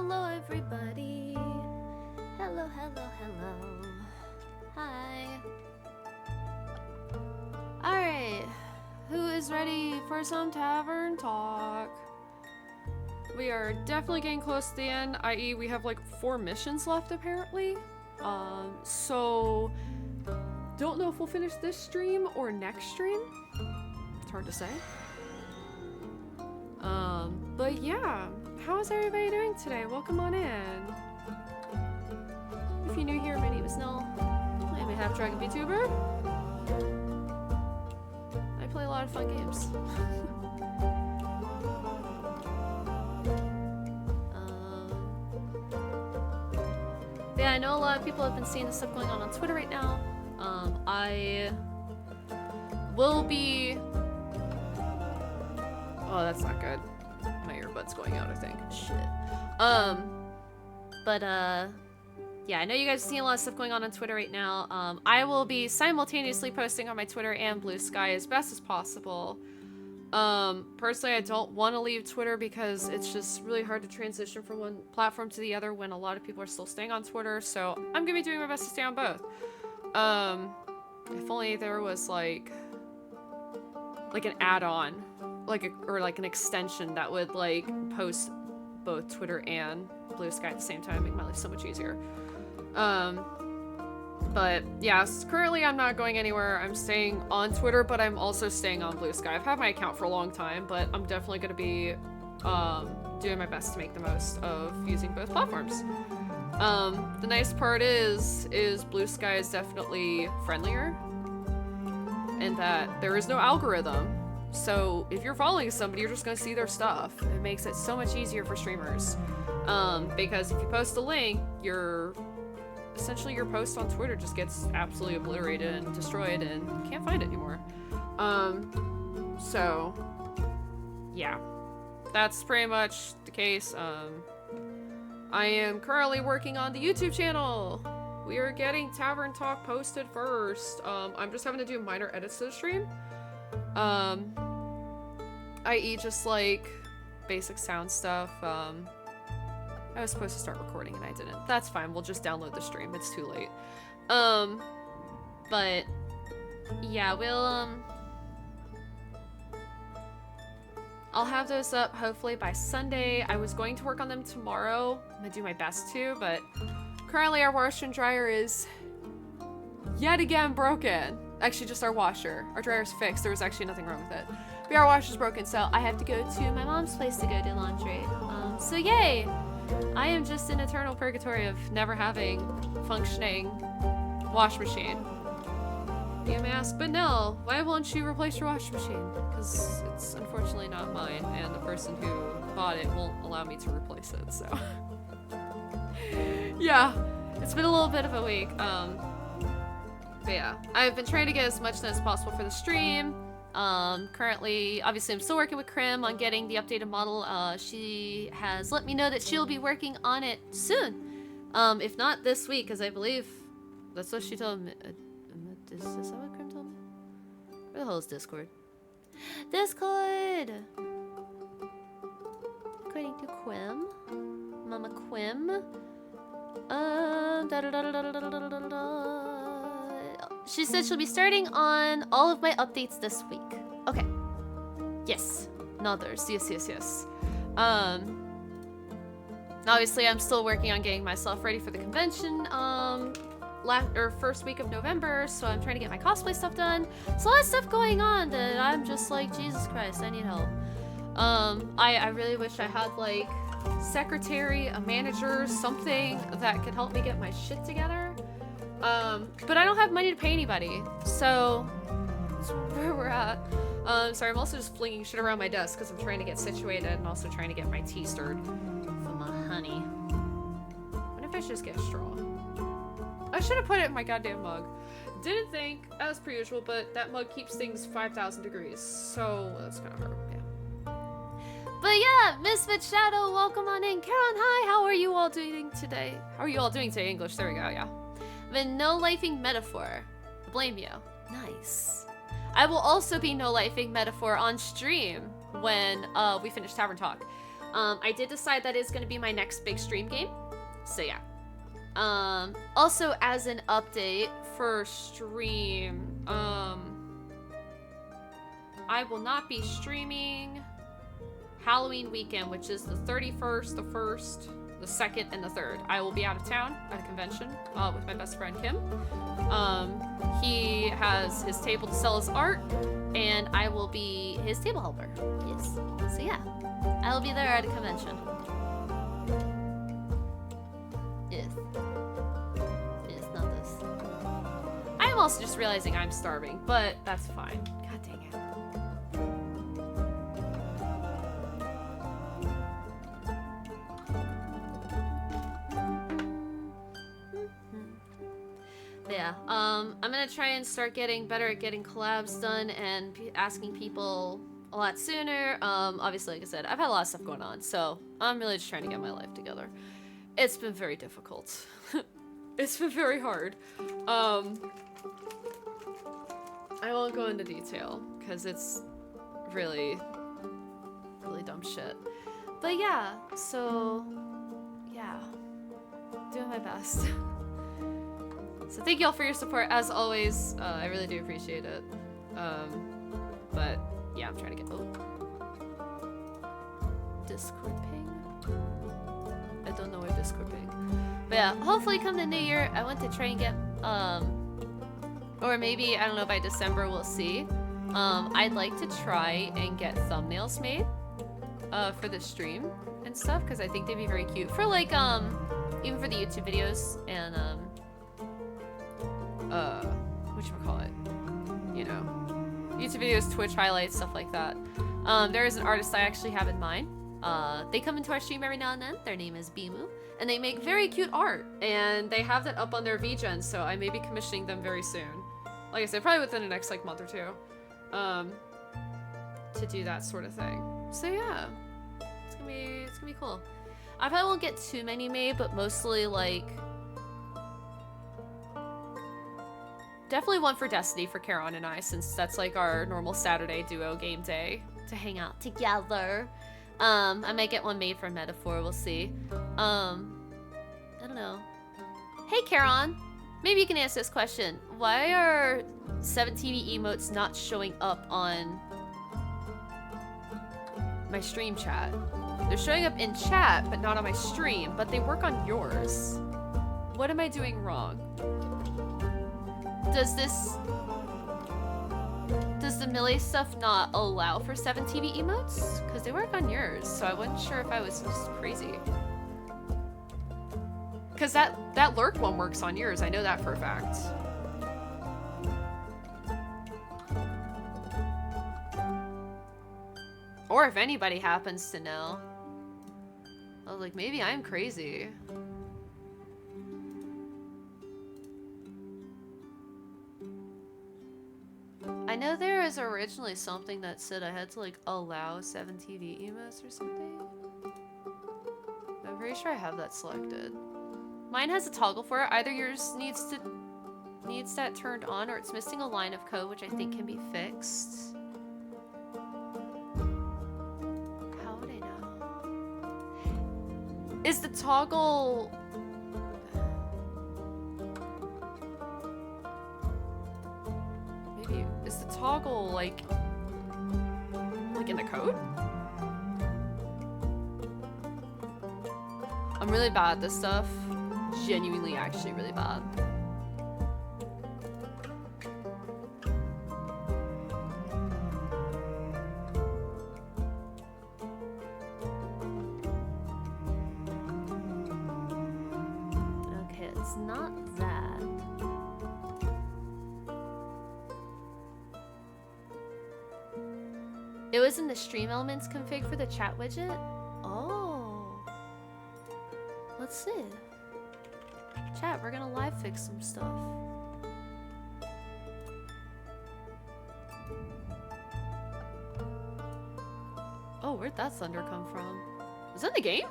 Hello, everybody. Hello, hello, hello. Hi. Alright. Who is ready for some tavern talk? We are definitely getting close to the end, i.e. we have like 4 missions left apparently. So don't know if we'll finish this stream or next stream. It's hard to say. But yeah, how's everybody doing today? Welcome on in. If you're new here, my name is Nell. I'm a half-dragon VTuber. I play a lot of fun games. Yeah, I know a lot of people have been seeing the stuff going on Twitter right now. I will be... Oh, that's not good. My earbud's going out, I think. Shit. Yeah, I know you guys are seeing a lot of stuff going on Twitter right now. I will be simultaneously posting on my Twitter and Blue Sky as best as possible. Personally, I don't want to leave Twitter because it's just really hard to transition from one platform to the other when a lot of people are still staying on Twitter, so I'm gonna be doing my best to stay on both. If only there was like an add-on, or an extension that would like post both Twitter and Blue Sky at the same time, make my life so much easier. But yeah, currently I'm not going anywhere. I'm staying on Twitter, but I'm also staying on Blue Sky. I've had my account for a long time, but I'm definitely going to be doing my best to make the most of using both platforms. The nice part is Blue Sky is definitely friendlier, and that there is no algorithm. So if you're following somebody, you're just going to see their stuff. It makes it so much easier for streamers. Because if you post a link, essentially your post on Twitter just gets absolutely obliterated and destroyed and you can't find it anymore. So yeah, that's pretty much the case. I am currently working on the YouTube channel. We are getting Tavern Talk posted first. I'm just having to do minor edits to the stream. i.e. just like basic sound stuff. I was supposed to start recording and I didn't. That's fine, we'll just download the stream, it's too late. But yeah, we'll I'll have those up hopefully by Sunday. I was going to work on them tomorrow. I'm gonna do my best to, but currently our washer and dryer is yet again broken. Actually, just our washer. Our dryer's fixed. There was actually nothing wrong with it. But our washer's broken, so I have to go to my mom's place to go do laundry. So yay! I am just in eternal purgatory of never having functioning wash machine. You may ask, but no, why won't you replace your washing machine? Because it's unfortunately not mine, and the person who bought it won't allow me to replace it, so. Yeah, it's been a little bit of a week. But yeah, I've been trying to get as much done as possible for the stream. Currently, obviously I'm still working with Krim on getting the updated model. She has let me know that she'll be working on it soon. If not this week, because I believe that's what she told me. Is that what Krim told me? Where the hell is Discord? Discord! According to Quim. Mama Quim. She said she'll be starting on all of my updates this week. Okay. Yes. Nothers. Yes. Obviously, I'm still working on getting myself ready for the convention. First week of November, so I'm trying to get my cosplay stuff done. There's a lot of stuff going on that I'm just like, Jesus Christ, I need help. I really wish I had like secretary, a manager, something that could help me get my shit together. But I don't have money to pay anybody, so that's where we're at. Sorry, I'm also just flinging shit around my desk because I'm trying to get situated and also trying to get my tea stirred for my honey. What if I should just get a straw? I should have put it in my goddamn mug. Didn't think, as per usual, but that mug keeps things 5,000 degrees, so that's kind of hard, yeah. But yeah, Misfit Shadow, welcome on in. Karen, hi, how are you all doing today? How are you all doing today, English? There we go, yeah. The no-lifing metaphor. I blame you. Nice. I will also be no-lifing metaphor on stream when we finish Tavern Talk. I did decide that is going to be my next big stream game. So yeah. Also as an update for stream, I will not be streaming Halloween weekend, which is the 31st, the 1st, the 2nd, and the 3rd. I will be out of town at a convention with my best friend Kim. He has his table to sell his art, and I will be his table helper. Yes. So yeah, I will be there at a convention. Yes. Yes, not this. I am also just realizing I'm starving, but that's fine. God dang it. Yeah, I'm gonna try and start getting better at getting collabs done and asking people a lot sooner. Obviously, like I said, I've had a lot of stuff going on, so I'm really just trying to get my life together. It's been very difficult. It's been very hard. I won't go into detail, because it's really, really dumb shit. But yeah, so, yeah, doing my best. So thank you all for your support, as always. I really do appreciate it. But yeah, I'm trying to get Discord ping. I don't know where Discord ping. But yeah, hopefully come the new year, I want to try and get or maybe I don't know, by December we'll see. I'd like to try and get thumbnails made for the stream and stuff, because I think they'd be very cute for like even for the YouTube videos and whatchamacallit, you know, YouTube videos, Twitch highlights, stuff like that. There is an artist I actually have in mind. They come into our stream every now and then. Their name is Bimu, and they make very cute art, and they have that up on their VGen, so I may be commissioning them very soon. Like I said, probably within the next like month or two, to do that sort of thing. So yeah, it's gonna be cool. I probably won't get too many made, but mostly like definitely one for Destiny for Charon and I, since that's like our normal Saturday duo game day to hang out together. I might get one made for Metaphor, we'll see. I don't know. Hey Charon, maybe you can answer this question. Why are 7TV emotes not showing up on my stream chat? They're showing up in chat, but not on my stream, but they work on yours. What am I doing wrong? Does the melee stuff not allow for 7TV emotes? Because they work on yours, so I wasn't sure if I was just crazy. Because that lurk one works on yours, I know that for a fact. Or if anybody happens to know. I was like, maybe I'm crazy. I know there was originally something that said I had to like allow 7TV emotes or something. I'm pretty sure I have that selected. Mine has a toggle for it. Either yours needs that turned on, or it's missing a line of code, which I think can be fixed. How would I know? Is the toggle... Maybe... Is the toggle, like in the code? I'm really bad at this stuff. Genuinely, actually really bad. Okay, it's not that. It was in the stream elements config for the chat widget? Oh. Let's see. Chat, we're gonna live fix some stuff. Oh, where'd that thunder come from? Is that in the game?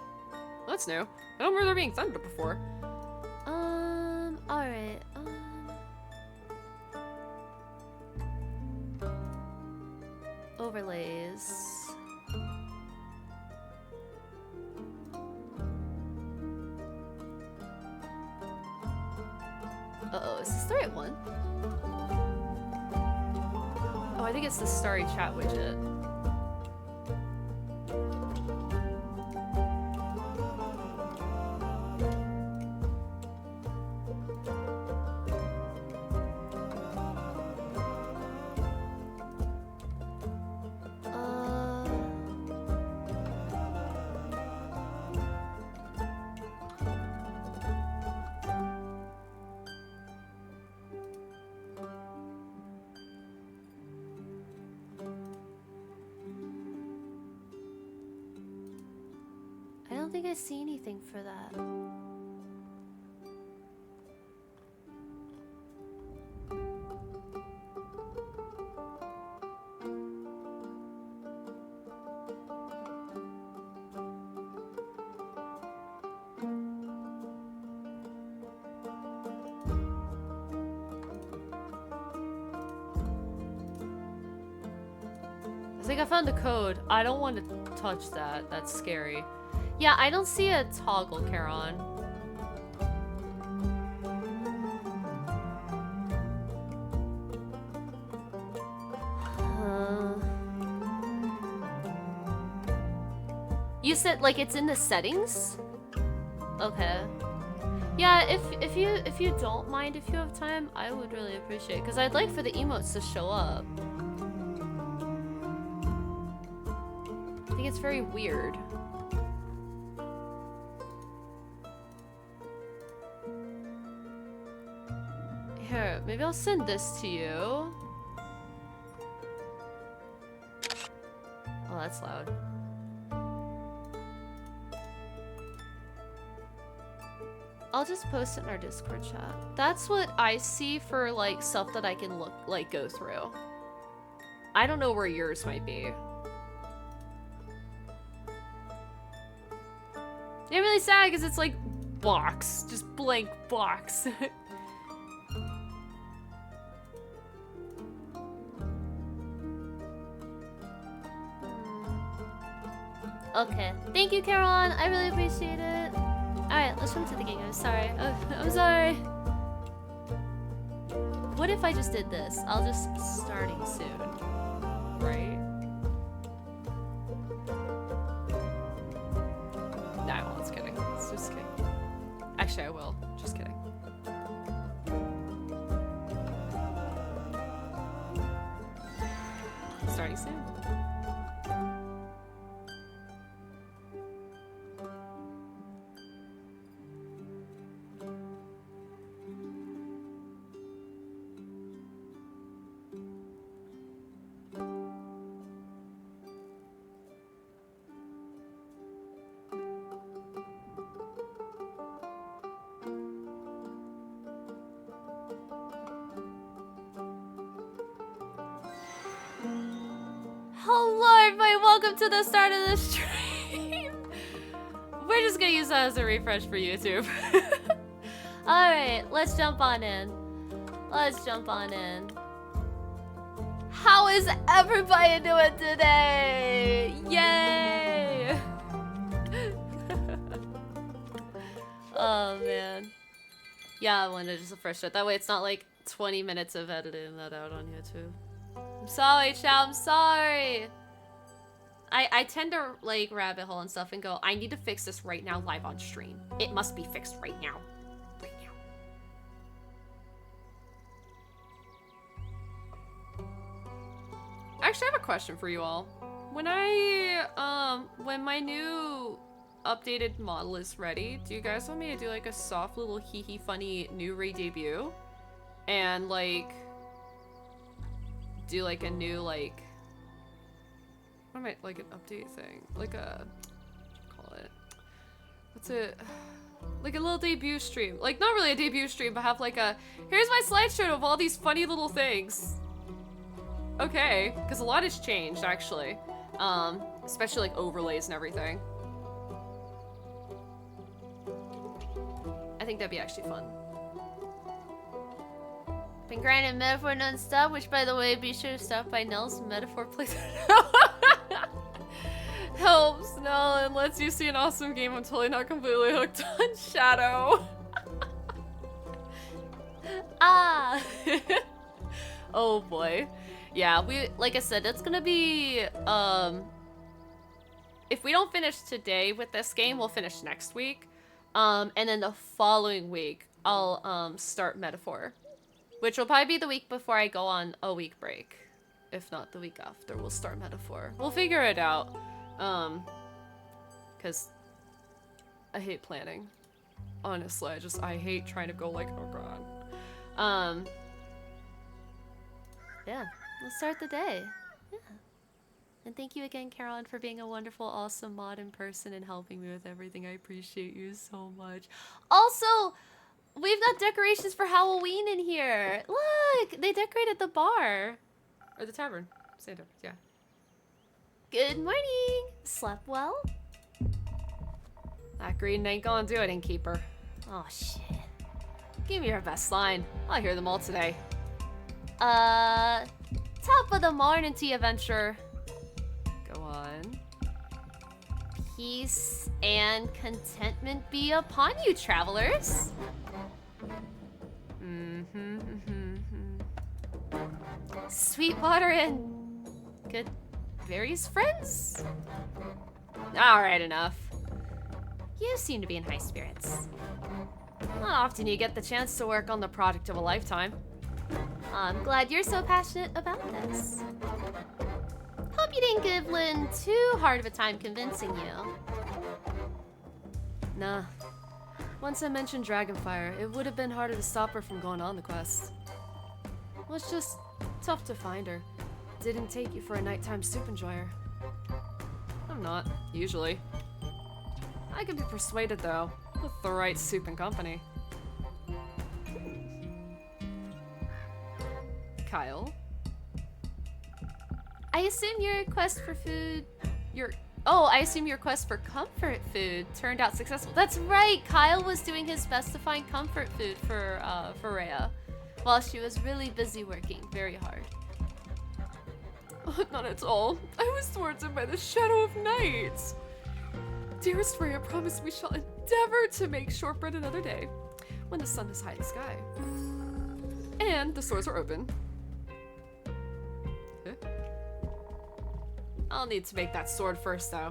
That's new. I don't remember there being thunder before. Alright, overlays. Uh-oh, is this the right one? Oh, I think it's the starry chat widget. I don't think I see anything for that. I think I found the code. I don't want to touch that. That's scary. Yeah, I don't see a toggle, Charon. You said like it's in the settings? Okay. Yeah, if you don't mind, if you have time, I would really appreciate it, because I'd like for the emotes to show up. I think it's very weird. Here, maybe I'll send this to you. Oh, that's loud. I'll just post it in our Discord chat. That's what I see for like stuff that I can go through. I don't know where yours might be. I'm really sad because it's like box, just blank box. Okay, thank you, Caroline. I really appreciate it. All right, let's jump to the game. I'm sorry. I'm sorry. What if I just did this? I'll just starting soon, right? No, I won't. It's kidding. It's just kidding. Actually, I will. Just kidding. Starting soon. Hello, everybody. Welcome to the start of the stream. We're just gonna use that as a refresh for YouTube. Alright, let's jump on in. Let's jump on in. How is everybody doing today? Yay! Oh, man. Yeah, I wanted just a fresh start. That way it's not like 20 minutes of editing that out on YouTube. I'm sorry, Chow, I'm sorry. I tend to like rabbit hole and stuff and go, I need to fix this right now live on stream. It must be fixed right now. Right now. Actually, I have a question for you all. When when my new updated model is ready, do you guys want me to do like a soft little hee funny new re-debut? And like do like a new like what am I like an update thing? Like a call it what's it like a little debut stream. Like not really a debut stream, but have like a here's my slideshow of all these funny little things. Okay, because a lot has changed actually. Especially like overlays and everything. I think that'd be actually fun. Been grinding Metaphor non-stop, which by the way, be sure to stop by Nell's Metaphor playthrough. Helps Nell and lets you see an awesome game. I'm totally not completely hooked on Shadow. Ah! Oh boy. Yeah, like I said, it's gonna be, if we don't finish today with this game, we'll finish next week. And then the following week, I'll, start Metaphor. Which will probably be the week before I go on a week break. If not the week after, we'll start Metaphor. We'll figure it out. Because I hate planning. Honestly, I hate trying to go like, oh god. Yeah, we'll start the day. Yeah. And thank you again, Carolyn, for being a wonderful, awesome mod in person and helping me with everything. I appreciate you so much. Also, we've got decorations for Halloween in here. Look, they decorated the bar. Or the tavern. Same difference, yeah. Good morning. Slept well? That green ain't gonna do it, Innkeeper. Oh, shit. Give me your best line. I'll hear them all today. Top of the morning to you, adventurer. Go on. Peace and contentment be upon you, travelers. Sweetwater and good various friends? Alright, enough. You seem to be in high spirits. Not often you get the chance to work on the project of a lifetime. I'm glad you're so passionate about this. Hope you didn't give Lynn too hard of a time convincing you. Nah. Once I mentioned Dragonfire, it would have been harder to stop her from going on the quest. Well, it's just tough to find her. Didn't take you for a nighttime soup enjoyer. I'm not, usually. I could be persuaded, though, with the right soup and company. Kyle? I assume your quest for food... I assume your quest for comfort food turned out successful. That's right! Kyle was doing his best to find comfort food for Rhea, while she was really busy working very hard. Oh, not at all. I was thwarted by the shadow of night. Dearest Rhea, promise we shall endeavor to make shortbread another day, when the sun is high in the sky. And the stores are open. I'll need to make that sword first, though.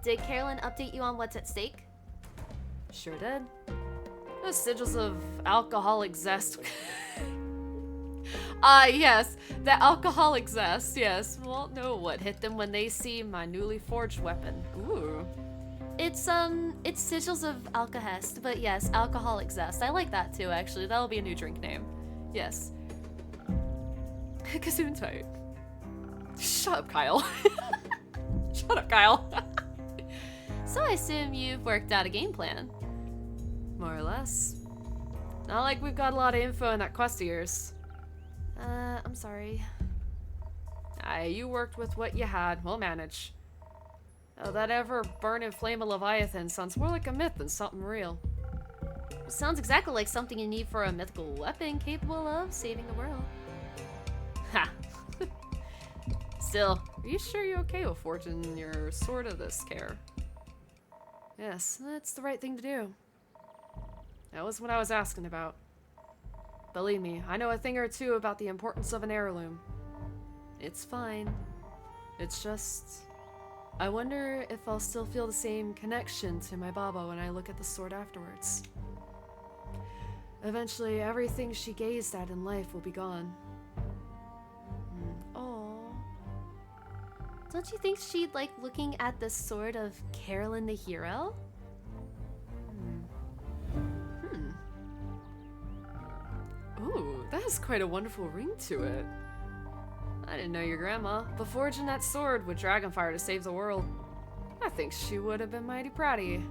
Did Carolyn update you on what's at stake? Sure did. The sigils of alcoholic zest. Yes. The alcoholic zest, yes. Won't know what hit them when they see my newly forged weapon. Ooh. It's sigils of alcohest, but yes, alcoholic zest. I like that too, actually. That'll be a new drink name. Yes. Gesundheit. Shut up, Kyle. Shut up, Kyle. So I assume you've worked out a game plan. More or less. Not like we've got a lot of info in that quest of yours. I'm sorry. You worked with what you had. We'll manage. Oh, that ever-burning flame of Leviathan sounds more like a myth than something real. It sounds exactly like something you need for a mythical weapon capable of saving the world. Ha! Still, are you sure you're okay with forging your sword of this care? Yes, that's the right thing to do. That was what I was asking about. Believe me, I know a thing or two about the importance of an heirloom. It's fine. It's just... I wonder if I'll still feel the same connection to my Baba when I look at the sword afterwards. Eventually, everything she gazed at in life will be gone. Don't you think she'd like looking at the sword of Carolyn the hero? Ooh, that has quite a wonderful ring to it. I didn't know your grandma, but forging that sword with Dragonfire to save the world. I think she would have been mighty proud of you.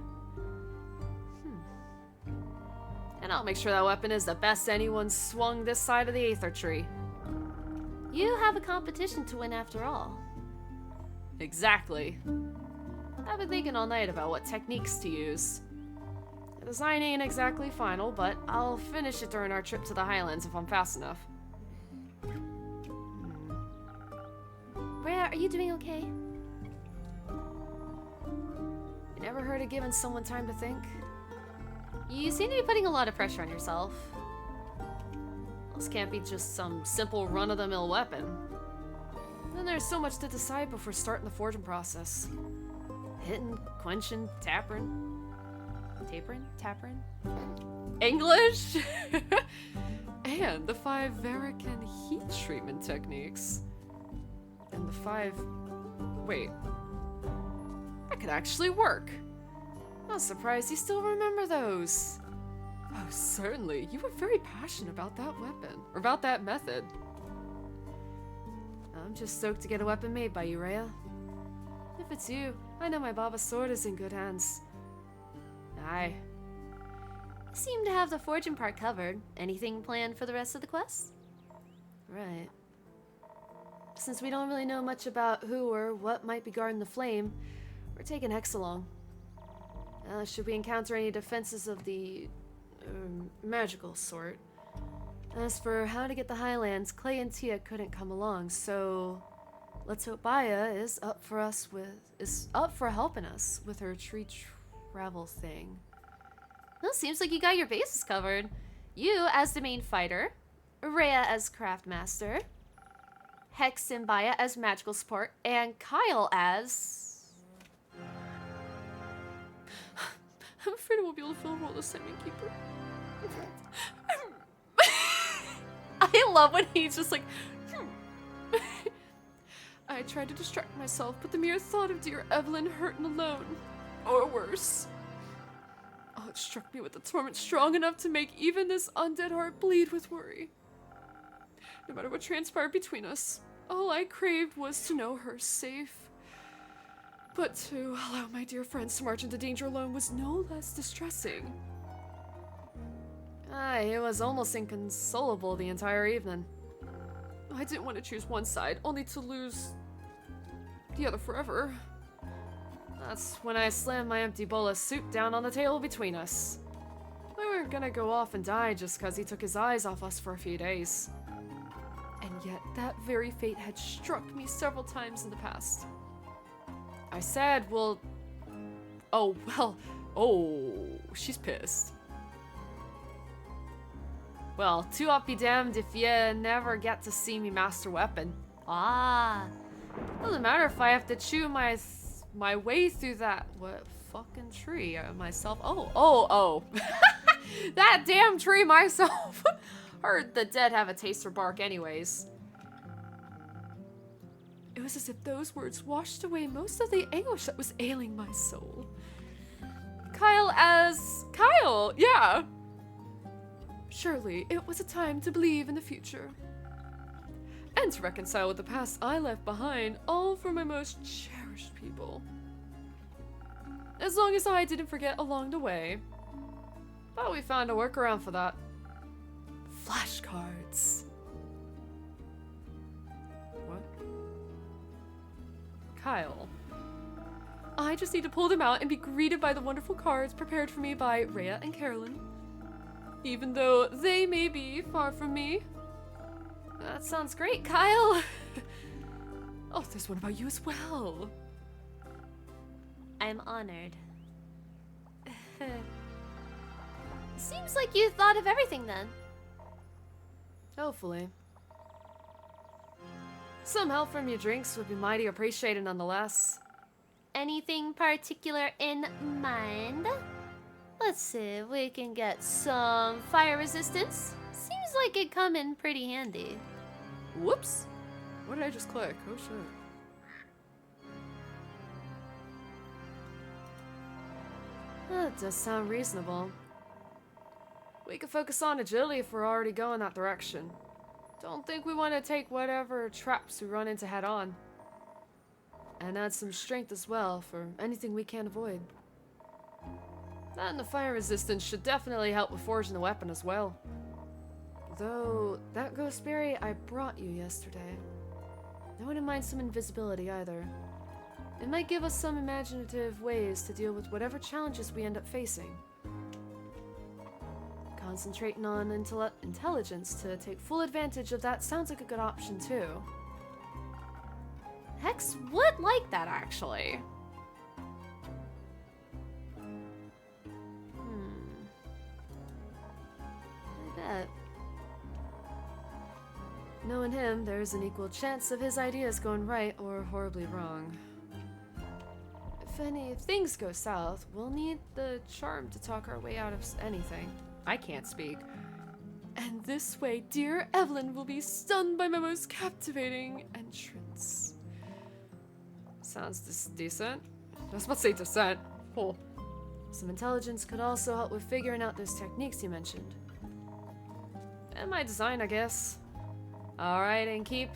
And I'll make sure that weapon is the best anyone's swung this side of the Aether Tree. You have a competition to win after all. Exactly. I've been thinking all night about what techniques to use. The design ain't exactly final, but I'll finish it during our trip to the Highlands if I'm fast enough. Rhea, are you doing okay? You never heard of giving someone time to think? You seem to be putting a lot of pressure on yourself. This can't be just some simple run-of-the-mill weapon. Then there's so much to decide before starting the forging process. Hitting, quenching, tappering. English? And the 5 Varican heat treatment techniques. And the 5... Wait. That could actually work. I'm surprised you still remember those. Oh, certainly. You were very passionate about that weapon. Or about that method. I'm just stoked to get a weapon made by you, Rhea. If it's you, I know my Baba's sword is in good hands. Aye. You seem to have the forging part covered. Anything planned for the rest of the quest? Right. Since we don't really know much about who or what might be guarding the flame, we're taking Hex along. Should we encounter any defenses of the magical sort? As for how to get the Highlands, Clay and Tia couldn't come along, so let's hope Baya is up for helping us with her tree travel thing. Well, seems like you got your bases covered. You as the main fighter, Rhea as craft master, Hex and Baya as magical support, and Kyle as... I'm afraid I won't be able to fill the role of Simon Keeper. I love when he's just like... I tried to distract myself, but the mere thought of dear Evelyn hurt and alone. Or worse. Oh, it struck me with the torment strong enough to make even this undead heart bleed with worry. No matter what transpired between us, all I craved was to know her safe. But to allow my dear friends to march into danger alone was no less distressing. It was almost inconsolable the entire evening. I didn't want to choose one side, only to lose the other forever. That's when I slammed my empty bowl of soup down on the table between us. We weren't gonna go off and die just because he took his eyes off us for a few days. And yet, that very fate had struck me several times in the past. I said, well... Oh, she's pissed. Well, two up be damned if you never get to see me master weapon. Doesn't matter if I have to chew my way through that fucking tree myself. Oh. That damn tree myself. Heard the dead have a taste for bark anyways. It was as if those words washed away most of the anguish that was ailing my soul. Kyle as Kyle, yeah. Surely, it was a time to believe in the future. And to reconcile with the past I left behind, all for my most cherished people. As long as I didn't forget along the way. But we found a workaround for that. Flashcards. What? Kyle. I just need to pull them out and be greeted by the wonderful cards prepared for me by Rhea and Carolyn. Even though they may be far from me. That sounds great, Kyle. Oh, there's one about you as well. I'm honored. Seems like you thought of everything then. Hopefully. Some help from your drinks would be mighty appreciated nonetheless. Anything particular in mind? Let's see if we can get some fire resistance. Seems like it'd come in pretty handy. Whoops. What did I just click? Oh shit. That does sound reasonable. We could focus on agility if we're already going that direction. Don't think we want to take whatever traps we run into head on. And add some strength as well for anything we can't avoid. That and the fire resistance should definitely help with forging the weapon as well. Though, that ghost berry I brought you yesterday. I wouldn't mind some invisibility either. It might give us some imaginative ways to deal with whatever challenges we end up facing. Concentrating on intelligence to take full advantage of that sounds like a good option too. Hex would like that actually. I bet. knowing him, there's an equal chance of his ideas going right or horribly wrong. If things go south, we'll need the charm to talk our way out of anything. I can't speak. And this way, dear Evelyn will be stunned by my most captivating entrance. Sounds decent. I was about to say decent. Oh. Some intelligence could also help with figuring out those techniques you mentioned. And my design, I guess. Alright, Innkeep.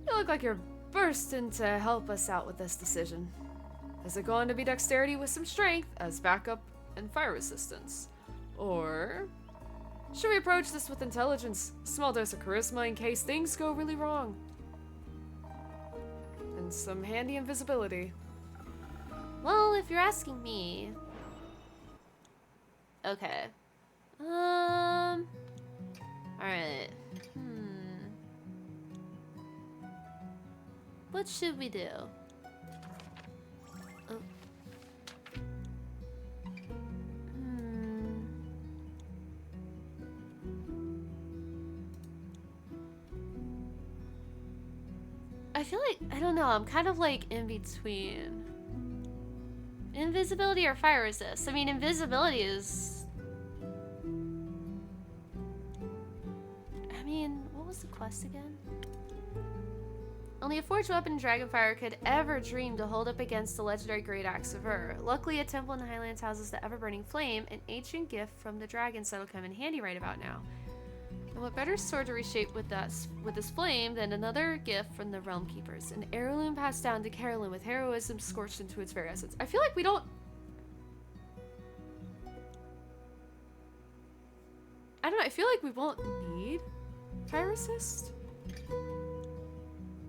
You look like you're bursting to help us out with this decision. Is it going to be dexterity with some strength as backup and fire resistance? Or should we approach this with intelligence, a small dose of charisma in case things go really wrong? And some handy invisibility. Well, if you're asking me... Okay. Alright. What should we do? I feel like, I don't know, I'm kind of like in between. Invisibility or fire resist? I mean, invisibility is... I mean, what was the quest again? Only a forged weapon in Dragonfire could ever dream to hold up against the legendary Great Axe of Heir. Luckily, a temple in the Highlands houses the ever-burning flame, an ancient gift from the dragons that'll come in handy right about now. And what better sword to reshape with this flame than another gift from the Realm Keepers, an heirloom passed down to Carolyn with heroism scorched into its very essence. I feel like we don't... I don't know, I feel like we won't need fire resist.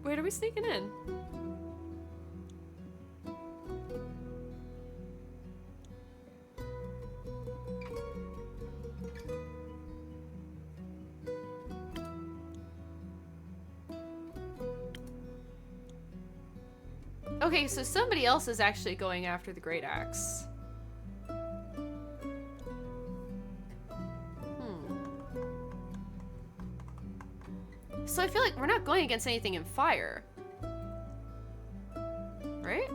Wait, are we sneaking in? Okay, so somebody else is actually going after the Great Axe. So I feel like we're not going against anything in fire. Right?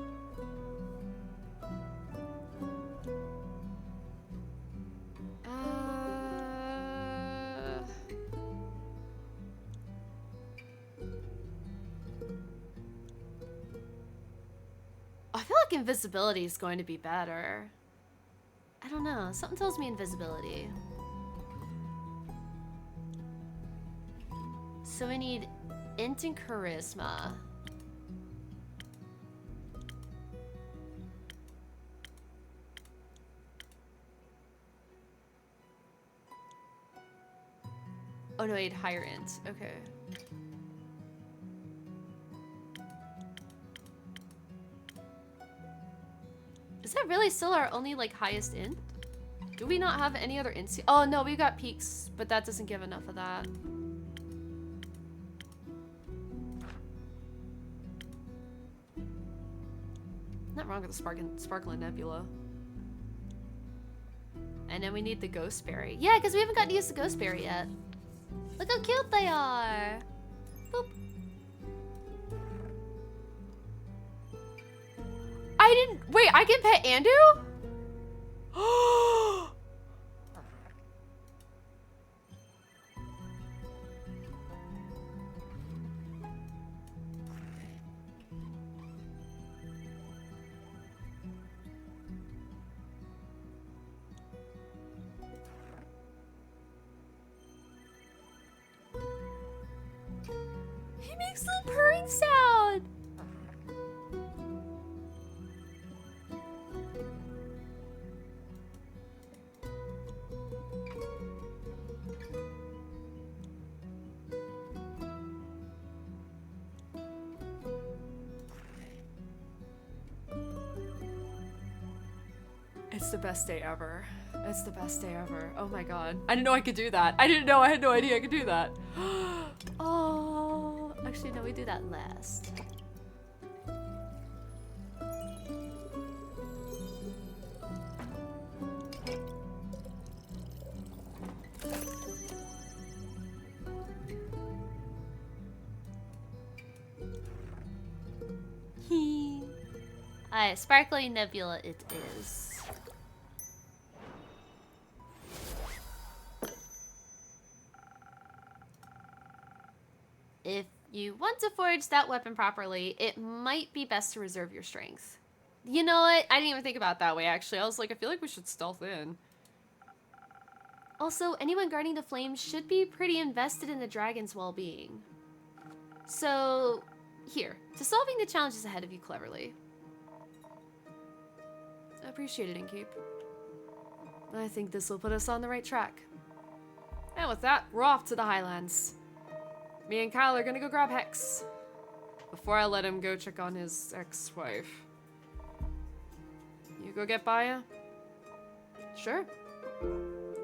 I feel like invisibility is going to be better. I don't know. Something tells me invisibility. So we need int and charisma. Oh no, I need higher int. Okay. Is that really still our only like highest int? Do we not have any other ints? Oh no, we've got peaks, but that doesn't give enough of that. Not wrong with the sparkling nebula. And then we need the ghost berry. Yeah, because we haven't gotten to use the ghost berry yet. Look how cute they are. Boop. I didn't wait. I can pet Andu. He makes a little purring sound. It's the best day ever. It's the best day ever. Oh my god. I didn't know I could do that. I didn't know. I had no idea I could do that. Oh. Actually, no, we do that last. Alright, Sparkling Nebula it is. If you want to forge that weapon properly, it might be best to reserve your strength. You know what? I didn't even think about it that way, actually. I was like, I feel like we should stealth in. Also, anyone guarding the flames should be pretty invested in the dragon's well-being. So, here, to solving the challenges ahead of you cleverly. I appreciate it, Inkeep. I think this will put us on the right track. And with that, we're off to the Highlands. Me and Kyle are gonna go grab Hex. Before I let him go check on his ex-wife. You go get Baya? Sure.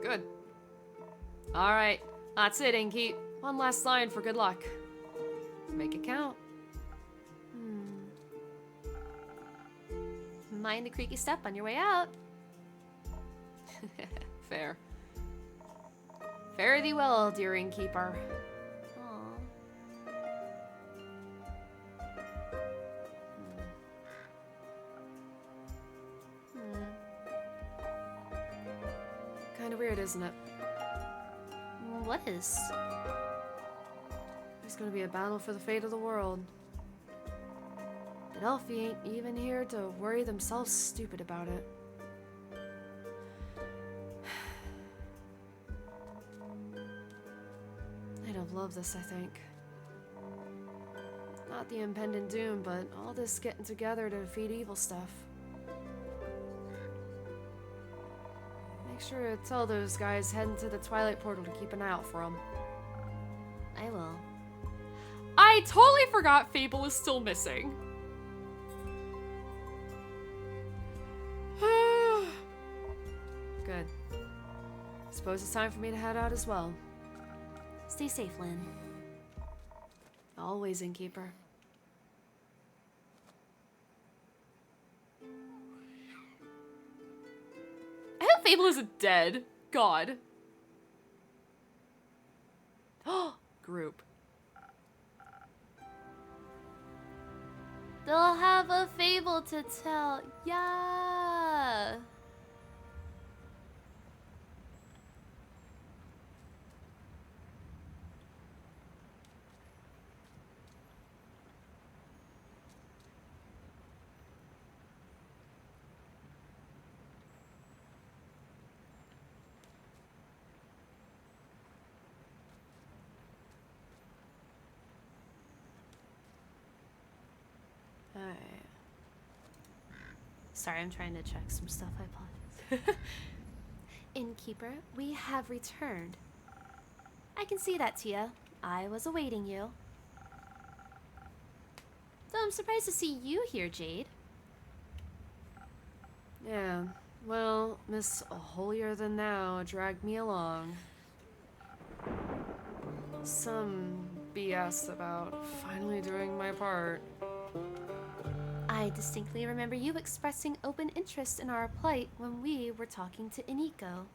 Good. Alright, that's it, Inkeep. One last line for good luck. Make it count. Mind the creaky step on your way out. Fair. Fare thee well, dear Innkeeper. Kinda weird, isn't it? What is? There's gonna be a battle for the fate of the world. But Elfie ain't even here to worry themselves stupid about it. I'd have loved this, I think. Not the impending doom, but all this getting together to defeat evil stuff. Make sure to tell those guys heading to the Twilight portal to keep an eye out for them. I will. I totally forgot Fable is still missing. Good. Suppose it's time for me to head out as well. Stay safe, Lynn. Always, Innkeeper. I hope Fable isn't dead. God. Oh, group. They'll have a fable to tell. Yeah. Alright. Sorry, I'm trying to check some stuff. I apologize. Innkeeper, we have returned. I can see that, Tia. I was awaiting you. Though I'm surprised to see you here, Jade. Yeah, well, Miss Holier Than Thou dragged me along. Some BS about finally doing my part. I distinctly remember you expressing open interest in our plight when we were talking to Iniko.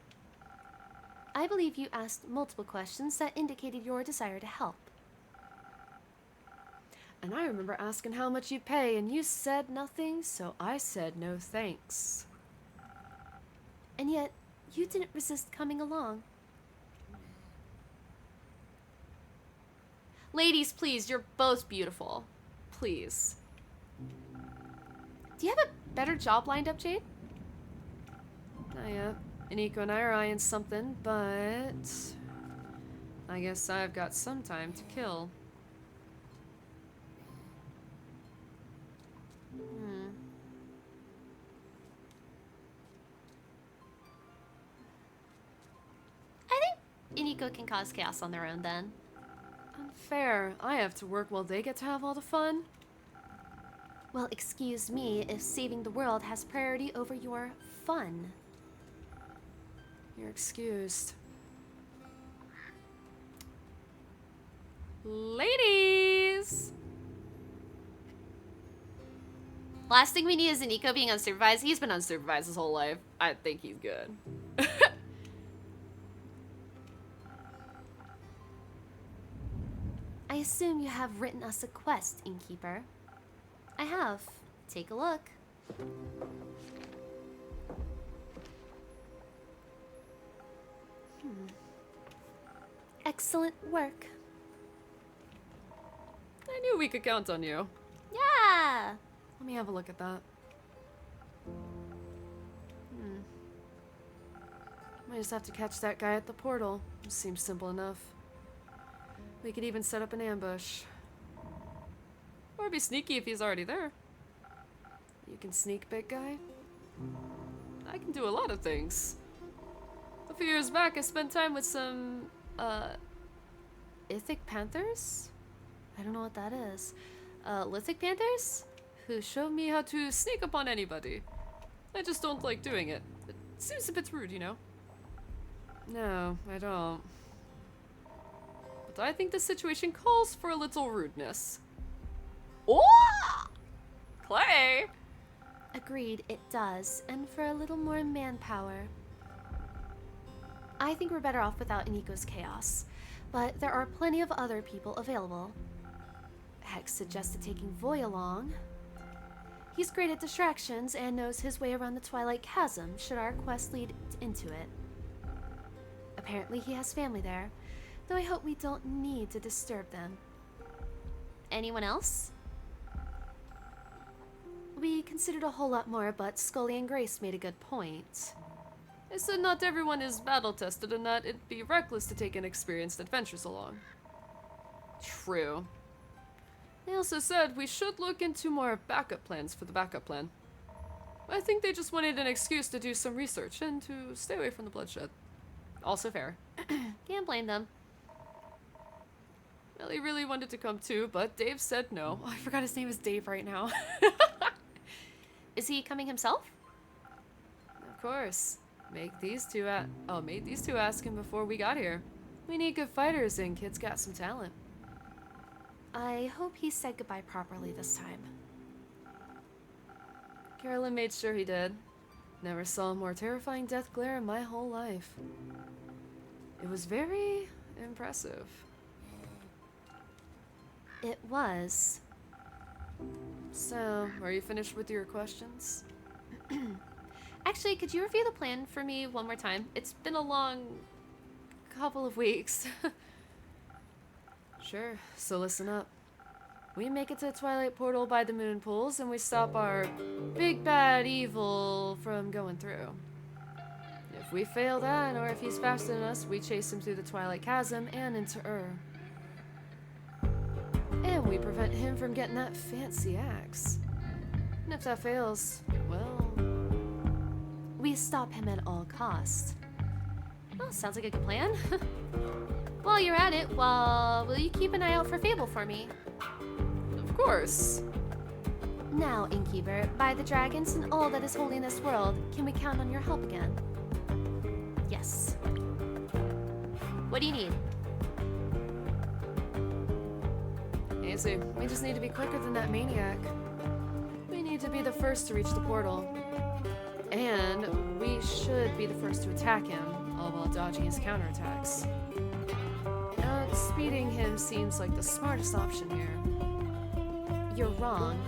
I believe you asked multiple questions that indicated your desire to help. And I remember asking how much you pay, and you said nothing, so I said no thanks. And yet, you didn't resist coming along. Ladies, please, you're both beautiful. Please. Do you have a better job lined up, Jade? Not yet. Iniko and I are eyeing something, but I guess I've got some time to kill. I think Iniko can cause chaos on their own then. Unfair. I have to work while they get to have all the fun. Well, excuse me if saving the world has priority over your fun. You're excused. Ladies! Last thing we need is Iniko being unsupervised. He's been unsupervised his whole life. I think he's good. I assume you have written us a quest, Innkeeper. I have. Take a look. Excellent work. I knew we could count on you. Yeah! Let me have a look at that. Might just have to catch that guy at the portal. Seems simple enough. We could even set up an ambush. Or be sneaky if he's already there. You can sneak, big guy? I can do a lot of things. A few years back, I spent time with some, Ithic Panthers? I don't know what that is. Lithic Panthers? Who showed me how to sneak up on anybody. I just don't like doing it. It seems a bit rude, you know? No, I don't. But I think the situation calls for a little rudeness. Oh! Clay! Agreed, it does, and for a little more manpower. I think we're better off without Iniko's chaos, but there are plenty of other people available. Hex suggested taking Voy along. He's great at distractions and knows his way around the Twilight Chasm should our quest lead into it. Apparently he has family there, though I hope we don't need to disturb them. Anyone else? We considered a whole lot more, but Scully and Grace made a good point. I said not everyone is battle-tested and that it'd be reckless to take inexperienced adventurers along. True. They also said we should look into more backup plans for the backup plan. I think they just wanted an excuse to do some research and to stay away from the bloodshed. Also fair. Can't blame them. Ellie really wanted to come too, but Dave said no. Oh, I forgot his name is Dave right now. Is he coming himself? Of course. Made these two ask him before we got here. We need good fighters and kid's got some talent. I hope he said goodbye properly this time. Carolyn made sure he did. Never saw a more terrifying death glare in my whole life. It was very impressive. It was. So, are you finished with your questions? Actually, could you review the plan for me one more time? It's been a long couple of weeks. Sure, so listen up. We make it to the Twilight Portal by the moon pools and we stop our big bad evil from going through. If we fail that, or if he's faster than us, we chase him through the Twilight Chasm and into Heir. And we prevent him from getting that fancy axe. And if that fails, well... We stop him at all costs. Well, sounds like a good plan. While you're at it, will you keep an eye out for Fable for me? Of course. Now, Innkeeper, by the dragons and all that is holy in this world, can we count on your help again? Yes. What do you need? Easy. We just need to be quicker than that maniac. We need to be the first to reach the portal. And we should be the first to attack him, all while dodging his counterattacks. Outspeeding him seems like the smartest option here. You're wrong.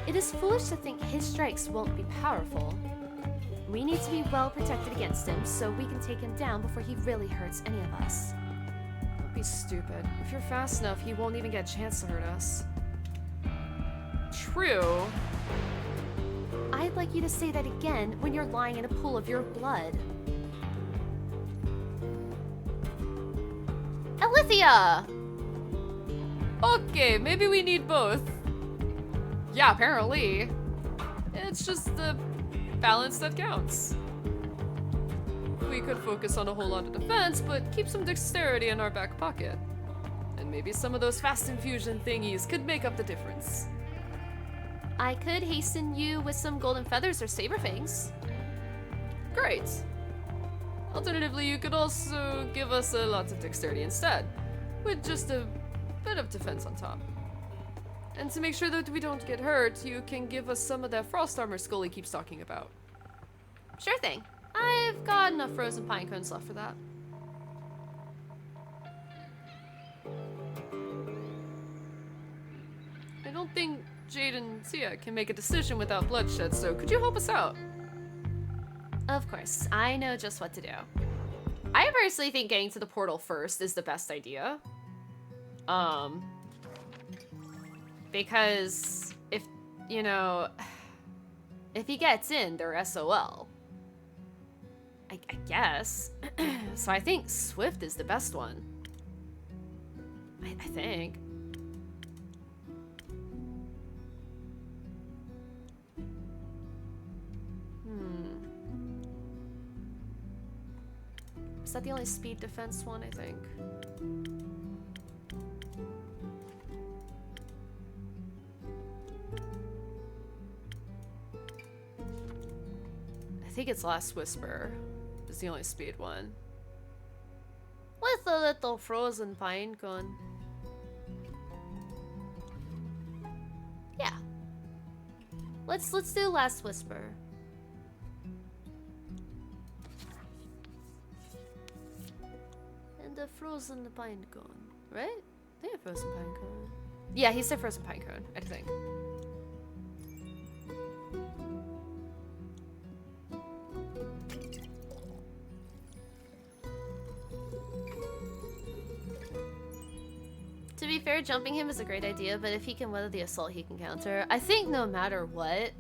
It is foolish to think his strikes won't be powerful. We need to be well protected against him so we can take him down before he really hurts any of us. Don't be stupid. If you're fast enough, he won't even get a chance to hurt us. True. I'd like you to say that again when you're lying in a pool of your blood. Alithia! Okay, maybe we need both. Yeah, apparently. It's just the balance that counts. We could focus on a whole lot of defense, but keep some dexterity in our back pocket. And maybe some of those fast infusion thingies could make up the difference. I could hasten you with some golden feathers or saber fangs. Great. Alternatively, you could also give us a lot of dexterity instead, with just a bit of defense on top. And to make sure that we don't get hurt, you can give us some of that frost armor Scully keeps talking about. Sure thing. I've got enough frozen pine cones left for that. I don't think Jade and Tia can make a decision without bloodshed, so could you help us out? Of course, I know just what to do. I personally think getting to the portal first is the best idea. Because if, you know, if he gets in, they're SOL. I guess. So I think Swift is the best one. I think. Is that the only speed defense one, I think? I think it's Last Whisper is the only speed one. With a little frozen pine cone. Yeah. Let's do Last Whisper. And the frozen pine cone, right? I think a frozen pine cone. Yeah, he said frozen pine cone, I think. To be fair, jumping him is a great idea, but if he can weather the assault, he can counter. I think no matter what,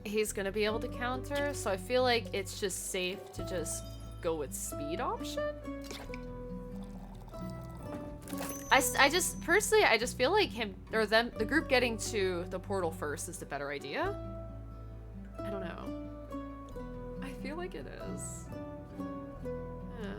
he's gonna be able to counter, so I feel like it's just safe to just go with speed option. I just, personally, I just feel like him, or them, the group getting to the portal first is the better idea. I don't know. I feel like it is. Yeah.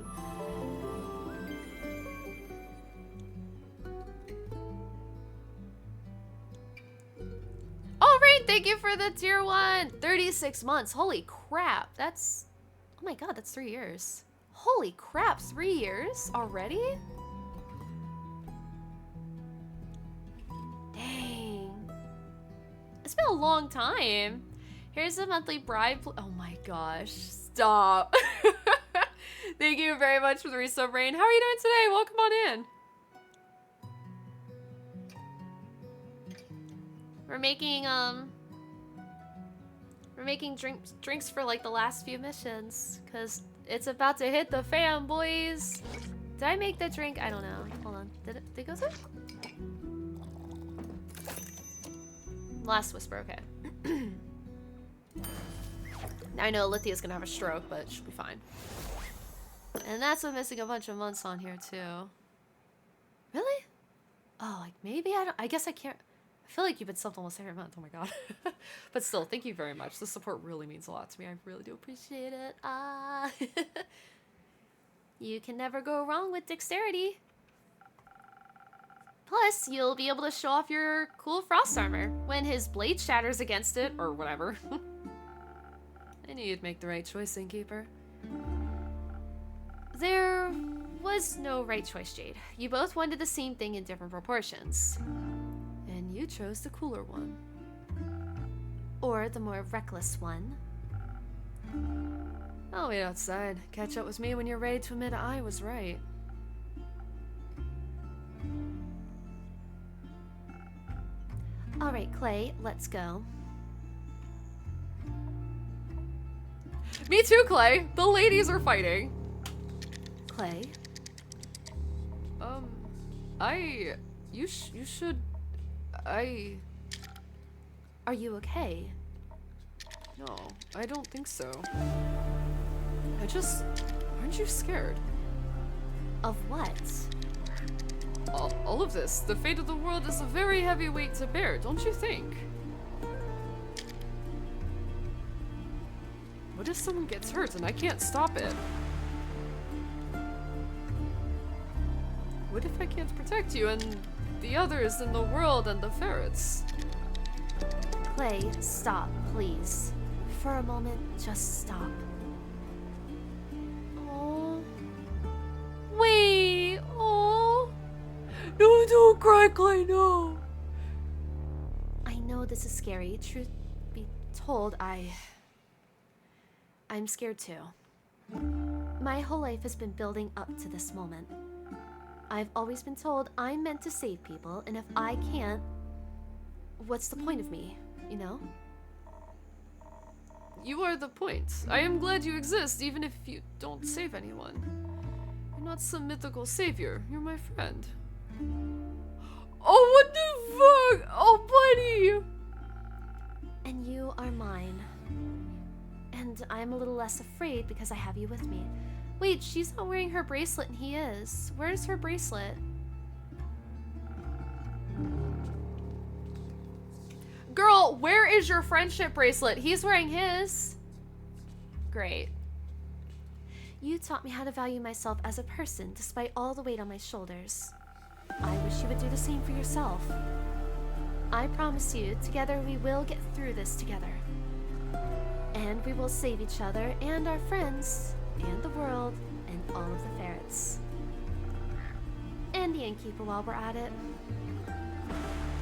All right, thank you for the tier 1. 36 months. Holy crap. That's, oh my god, that's 3 years. Holy crap, 3 years already? Dang. It's been a long time. Here's a monthly bribe. Oh my gosh, stop. Thank you very much for the resub, Rain. How are you doing today? Welcome on in. We're making drinks for like the last few missions, cause it's about to hit the fan, boys. Did I make the drink? I don't know. Hold on. Did it go through? Last Whisper, okay. I know Lithia's gonna have a stroke, but she'll be fine. And that's what missing a bunch of months on here too. Really? Oh, like maybe I guess I can't. I feel like you've been subbed almost every month. Oh my god. But still, thank you very much. The support really means a lot to me. I really do appreciate it. Ah. You can never go wrong with dexterity. Plus, you'll be able to show off your cool frost armor when his blade shatters against it, or whatever. I knew you'd make the right choice, Innkeeper. There was no right choice, Jade. You both wanted the same thing in different proportions. And you chose the cooler one. Or the more reckless one. I'll wait outside. Catch up with me when you're ready to admit I was right. Alright, Clay, let's go. Me too, Clay. The ladies are fighting. Clay? You should... Are you okay? No, I don't think so. Aren't you scared? Of what? All of this. The fate of the world is a very heavy weight to bear, don't you think? What if someone gets hurt and I can't stop it? What if I can't protect you and the others in the world and the ferrets? Clay, stop, please. For a moment, just stop. Oh. Wait. Oh. No, don't cry, Clay, no. I know this is scary. Truth be told, I'm scared too. My whole life has been building up to this moment. I've always been told I'm meant to save people, and if I can't, what's the point of me, you know? You are the point. I am glad you exist, even if you don't save anyone. You're not some mythical savior. You're my friend. Oh, what the fuck? Oh, buddy! And you are mine. And I'm a little less afraid because I have you with me. Wait, she's not wearing her bracelet and he is. Where's her bracelet? Girl, where is your friendship bracelet? He's wearing his. Great. You taught me how to value myself as a person despite all the weight on my shoulders. I wish you would do the same for yourself. I promise you, together we will get through this together. And we will save each other and our friends, and the world, and all of the ferrets. And the innkeeper while we're at it.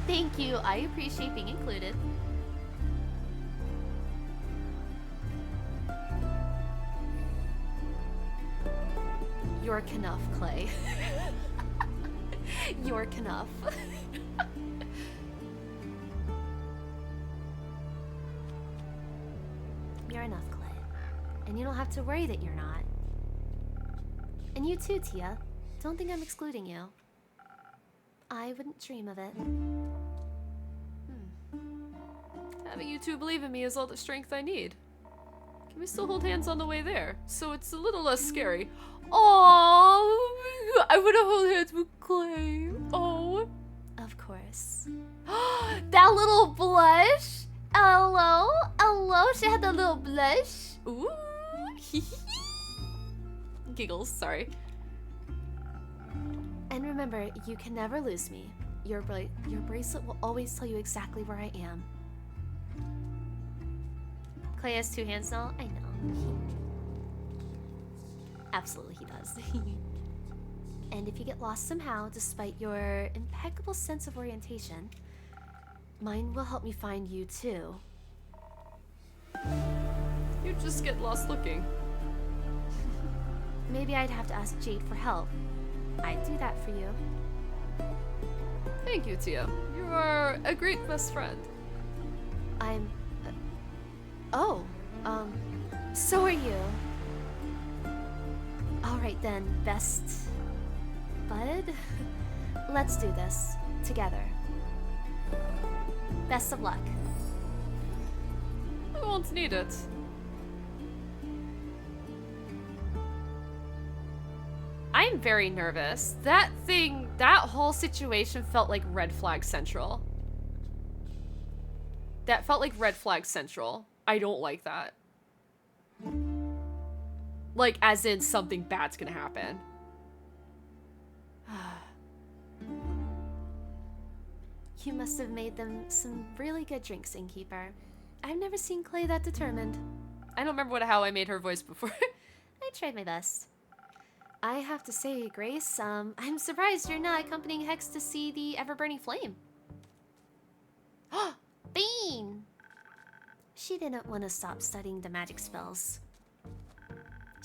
Thank you, I appreciate being included. You're Knuff, Clay. You're Knuff. You're enough, Clay. And you don't have to worry that you're not. And you too, Tia. Don't think I'm excluding you. I wouldn't dream of it. Having you two believe in me is all the strength I need. Can we still hold hands on the way there? So it's a little less scary. Oh, I want to hold hands with Clay. Oh. Of course. That little blush? Hello? Hello? She had that little blush? Ooh. Giggles, sorry. And remember, you can never lose me. Your bracelet will always tell you exactly where I am. Clay has two hands now? I know. Absolutely he does. And if you get lost somehow, despite your impeccable sense of orientation, mine will help me find you too. You just get lost looking. Maybe I'd have to ask Jade for help. I'd do that for you. Thank you, Tia. You are a great best friend. I'm... so are you. Alright then, best... bud? Let's do this. Together. Best of luck. I won't need it. I'm very nervous. That whole situation felt like red flag central. That felt like red flag central. I don't like that. Like, as in something bad's gonna happen. You must have made them some really good drinks, innkeeper. I've never seen Clay that determined. I don't remember how I made her voice before. I tried my best. I have to say, Grace, I'm surprised you're not accompanying Hex to see the ever-burning flame. Bean! She didn't want to stop studying the magic spells.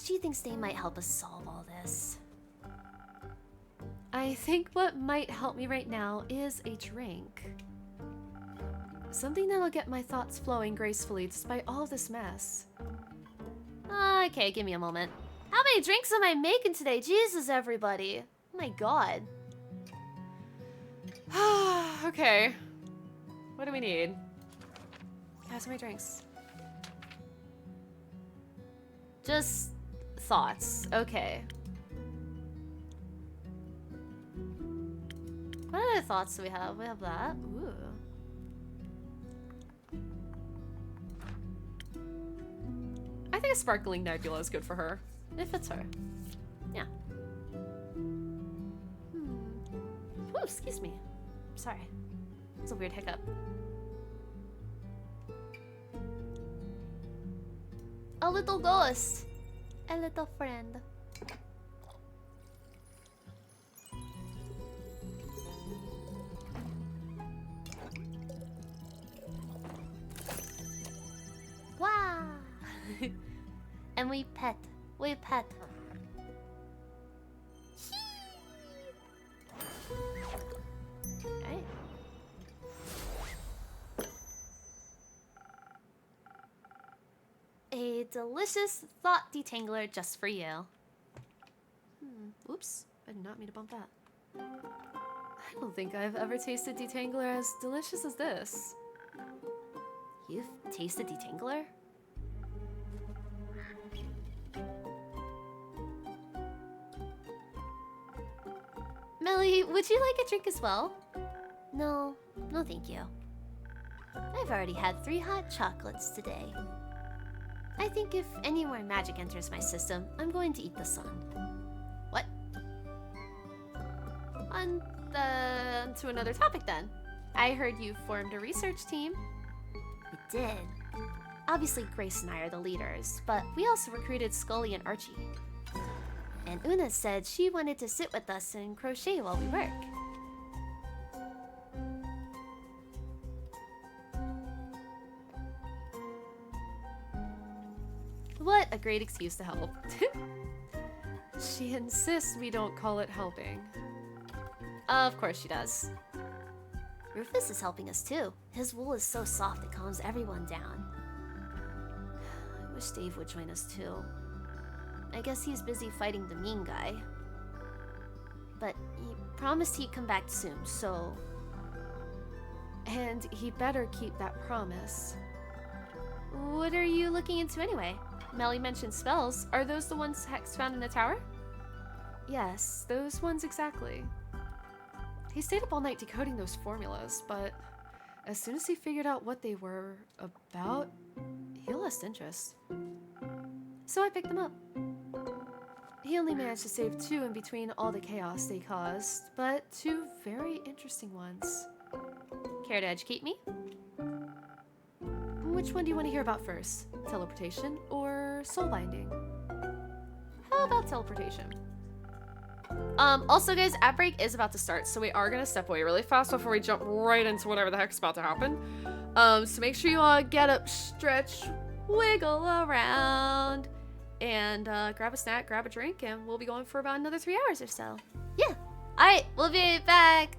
She thinks they might help us solve all this. I think what might help me right now is a drink. Something that'll get my thoughts flowing gracefully despite all this mess. Okay, give me a moment. How many drinks am I making today? Jesus, everybody. Oh my god. Okay. What do we need? How's my drinks? Just thoughts. Okay. What other thoughts do we have? We have that. Ooh. I think a sparkling nebula is good for her. If it's her. Yeah. Oh, excuse me. Sorry. It's a weird hiccup. A little ghost. A little friend. Wow. And we pet. We pet. Alright. delicious thought detangler just for you. Oops, I did not mean to bump that. I don't think I've ever tasted detangler as delicious as this. You've tasted detangler? Melly, would you like a drink as well? No, no thank you. I've already had 3 hot chocolates today. I think if any more magic enters my system, I'm going to eat the sun. What? On to another topic then. I heard you formed a research team. We did. Obviously Grace and I are the leaders, but we also recruited Scully and Archie. And Una said she wanted to sit with us and crochet while we work. What a great excuse to help. She insists we don't call it helping. Of course she does. Rufus is helping us too. His wool is so soft it calms everyone down. I wish Dave would join us too. I guess he's busy fighting the mean guy. But he promised he'd come back soon, so... And he better keep that promise. What are you looking into anyway? Melly mentioned spells. Are those the ones Hex found in the tower? Yes, those ones exactly. He stayed up all night decoding those formulas, but as soon as he figured out what they were about, he lost interest. So I picked them up. He only managed to save 2 in between all the chaos they caused, but 2 very interesting ones. Care to educate me? Which one do you want to hear about first? Teleportation or soul binding? How about teleportation? Also guys, ad break is about to start, so we are gonna step away really fast before we jump right into whatever the heck's about to happen. So make sure you all get up, stretch, wiggle around, and grab a snack, grab a drink, and we'll be going for about another 3 hours or so. Yeah. Alright, we'll be back.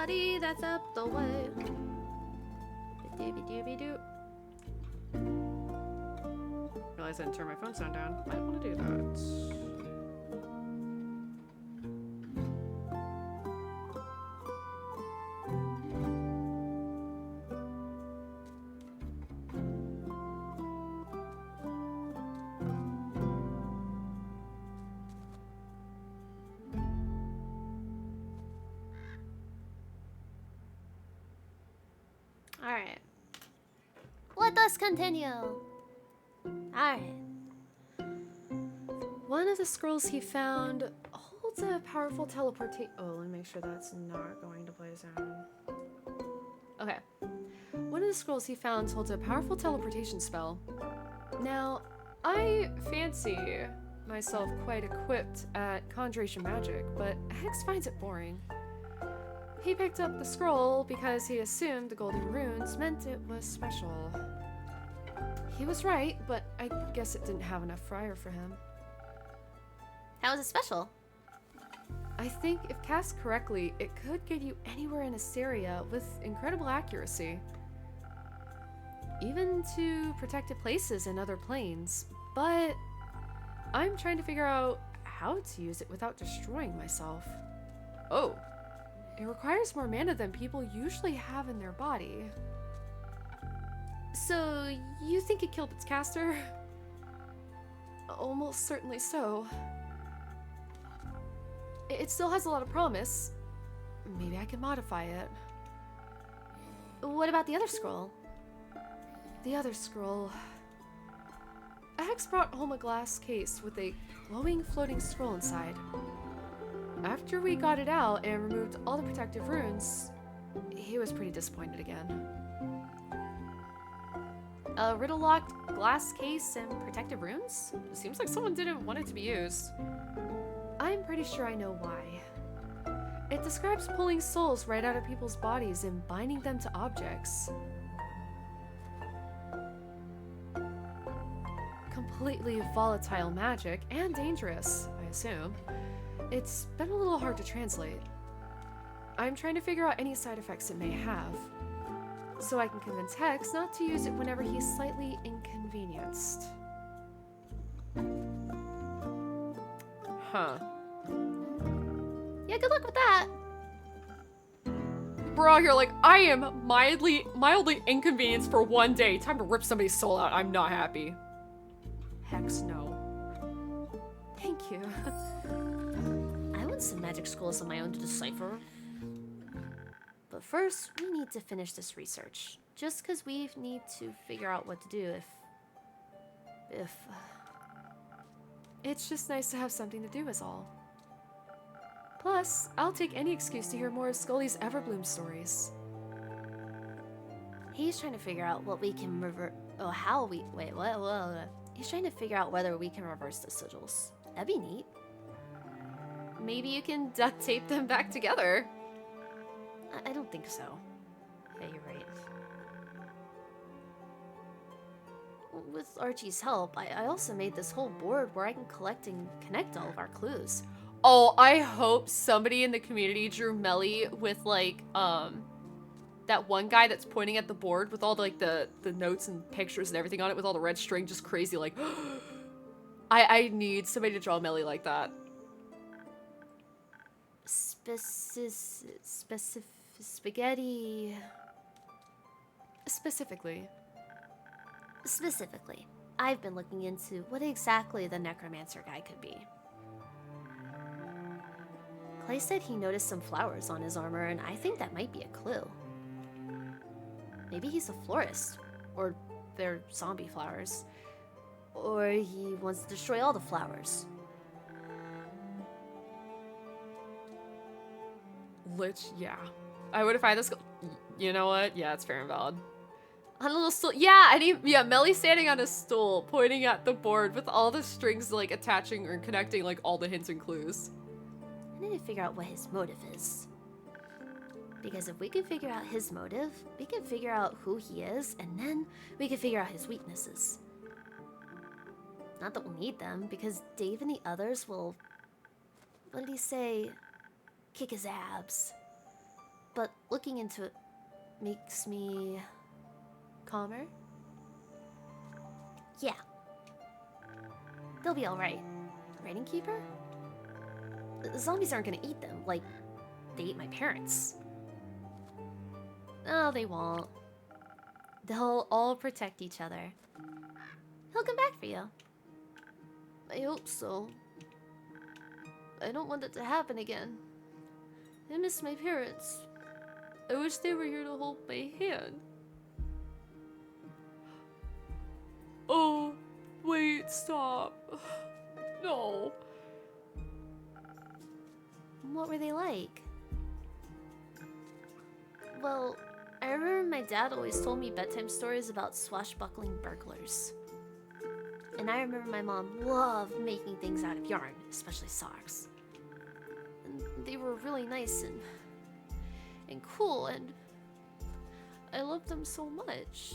buddy, that's up the way. Ba-dooby-dooby-doo. Realized I didn't turn my phone sound down. Might want to do that. Alright. Let us continue. Alright. One of the scrolls he found holds a powerful teleportation. Oh, let me make sure that's not going to play sound. Okay. One of the scrolls he found holds a powerful teleportation spell. Now, I fancy myself quite equipped at conjuration magic, but Hex finds it boring. He picked up the scroll because he assumed the golden runes meant it was special. He was right, but I guess it didn't have enough fire for him. How is it special? I think if cast correctly, it could get you anywhere in Asteria with incredible accuracy. Even to protected places in other planes, but I'm trying to figure out how to use it without destroying myself. Oh, it requires more mana than people usually have in their body. So, you think it killed its caster? Almost certainly so. It still has a lot of promise. Maybe I can modify it. What about the other scroll? The other scroll. Hex brought home a glass case with a glowing floating scroll inside. After we got it out and removed all the protective runes, he was pretty disappointed again. A riddle-locked glass case and protective runes? Seems like someone didn't want it to be used. I'm pretty sure I know why. It describes pulling souls right out of people's bodies and binding them to objects. Completely volatile magic and dangerous, I assume. It's been a little hard to translate. I'm trying to figure out any side effects it may have, so I can convince Hex not to use it whenever he's slightly inconvenienced. Huh. Yeah, good luck with that. Bro, you're like, I am mildly inconvenienced for one day. Time to rip somebody's soul out. I'm not happy. Hex, no. Thank you. I want some magic scrolls of my own to decipher. But first, we need to finish this research. Just because we need to figure out what to do if... It's just nice to have something to do is all. Plus, I'll take any excuse to hear more of Scully's Everbloom stories. He's trying to figure out what we can revert... Oh, how we... Wait, what? He's trying to figure out whether we can reverse the sigils. That'd be neat. Maybe you can duct tape them back together. I don't think so. Yeah, you're right. With Archie's help, I also made this whole board where I can collect and connect all of our clues. Oh, I hope somebody in the community drew Melly with, like, that one guy that's pointing at the board with all, like, the notes and pictures and everything on it with all the red string, just crazy, like, I need somebody to draw Melly like that. Spaghetti... Specifically, I've been looking into what exactly the necromancer guy could be. Clay said he noticed some flowers on his armor, and I think that might be a clue. Maybe he's a florist, or they're zombie flowers, or he wants to destroy all the flowers. Yeah. I would have found this. You know what? Yeah, it's fair and valid. On a little stool. Yeah, Melly's standing on a stool, pointing at the board with all the strings, like, attaching or connecting, like, all the hints and clues. I need to figure out what his motive is. Because if we can figure out his motive, we can figure out who he is, and then we can figure out his weaknesses. Not that we'll need them, because Dave and the others will... What did he say? Kick his abs. but looking into it makes me calmer. Yeah. They'll be alright. Right, Innkeeper? The zombies aren't gonna eat them, like they ate my parents. Oh, they won't. They'll all protect each other. He'll come back for you. I hope so. I don't want it to happen again. I miss my parents. I wish they were here to hold my hand. Oh, wait, stop. No. What were they like? Well, I remember my dad always told me bedtime stories about swashbuckling burglars. And I remember my mom loved making things out of yarn, especially socks. And they were really nice and cool, and I loved them so much.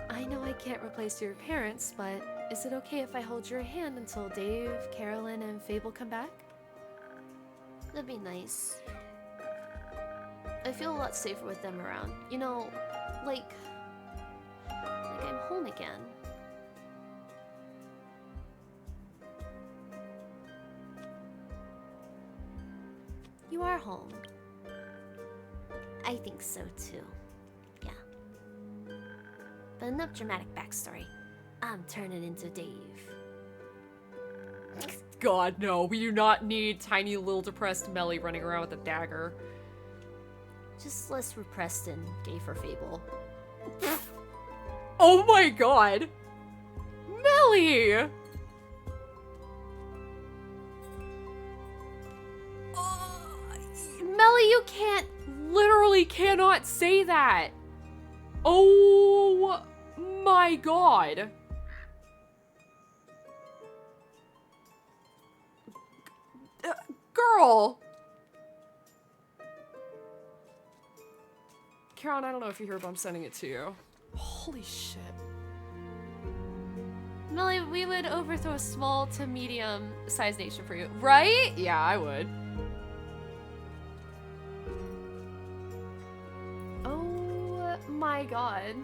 I know I can't replace your parents, but is it okay if I hold your hand until Dave, Carolyn, and Fable come back? That'd be nice. I feel a lot safer with them around. You know, like I'm home again. You are home. I think so too. Yeah. But enough dramatic backstory. I'm turning into Dave. God, no. We do not need tiny little depressed Melly running around with a dagger. Just less repressed and gay for Fable. Oh my god! Melly! Melly, you literally cannot say that! Oh my god! Girl! Karen, I don't know if you heard, but I'm sending it to you. Holy shit. Melly, we would overthrow a small to medium sized nation for you. Right? Yeah, I would. Oh my god.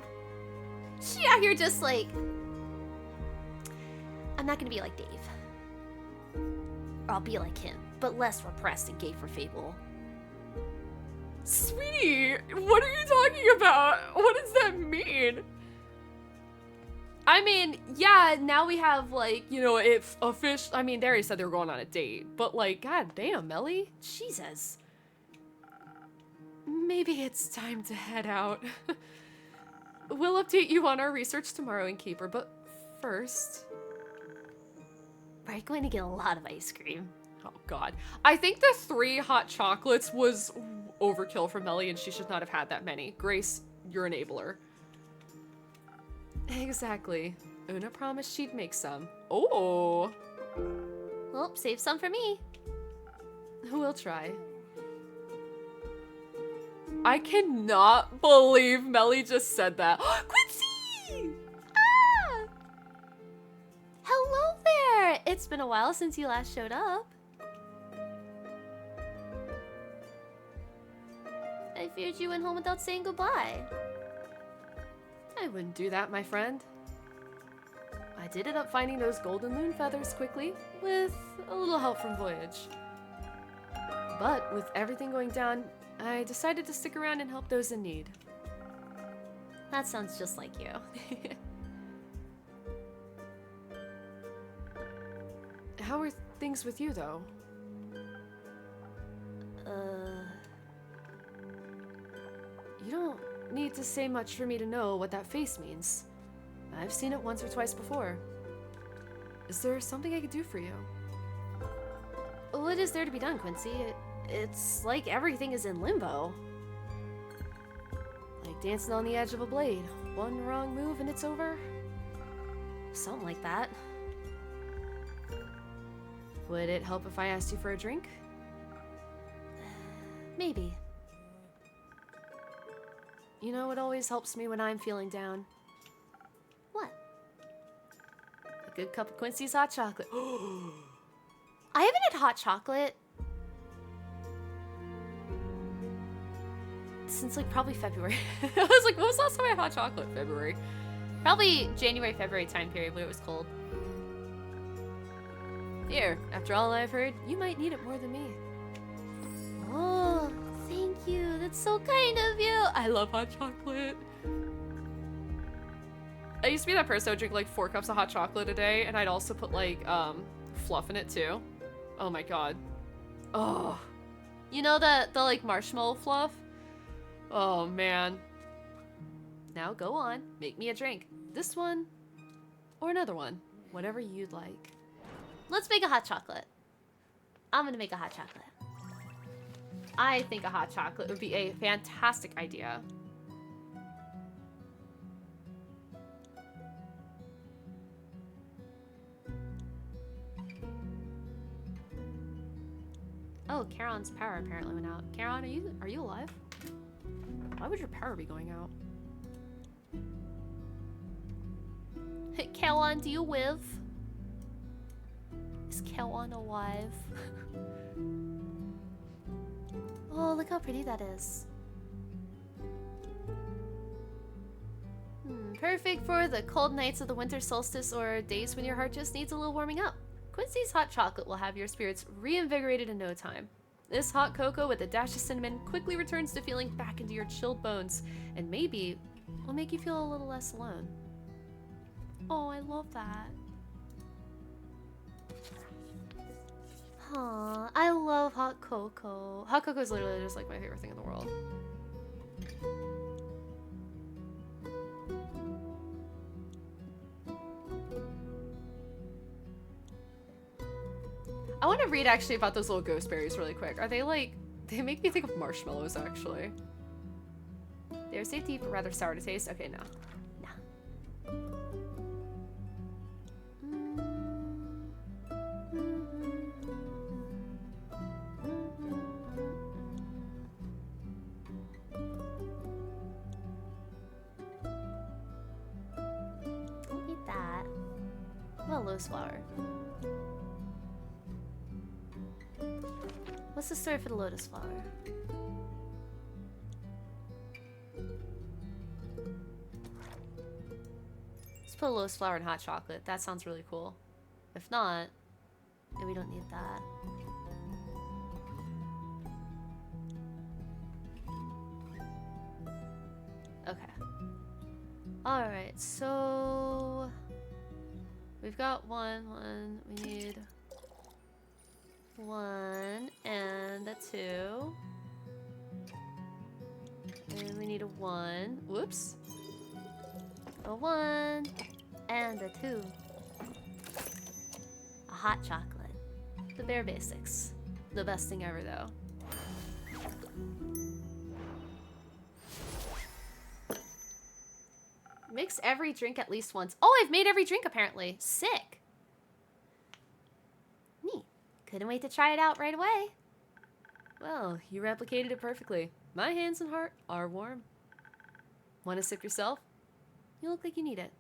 She out here just like... I'm not gonna be like Dave. Or I'll be like him, but less repressed and gay for Fable. Sweetie, what are you talking about? What does that mean? I mean, yeah, now we have, like, you know, if a fish... I mean, they already said they were going on a date, but, like, god damn, Melly. Jesus. Maybe it's time to head out. We'll update you on our research tomorrow, Innkeeper, but first... We're going to get a lot of ice cream. Oh, God. I think the 3 hot chocolates was overkill for Melly, and she should not have had that many. Grace, you're an enabler. Exactly. Una promised she'd make some. Oh! Well, save some for me. We'll try. I cannot believe Melly just said that. Quincy! Ah! Hello there! It's been a while since you last showed up. I feared you went home without saying goodbye. I wouldn't do that, my friend. I did end up finding those golden loon feathers quickly, with a little help from Voyage. But with everything going down, I decided to stick around and help those in need. That sounds just like you. How are things with you, though? You don't need to say much for me to know what that face means. I've seen it once or twice before. Is there something I could do for you? What is there to be done, Quincy? It's like everything is in limbo. Like dancing on the edge of a blade. One wrong move and it's over? Something like that. Would it help if I asked you for a drink? Maybe. You know, it always helps me when I'm feeling down. What? A good cup of Quincy's hot chocolate. I haven't had hot chocolate since like probably February. I was like, when was the last time I had hot chocolate? February. Probably January, February time period when it was cold. Here, after all I've heard, you might need it more than me. Oh, thank you. That's so kind of you. I love hot chocolate. I used to be that person who would drink like 4 cups of hot chocolate a day, and I'd also put like fluff in it too. Oh my god. Oh. You know the like marshmallow fluff? Oh man. Now go on, make me a drink. This one or another one, whatever you'd like. Let's make a hot chocolate. I'm gonna make a hot chocolate. I think a hot chocolate would be a fantastic idea. Oh, Charon's power apparently went out. Charon, are you alive? Why would your power be going out? Hey, Charon, do you live? Is Charon alive? Oh, look how pretty that is. Perfect for the cold nights of the winter solstice or days when your heart just needs a little warming up. Quincy's hot chocolate will have your spirits reinvigorated in no time. This hot cocoa with a dash of cinnamon quickly returns to feeling back into your chilled bones, and maybe will make you feel a little less alone. Oh, I love that. Aw, I love hot cocoa. Hot cocoa is literally just like my favorite thing in the world. I want to read actually about those little ghost berries really quick. Are they like, they make me think of marshmallows actually. They're safety but rather sour to taste. Okay, no. Don't eat that. Well, lotus flower. What's the story for the lotus flower? Let's put a lotus flower in hot chocolate. That sounds really cool. If not, then we don't need that. Okay. Alright, so we've got one. We need 1 and a 2. And we need a 1. Whoops. A 1 and a 2. A hot chocolate. The bare basics. The best thing ever, though. Mix every drink at least once. Oh, I've made every drink apparently. Sick. Neat. Couldn't wait to try it out right away. Well, you replicated it perfectly. My hands and heart are warm. Want to sip yourself? You look like you need it.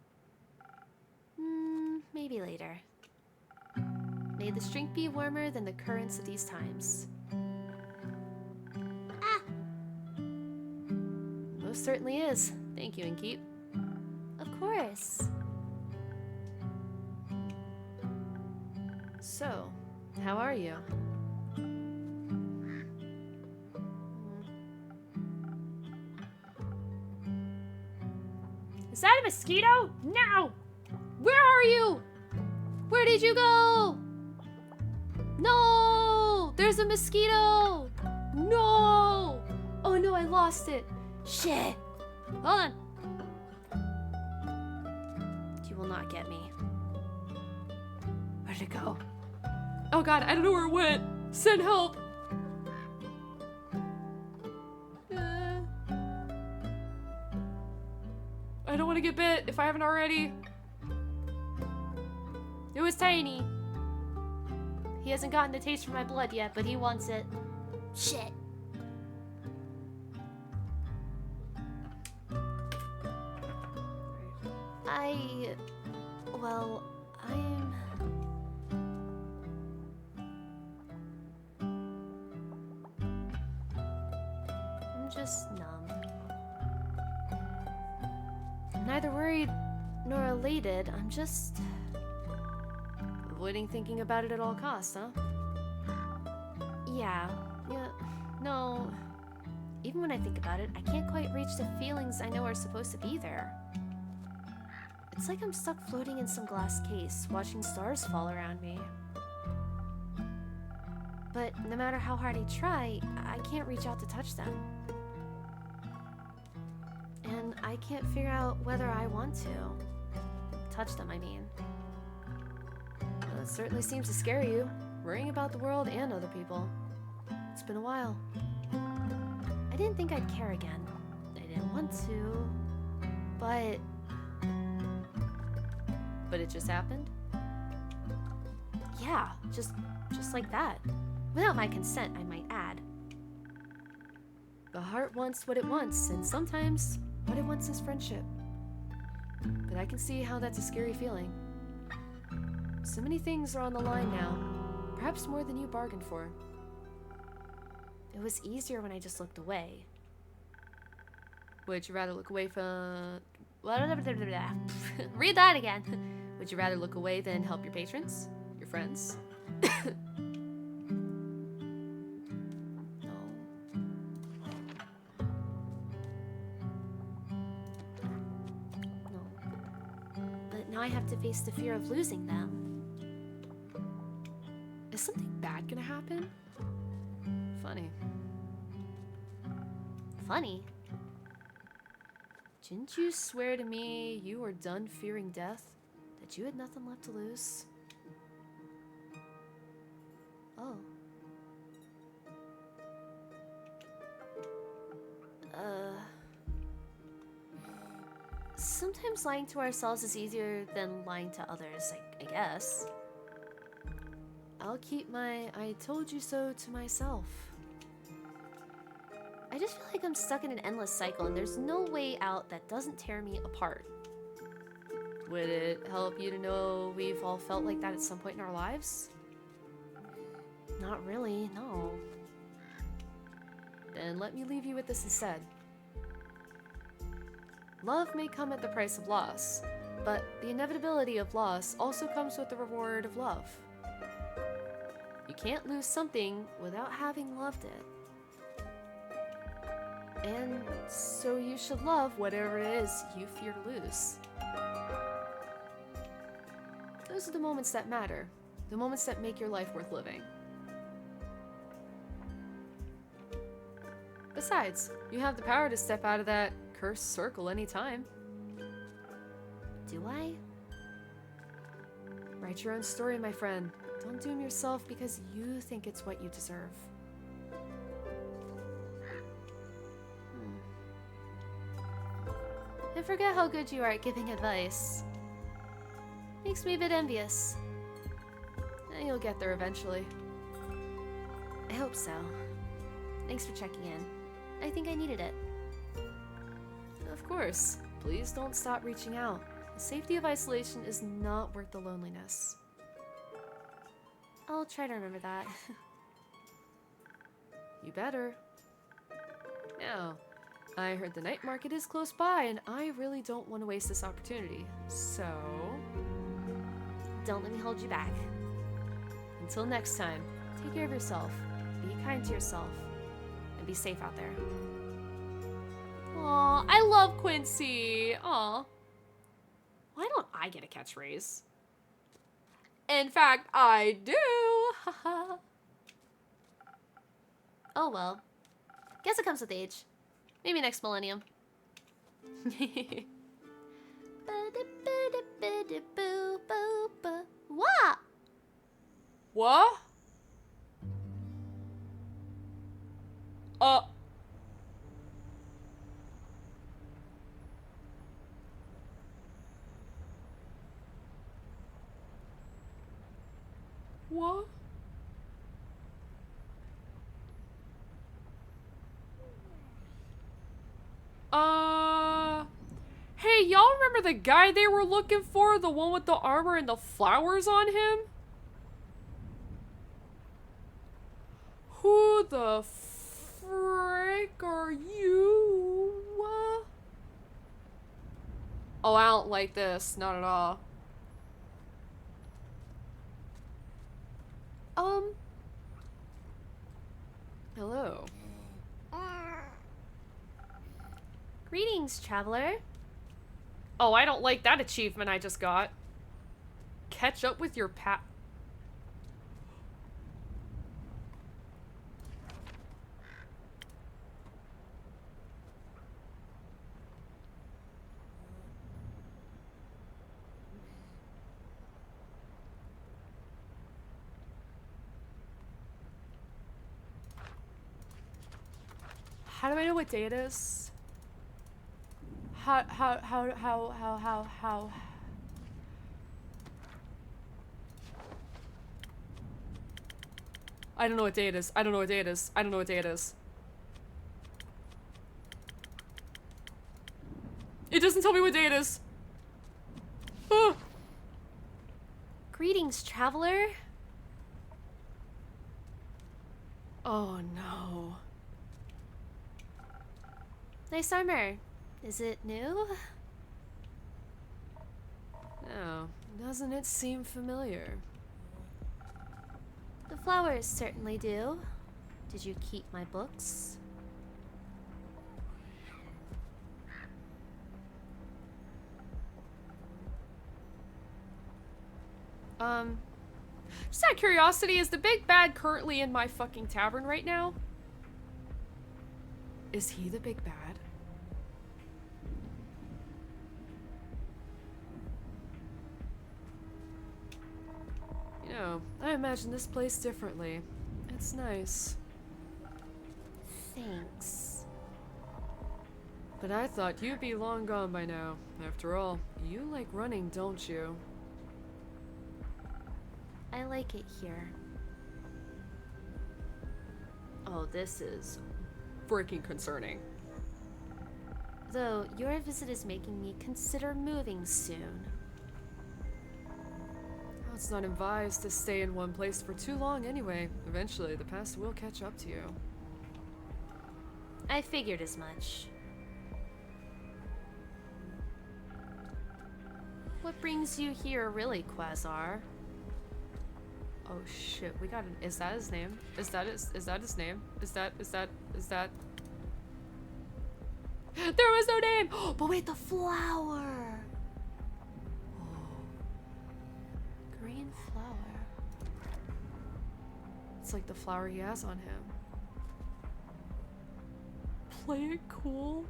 Maybe later. May this drink be warmer than the currents of these times. Ah! Most certainly is. Thank you, Innkeep. Of course. So, how are you? Is that a mosquito? No! Where are you? Where did you go? No! There's a mosquito! No! Oh no, I lost it. Shit. Hold on. You will not get me. Where'd it go? Oh god, I don't know where it went. Send help. I don't want to get bit if I haven't already. It was tiny. He hasn't gotten the taste for my blood yet, but he wants it. Shit. Well, I'm just numb. I'm neither worried nor elated. I'm just Avoiding thinking about it at all costs, huh? yeah, no. Even when I think about it, I can't quite reach the feelings I know are supposed to be there. It's like I'm stuck floating in some glass case, watching stars fall around me. But no matter how hard I try, I can't reach out to touch them. And I can't figure out whether I want to. Touch them, I mean. Well, it certainly seems to scare you, worrying about the world and other people. It's been a while. I didn't think I'd care again. I didn't want to. But it just happened? yeah, just like that. Without my consent, I might add. The heart wants what it wants, and sometimes what it wants is friendship. But I can see how that's a scary feeling. So many things are on the line now, perhaps more than you bargained for. It was easier when I just looked away. Would you rather look away from... Read that again. Would you rather look away than help your patrons? Your friends? No. No. But now I have to face the fear of losing them. Is something bad gonna happen? Funny. Funny. Didn't you swear to me you were done fearing death? That you had nothing left to lose? Oh. Sometimes lying to ourselves is easier than lying to others, I guess. I'll keep my I told you so to myself. I just feel like I'm stuck in an endless cycle and there's no way out that doesn't tear me apart. Would it help you to know we've all felt like that at some point in our lives? Not really, no. Then let me leave you with this instead. Love may come at the price of loss, but the inevitability of loss also comes with the reward of love. You can't lose something without having loved it. And so you should love whatever it is you fear to lose. Those are the moments that matter, the moments that make your life worth living. Besides, you have the power to step out of that cursed circle anytime. Do I? Write your own story, my friend. Don't doom yourself because you think it's what you deserve. I forget how good you are at giving advice. Makes me a bit envious. And you'll get there eventually. I hope so. Thanks for checking in. I think I needed it. Of course. Please don't stop reaching out. The safety of isolation is not worth the loneliness. I'll try to remember that. You better. Now, I heard the night market is close by, and I really don't want to waste this opportunity. So... Don't let me hold you back. until next time, take care of yourself, be kind to yourself, and be safe out there. Aw, I love Quincy. Aw. Why don't I get a catchphrase? In fact, I do. Haha. Oh well. Guess it comes with age. Maybe next millennium. What? What? What? Hey, y'all remember the guy they were looking for? The one with the armor and the flowers on him? Who the frick are you? Oh, I don't like this. Not at all. Hello. Greetings, traveler. Oh, I don't like that achievement I just got. Catch up with your How do I know what day it is? How I don't know what day it is. I don't know what day it is. I don't know what day it is. It doesn't tell me what day it is. Ah. Greetings, traveler. Oh no. Nice armor. Is it new? No, doesn't it seem familiar? The flowers certainly do. Did you keep my books? Just out of curiosity, is the big bad currently in my fucking tavern right now? Is he the big bad? You know, I imagine this place differently. It's nice. Thanks. But I thought you'd be long gone by now. After all, you like running, don't you? I like it here. Oh, this is freaking concerning. Though, your visit is making me consider moving soon. Oh, it's not advised to stay in one place for too long anyway. Eventually, the past will catch up to you. I figured as much. What brings you here, really, Quasar? Oh shit, we got an— is that his name? Is that his name? Is that There was no name! But wait, the flower! Green flower. It's like the flower he has on him. Play it cool?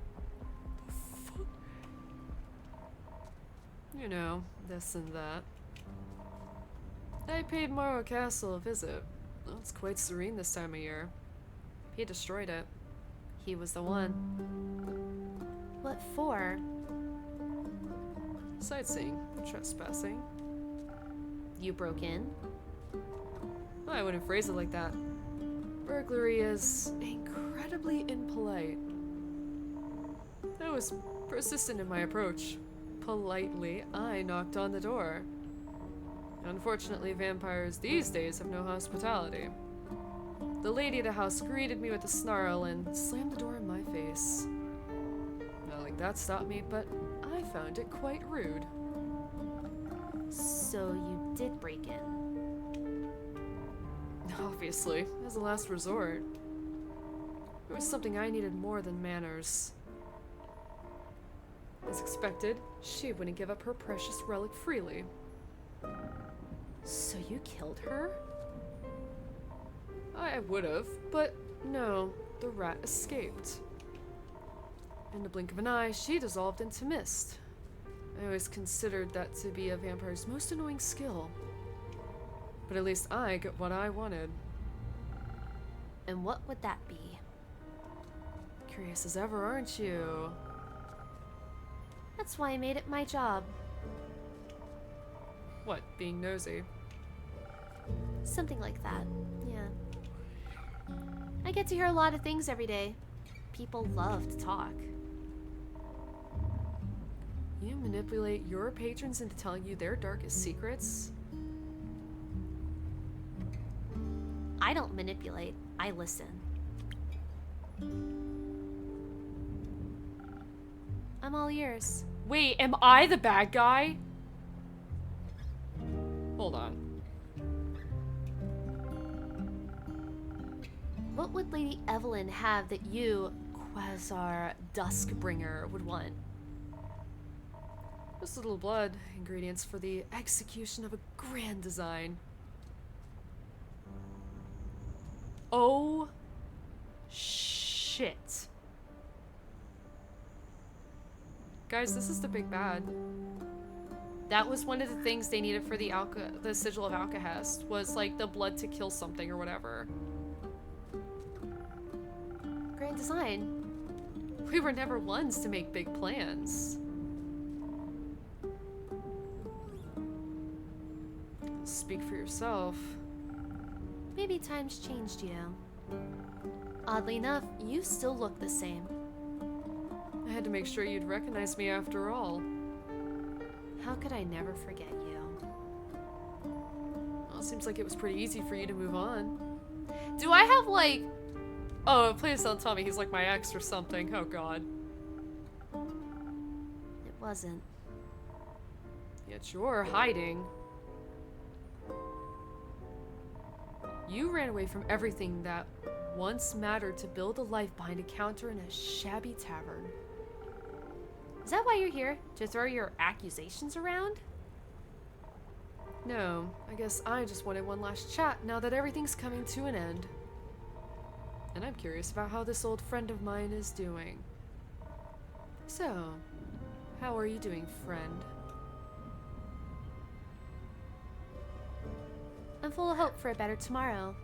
The fuck? You know, this and that. I paid Morrow Castle a visit. Well, it's quite serene this time of year. He destroyed it. He was the one. What for? Sightseeing, trespassing. You broke in? Well, I wouldn't phrase it like that. Burglary is incredibly impolite. I was persistent in my approach. Politely, I knocked on the door. Unfortunately, vampires these days have no hospitality. The lady of the house greeted me with a snarl and slammed the door in my face. Not like that stopped me, but I found it quite rude. So you did break in? Obviously, as a last resort. It was something I needed more than manners. As expected, she wouldn't give up her precious relic freely. So you killed her? I would have, but no, the rat escaped. In the blink of an eye, she dissolved into mist. I always considered that to be a vampire's most annoying skill. But at least I got what I wanted. And what would that be? Curious as ever, aren't you? That's why I made it my job. What, being nosy? Something like that, yeah. I get to hear a lot of things every day. People love to talk. You manipulate your patrons into telling you their darkest secrets? I don't manipulate, I listen. I'm all ears. Wait, am I the bad guy? Hold on. What would Lady Evelyn have that you, Quasar Duskbringer, would want? Just a little blood. Ingredients for the execution of a grand design. Oh. Shit. Guys, this is the big bad. That was one of the things they needed for the Sigil of Alcahest, was like the blood to kill something or whatever. Grand design. We were never ones to make big plans. Speak for yourself. Maybe times changed you. Oddly enough, you still look the same. I had to make sure you'd recognize me after all. How could I never forget you? Well, it seems like it was pretty easy for you to move on. Do I have like... Oh, please don't tell me he's like my ex or something. Oh god. It wasn't. Yet you're hiding. You ran away from everything that once mattered to build a life behind a counter in a shabby tavern. Is that why you're here? To throw your accusations around? No, I guess I just wanted one last chat now that everything's coming to an end. And I'm curious about how this old friend of mine is doing. So, how are you doing, friend? I'm full of hope for a better tomorrow.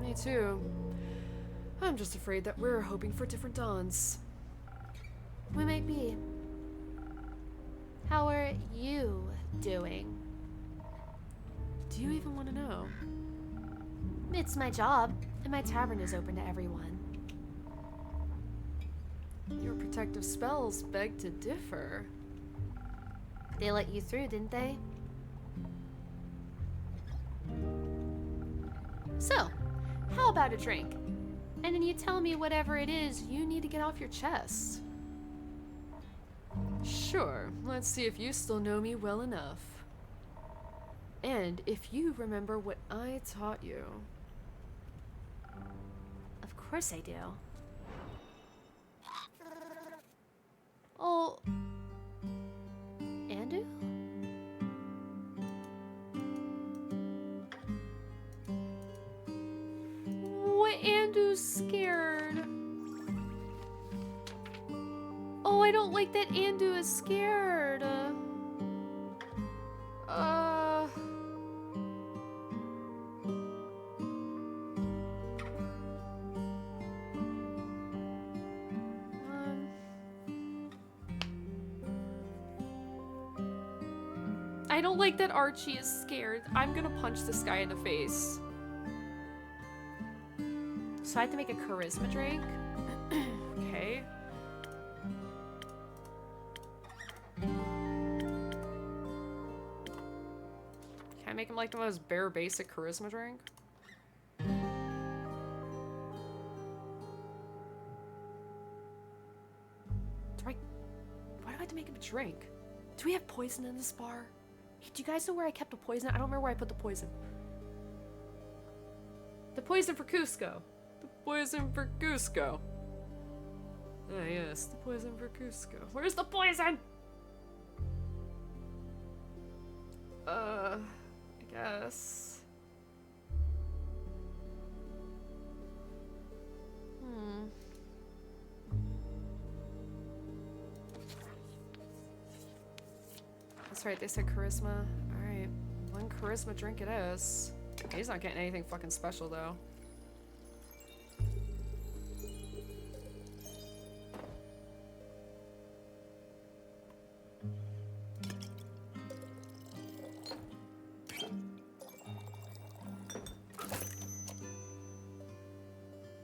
Me too. I'm just afraid that we're hoping for different dawns. We might be. How are you doing? Do you even want to know? It's my job, and my tavern is open to everyone. Your protective spells beg to differ. They let you through, didn't they? So, how about a drink? And then you tell me whatever it is you need to get off your chest. Sure, let's see if you still know me well enough. And if you remember what I taught you. Of course I do. Oh... Andu? What? Andu's scared. Oh, I don't like that Andu is scared. I don't like that Archie is scared. I'm gonna punch this guy in the face. So I have to make a charisma drink? Okay. Can I make him like the most bare basic charisma drink? Why do I have to make him a drink? Do we have poison in this bar? Hey, do you guys know where I kept the poison? I don't remember where I put the poison. The poison for Cusco. The poison for Cusco. Ah, yes, the poison for Cusco. Where's the poison? I guess. That's right, they said charisma. Alright, one charisma drink it is. He's not getting anything fucking special though.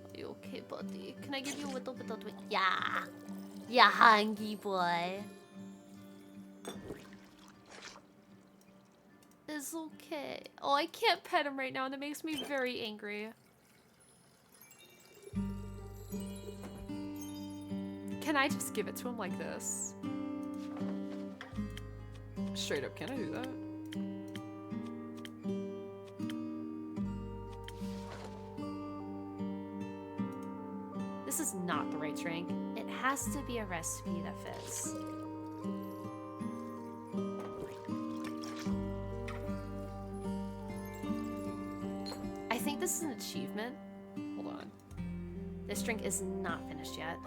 Are you okay, buddy? Can I give you a little bit of... Yeah! Yeah, hungry boy. It's okay. Oh, I can't pet him right now, and it makes me very angry. Can I just give it to him like this? Straight up, can I do that? This is not the right drink. It has to be a recipe that fits. I think this is an achievement. Hold on. This drink is not finished yet.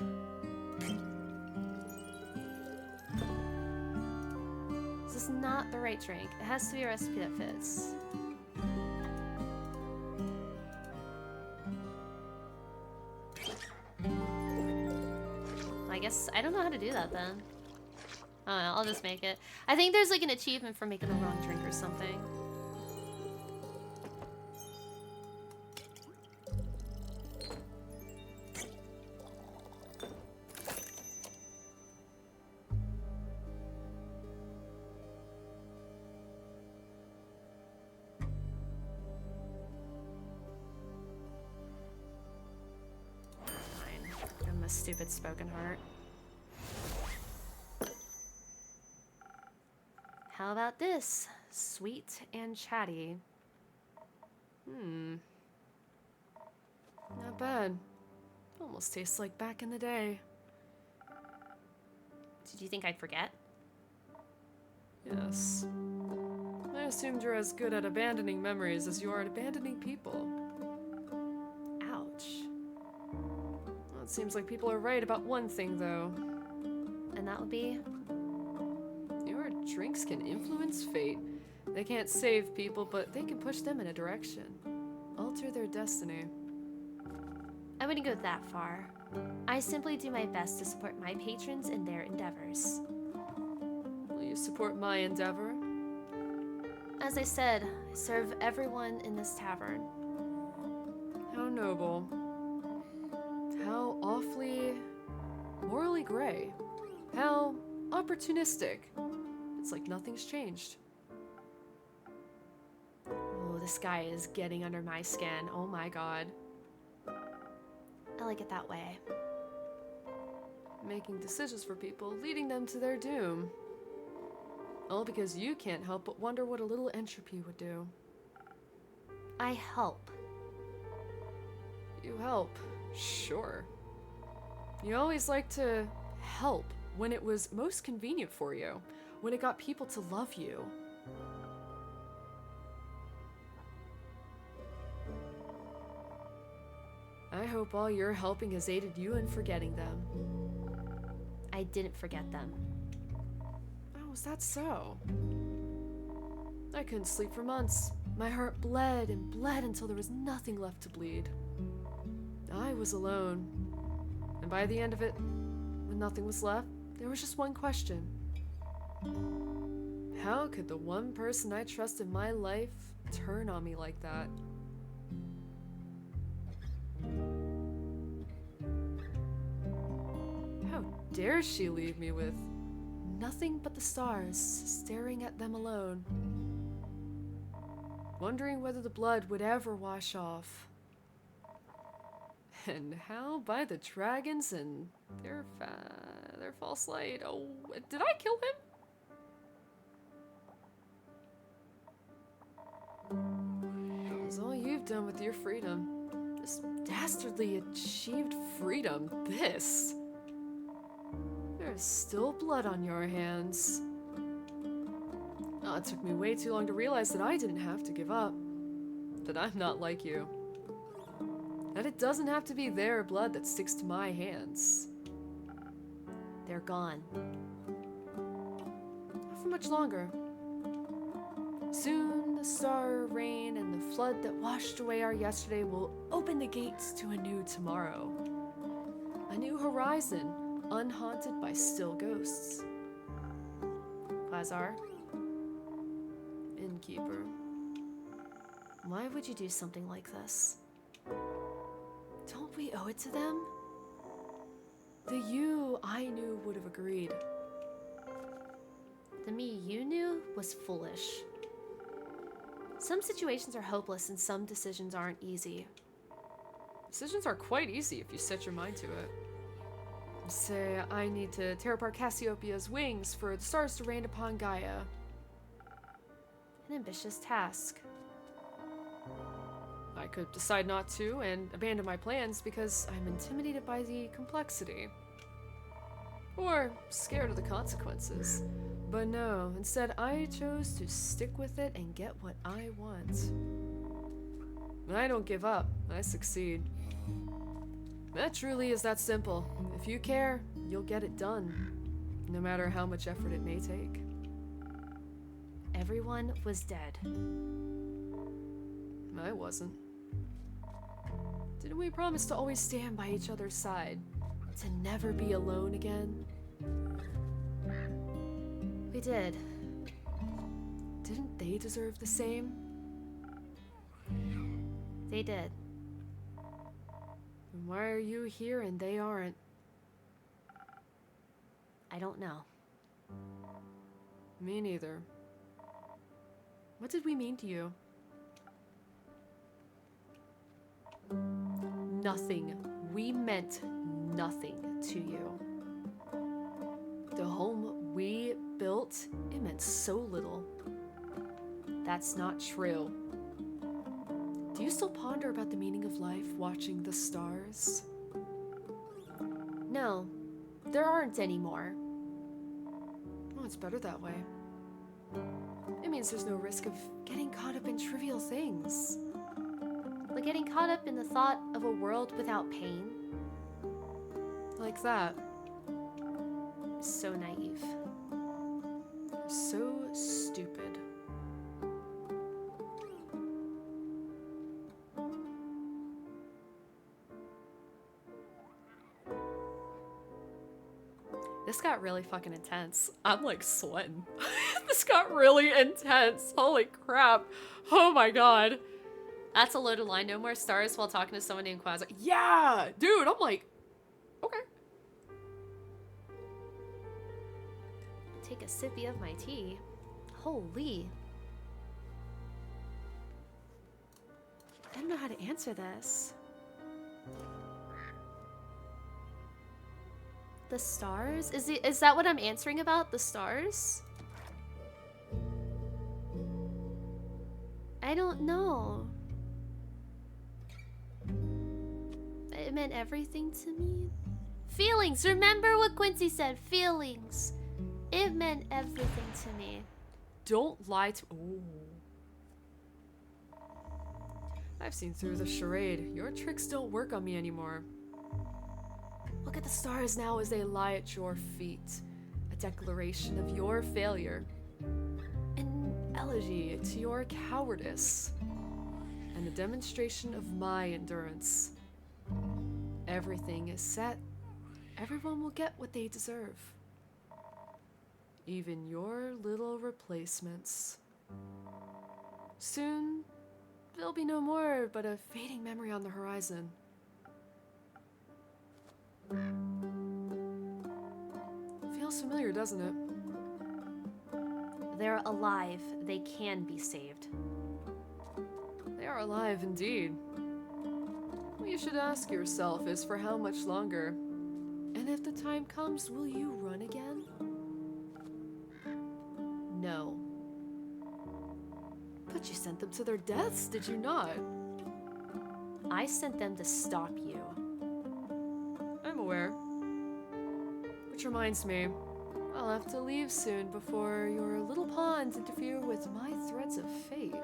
This is not the right drink. It has to be a recipe that fits. I guess I don't know how to do that then. I don't know, I'll just make it. I think there's like an achievement for making the wrong drink or something. Fine. Give him a stupid spoken heart. How about this? Sweet and chatty. Not bad. Almost tastes like back in the day. Did you think I'd forget? Yes. I assumed you're as good at abandoning memories as you are at abandoning people. Ouch. Well, it seems like people are right about one thing, though. And that would be? Your drinks can influence fate. They can't save people, but they can push them in a direction. Alter their destiny. I wouldn't go that far. I simply do my best to support my patrons in their endeavors. Will you support my endeavor? As I said, I serve everyone in this tavern. How noble. How awfully morally gray. How opportunistic. It's like nothing's changed. Oh, this guy is getting under my skin. Oh my god. I like it that way. Making decisions for people, leading them to their doom. All because you can't help but wonder what a little entropy would do. I help. You help, sure. You always like to help when it was most convenient for you, when it got people to love you. I hope all your helping has aided you in forgetting them. I didn't forget them. Oh, is that so? I couldn't sleep for months. My heart bled and bled until there was nothing left to bleed. I was alone. And by the end of it, when nothing was left, there was just one question. How could the one person I trust in my life turn on me like that? How dare she leave me with nothing but the stars, staring at them alone, wondering whether the blood would ever wash off. And how by the dragons and their false light. Oh, did I kill him? That was all you've done with your freedom. This dastardly achieved freedom. This. There's still blood on your hands. Oh, it took me way too long to realize that I didn't have to give up. That I'm not like you. That it doesn't have to be their blood that sticks to my hands. They're gone. Not for much longer. Soon the star rain and the flood that washed away our yesterday will open the gates to a new tomorrow. A new horizon, unhaunted by still ghosts. Quasar, Innkeeper. why would you do something like this? Don't we owe it to them? The you I knew would have agreed. The me you knew was foolish. Some situations are hopeless and some decisions aren't easy. Decisions are quite easy if you set your mind to it. Say, I need to tear apart Cassiopeia's wings for the stars to rain upon Gaia. An ambitious task. I could decide not to and abandon my plans because I'm intimidated by the complexity. Or scared of the consequences. But no, instead I chose to stick with it and get what I want. I don't give up, I succeed. That truly is that simple. If you care, you'll get it done, no matter how much effort it may take. Everyone was dead. I wasn't. Didn't we promise to always stand by each other's side? To never be alone again? We did. Didn't they deserve the same? They did. Then why are you here and they aren't? I don't know. Me neither. What did we mean to you? Nothing. We meant nothing to you. The home we built, it meant so little. That's not true. Do you still ponder about the meaning of life watching the stars? No, there aren't any more. Oh, it's better that way. It means there's no risk of getting caught up in trivial things. Like getting caught up in the thought of a world without pain. Like that. So naive. So stupid. This got really fucking intense. I'm like sweating. This got really intense. Holy crap. Oh my god. That's a loaded line. No more stars while talking to someone named Quasar. Yeah, dude, I'm like, okay. Take a sippy of my tea. Holy. I don't know how to answer this. The stars? Is that what I'm answering about? The stars? I don't know. It meant everything to me. Feelings! Remember what Quincy said. Feelings. It meant everything to me. Don't lie to— Ooh. I've seen through the charade. Your tricks don't work on me anymore. Look at the stars now as they lie at your feet. A declaration of your failure. An elegy to your cowardice. And a demonstration of my endurance. Everything is set. Everyone will get what they deserve. Even your little replacements. Soon, there'll be no more but a fading memory on the horizon. Feels familiar, doesn't it? They're alive. They can be saved. They are alive indeed. What you should ask yourself is for how much longer? And if the time comes, will you run again? No. But you sent them to their deaths, did you not? I sent them to stop you. I'm aware. Which reminds me, I'll have to leave soon before your little pawns interfere with my threads of fate.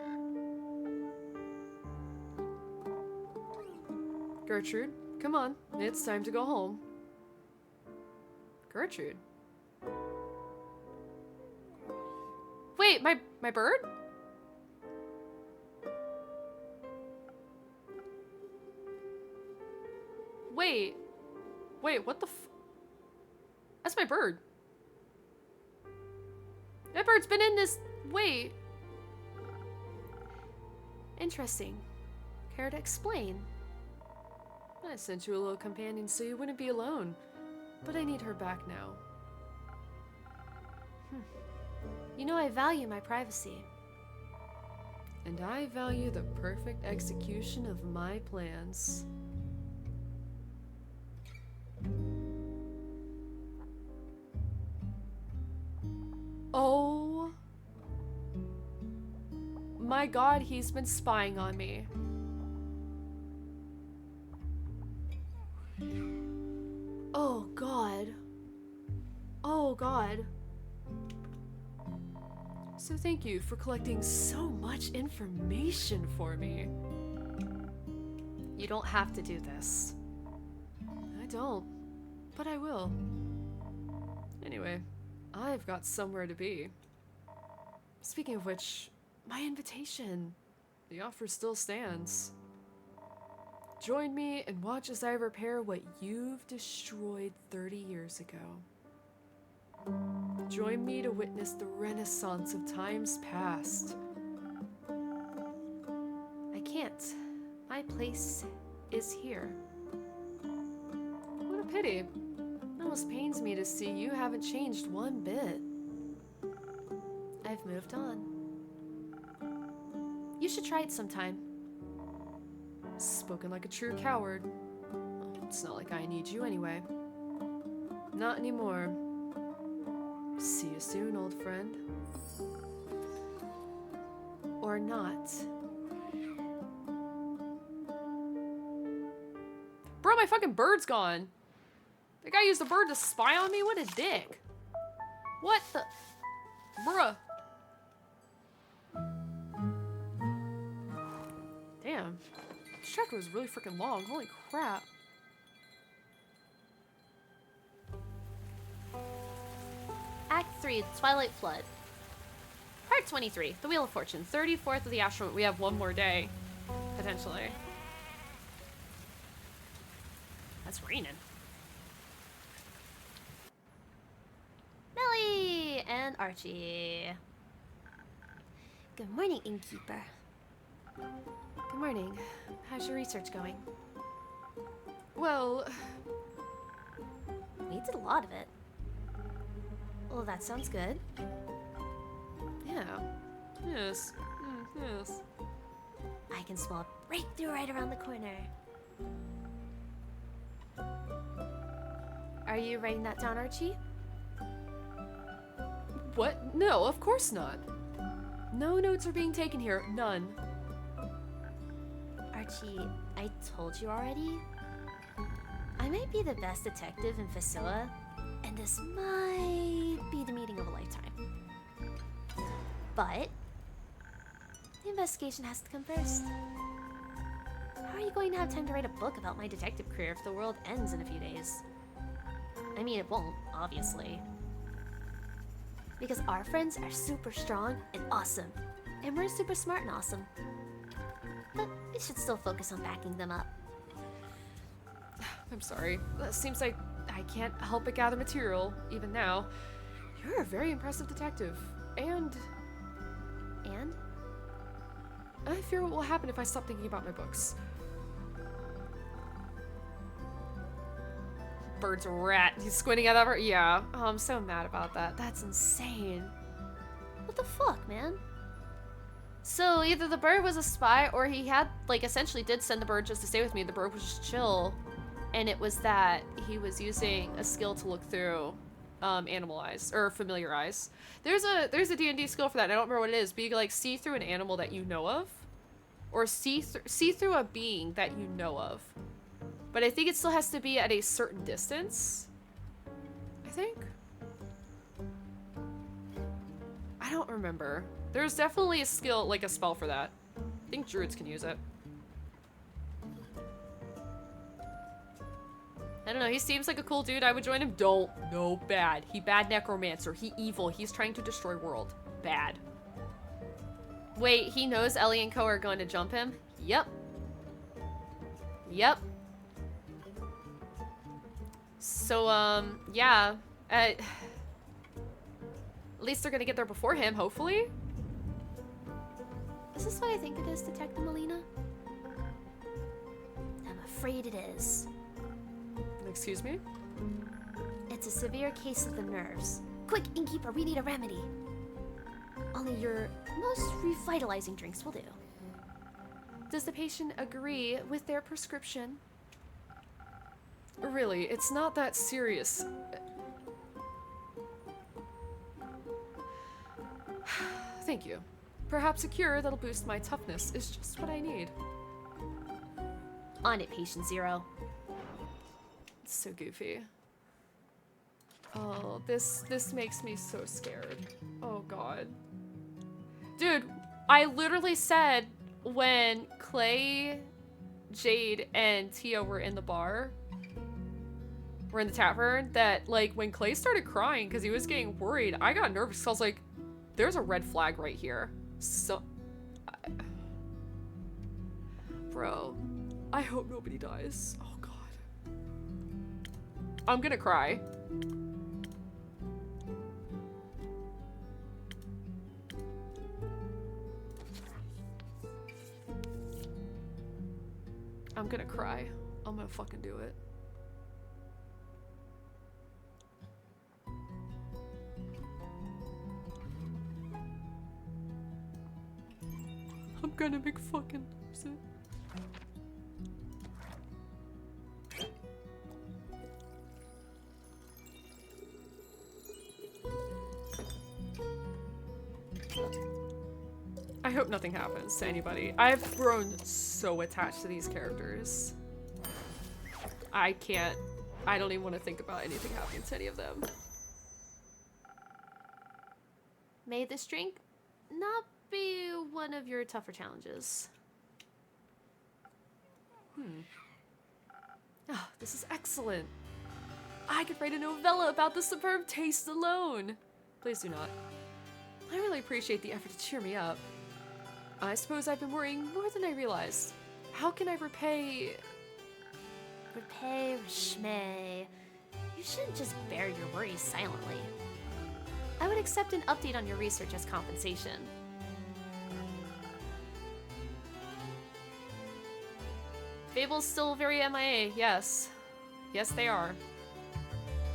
Gertrude, come on, it's time to go home. Gertrude? Wait, my bird? Wait, what the That's my bird. That bird's been in this... Wait. Interesting. Care to explain? I sent you a little companion so you wouldn't be alone. But I need her back now. You know I value my privacy. And I value the perfect execution of my plans. Oh my god, he's been spying on me. Oh god. Oh god. So thank you for collecting so much information for me. You don't have to do this. I don't, but I will. Anyway, I've got somewhere to be. Speaking of which, my invitation. The offer still stands. Join me and watch as I repair what you've destroyed 30 years ago. Join me to witness the renaissance of times past. I can't. My place is here. What a pity. It almost pains me to see you haven't changed one bit. I've moved on. You should try it sometime. Spoken like a true coward. It's not like I need you anyway. Not anymore. See you soon, old friend. Or not. Bro, my fucking bird's gone. The guy used the bird to spy on me? What a dick. What the... Bruh. Damn. This chapter was really freaking long. Holy crap. Act 3, Twilight Flood. Part 23, The Wheel of Fortune. 34th of the Astral. We have one more day. Potentially. That's raining. Millie and Archie. Good morning, Innkeeper. Good morning. How's your research going? Well... We did a lot of it. Well, that sounds good. Yeah. Yes. Yes. I can smell a breakthrough right around the corner. Are you writing that down, Archie? What? No, of course not. No notes are being taken here. None. Archie, I told you already. I might be the best detective in Facilla, and this might be the meeting of a lifetime. But the investigation has to come first. How are you going to have time to write a book about my detective career if the world ends in a few days? I mean, it won't, obviously. Because our friends are super strong and awesome, and we're super smart and awesome. But we should still focus on backing them up. I'm sorry. It seems like I can't help but gather material, even now. You're a very impressive detective. And I fear what will happen if I stop thinking about my books. Bird's a rat. He's squinting at that. Yeah. Oh, I'm so mad about that. That's insane. What the fuck, man? So either the bird was a spy, or he had, like, essentially did send the bird just to stay with me. The bird was just chill. And it was that he was using a skill to look through animal eyes, or familiar eyes. There's a D&D skill for that, and I don't remember what it is, but you can, like, see through an animal that you know of. Or see through a being that you know of. But I think it still has to be at a certain distance. I think? I don't remember. There's definitely a skill, like a spell for that. I think druids can use it. I don't know, he seems like a cool dude. I would join him. Don't. No, bad. He bad necromancer. He evil. He's trying to destroy world. Bad. Wait, he knows Ellie and Co are going to jump him? Yep. Yep. So, yeah. At least they're gonna get there before him, hopefully. Is this what I think it is, Detective Molina? I'm afraid it is. Excuse me? It's a severe case of the nerves. Quick, Innkeeper, we need a remedy. Only your most revitalizing drinks will do. Does the patient agree with their prescription? Really, it's not that serious. Thank you. Perhaps a cure that'll boost my toughness is just what I need. On it, Patient Zero. It's so goofy. Oh, this makes me so scared. Oh god. Dude, I literally said when Clay, Jade, and Tio were in the bar, were in the tavern, that like when Clay started crying because he was getting worried, I got nervous because I was like, there's a red flag right here. So, bro, I hope nobody dies. Oh god. I'm gonna cry. I'm gonna cry. I'm gonna fucking do it. I'm gonna make fucking lose it. I hope nothing happens to anybody. I've grown so attached to these characters. I don't even want to think about anything happening to any of them. May this drink not be one of your tougher challenges. Oh, this is excellent. I could write a novella about the superb taste alone. Please do not. I really appreciate the effort to cheer me up. I suppose I've been worrying more than I realized. How can I repay... Reshme. You shouldn't just bear your worries silently. I would accept an update on your research as compensation. Fable's still very MIA, yes. Yes, they are.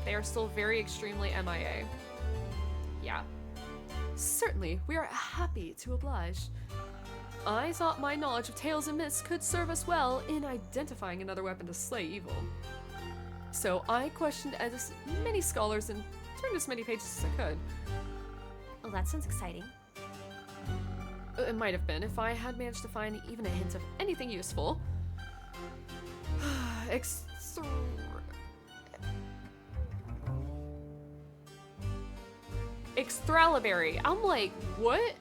They are still very extremely MIA. Yeah. Certainly, we are happy to oblige. I thought my knowledge of tales and myths could serve us well in identifying another weapon to slay evil. So I questioned as many scholars and turned as many pages as I could. Oh, that sounds exciting. It might have been if I had managed to find even a hint of anything useful. Extralibary. I'm like, what?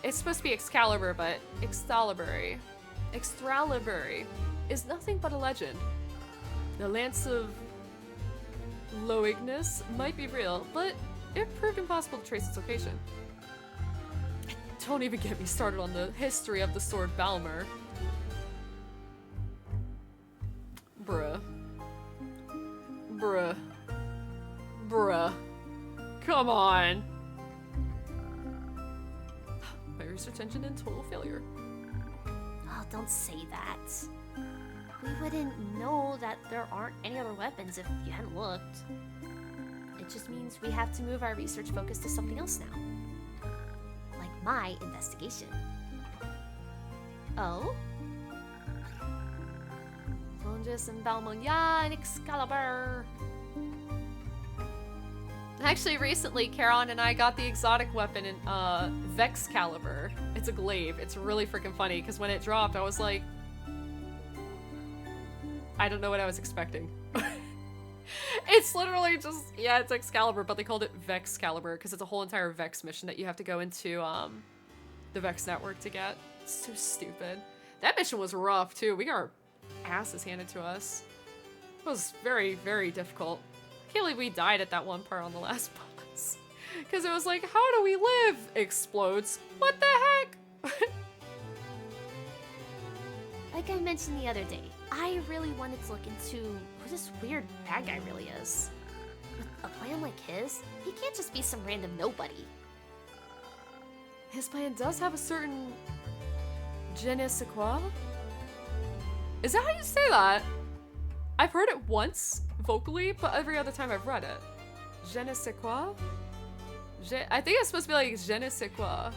It's supposed to be Excalibur, but Extralibary. Extralibary is nothing but a legend. The Lance of Loignus might be real, but it proved impossible to trace its location. Don't even get me started on the history of the sword Balmer. Bruh. Bruh. Bruh. Come on. My research engine in total failure. Oh, don't say that. We wouldn't know that there aren't any other weapons if you hadn't looked. It just means we have to move our research focus to something else now. Like my investigation. Oh? Longis and Balmung, yeah, and Excalibur. Actually, recently, Charon and I got the exotic weapon in Vexcalibur. It's a glaive. It's really freaking funny, because when it dropped, I was like... I don't know what I was expecting. It's literally just... Yeah, it's Excalibur, but they called it Vexcalibur, because it's a whole entire Vex mission that you have to go into the Vex network to get. It's so stupid. That mission was rough, too. We got our asses handed to us. It was very, very difficult. I can't believe we died at that one part on the last boss. Because it was like, how do we live? Explodes. What the heck? Like I mentioned the other day, I really wanted to look into who this weird bad guy really is. With a plan like his, he can't just be some random nobody. His plan does have a certain je ne sais quoi? Is that how you say that? I've heard it once, vocally, but every other time I've read it. Je ne sais quoi? I think it's supposed to be like je ne sais quoi.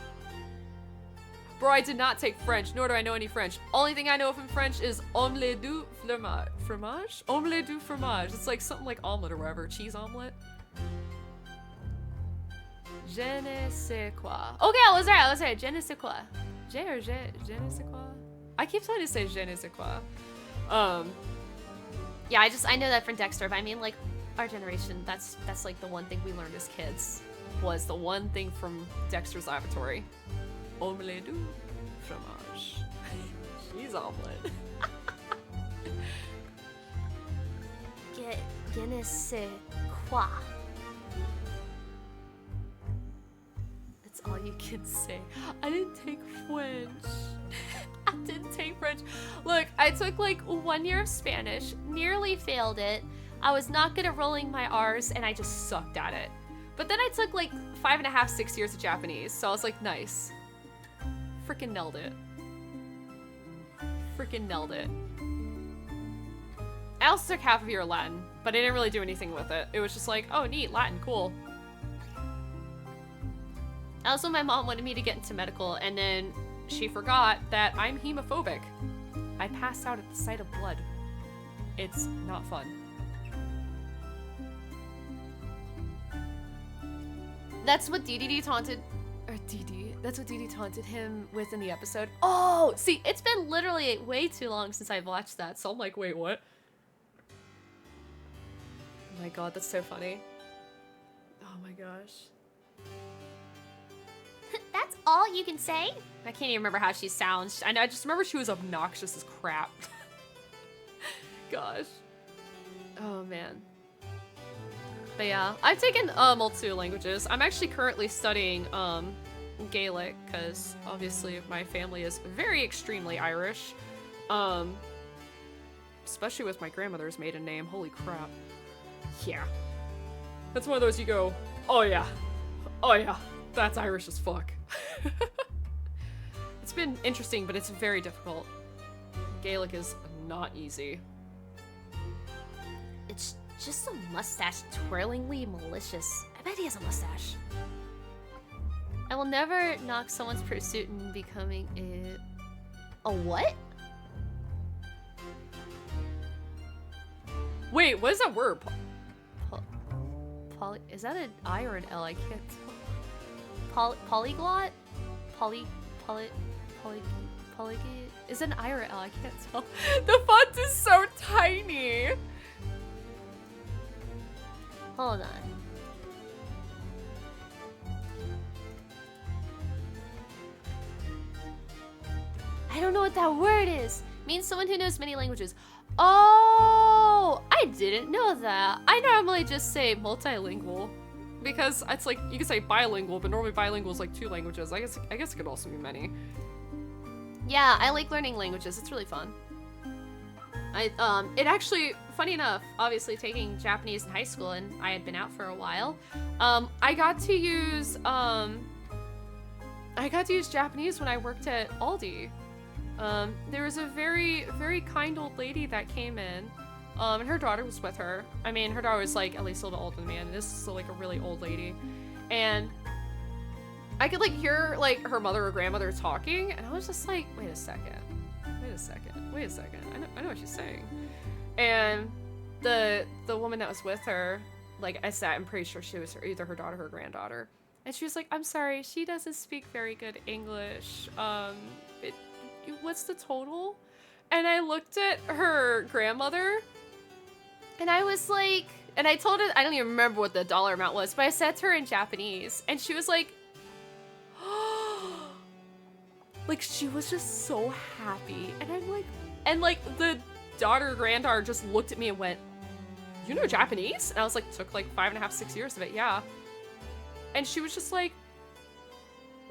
Bro, I did not take French, nor do I know any French. Only thing I know from French is omelette du fromage? Omelette du fromage. It's like something like omelet or whatever. Cheese omelet? Je ne sais quoi. Okay, I was right. Je ne sais quoi. Je ne sais quoi. I keep trying to say je ne sais quoi. Yeah, I know that from Dexter, but I mean, like, our generation, that's like the one thing we learned as kids. Was the one thing from Dexter's Laboratory. Omelette du fromage. She's omelet. Je ne sais quoi. That's all you can say. I didn't take French. I didn't take French. Look, I took like 1 year of Spanish, nearly failed it. I was not good at rolling my R's, and I just sucked at it. But then I took like 5.5, 6 years of Japanese, so I was like, nice. Freaking nailed it. Freaking nailed it. I also took half of year Latin, but I didn't really do anything with it. It was just like, oh neat, Latin, cool. Also, my mom wanted me to get into medical, and then she forgot that I'm hemophobic. I passed out at the sight of blood. It's not fun. That's what DDD taunted, That's what DD taunted him with in the episode. Oh, see, it's been literally way too long since I've watched that, so So I'm like, wait, what? Oh my god, that's so funny. Oh my gosh. That's all you can say? I can't even remember how she sounds. I just remember she was obnoxious as crap. Gosh. Oh man. But yeah, I've taken multiple languages. I'm actually currently studying Gaelic because obviously my family is very extremely Irish. Especially with my grandmother's maiden name. Holy crap. Yeah. That's one of those you go, oh yeah, that's Irish as fuck. It's been interesting, but it's very difficult. Gaelic is not easy. It's just a mustache twirlingly malicious. I bet he has a mustache. I will never knock someone's pursuit in becoming a what? Wait, what is that word? Is that an I or an L? I can't tell. Polyglot? Is it an I or an L? I can't tell. The font is so tiny. Hold on. I don't know what that word is. Means someone who knows many languages. Oh, I didn't know that. I normally just say multilingual. Because it's like, you can say bilingual, but normally bilingual is like 2 languages. I guess it could also be many. Yeah, I like learning languages. It's really fun. It actually, funny enough, obviously taking Japanese in high school, and I had been out for a while, I got to use Japanese when I worked at Aldi. There was a very, very kind old lady that came in, and her daughter was with her. I mean, her daughter was like at least a little bit older than me, and this is still like a really old lady. And I could like hear like her mother or grandmother talking, and I was just like, wait a second. I know what she's saying. And the woman that was with her, like I said, I'm pretty sure she was either her daughter or her granddaughter. And she was like, I'm sorry, she doesn't speak very good English. What's the total? And I looked at her grandmother, and I was like, and I told her, I don't even remember what the dollar amount was, but I said to her in Japanese, and she was like, like she was just so happy. And I'm like, and like the daughter, granddaughter just looked at me and went, you know Japanese? And I was like, took like 5.5, 6 years of it, yeah. And she was just like,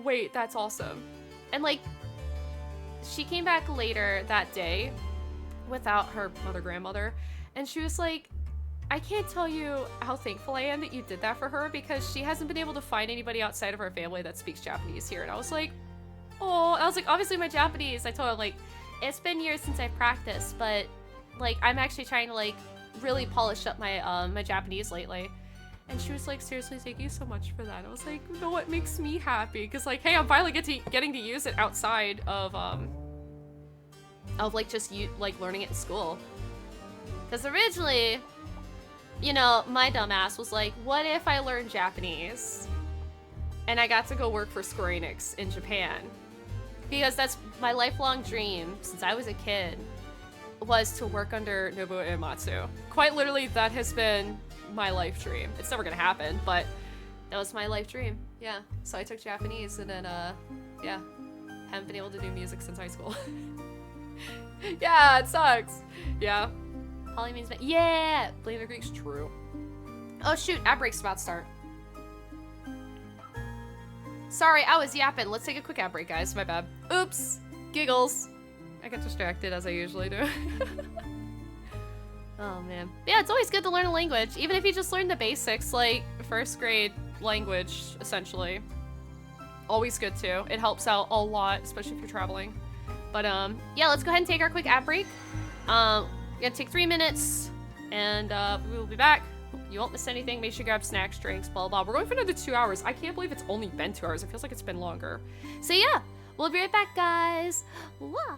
wait, that's awesome. And like, she came back later that day without her mother, grandmother, and she was like, I can't tell you how thankful I am that you did that for her, because she hasn't been able to find anybody outside of her family that speaks Japanese here. And I was like, oh, I was like, obviously my Japanese, I told her, like, it's been years since I've practiced, but like, I'm actually trying to like really polish up my my Japanese lately. And she was like, seriously, thank you so much for that. I was like, no, it makes me happy, because like, hey, I'm finally getting to use it outside of like just like learning it in school. Because originally, you know, my dumbass was like, what if I learn Japanese? and I got to go work for Square Enix in Japan. Because that's my lifelong dream since I was a kid, was to work under Nobuo Uematsu. Quite literally, that has been my life dream. It's never gonna happen, but that was my life dream. Yeah, so I took Japanese, and then, yeah, haven't been able to do music since high school. Yeah, it sucks. Yeah. Poly means, yeah! Blame the Greeks, true. Oh shoot, ad break's about to start. Sorry, I was yapping. Let's take a quick ad break, guys. My bad. Oops. Giggles. I get distracted, as I usually do. Oh, man. But yeah, it's always good to learn a language. Even if you just learn the basics, like first grade language, essentially. Always good, too. It helps out a lot, especially if you're traveling. But, yeah, let's go ahead and take our quick ad break. We're gonna take 3 minutes, and we will be back. You won't miss anything. Make sure you grab snacks, drinks, blah, blah, blah. We're going for another 2 hours. I can't believe it's only been 2 hours. It feels like it's been longer. So yeah, we'll be right back, guys. Wah.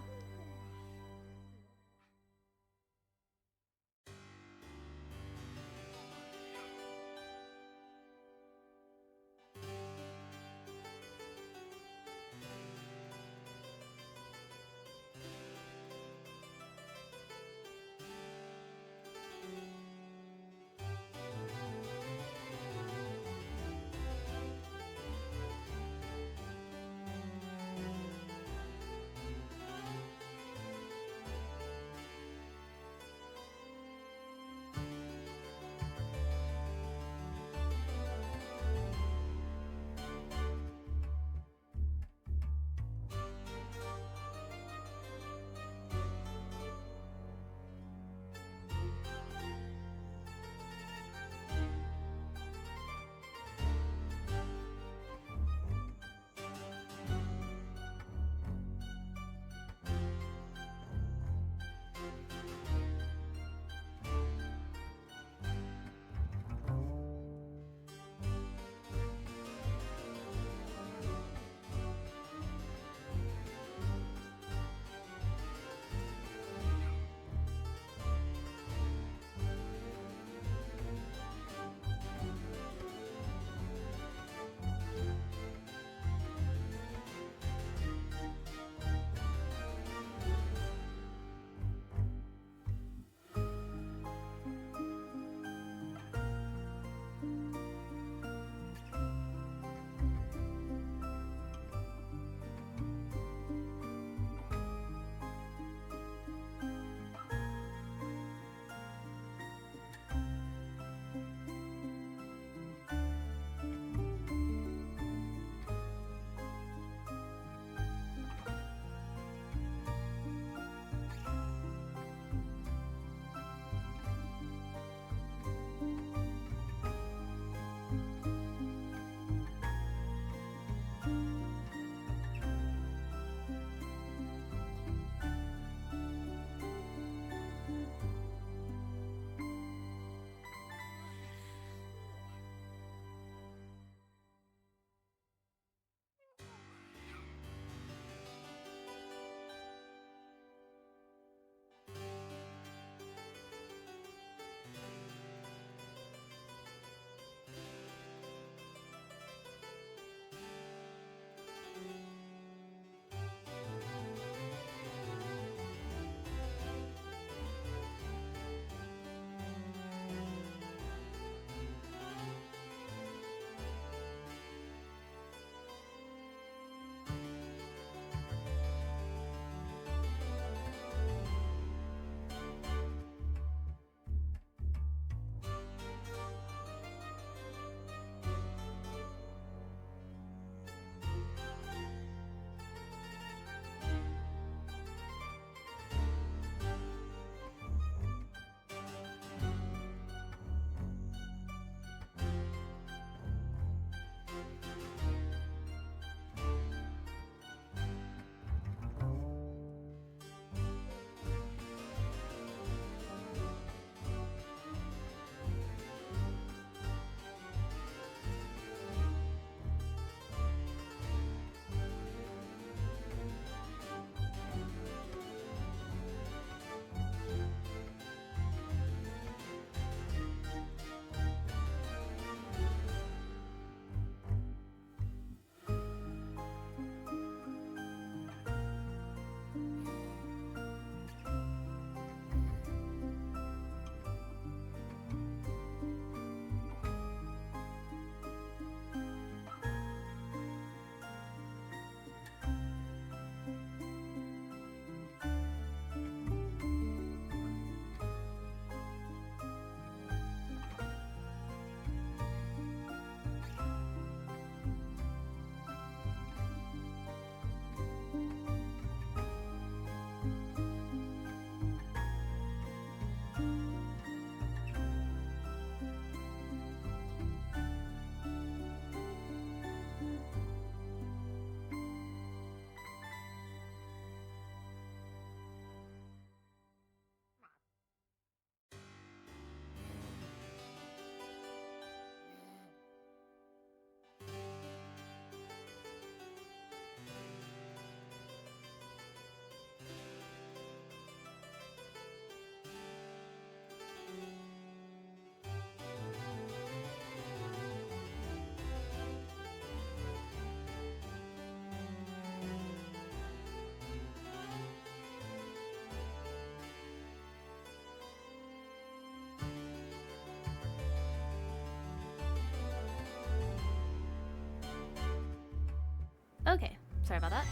Okay, sorry about that.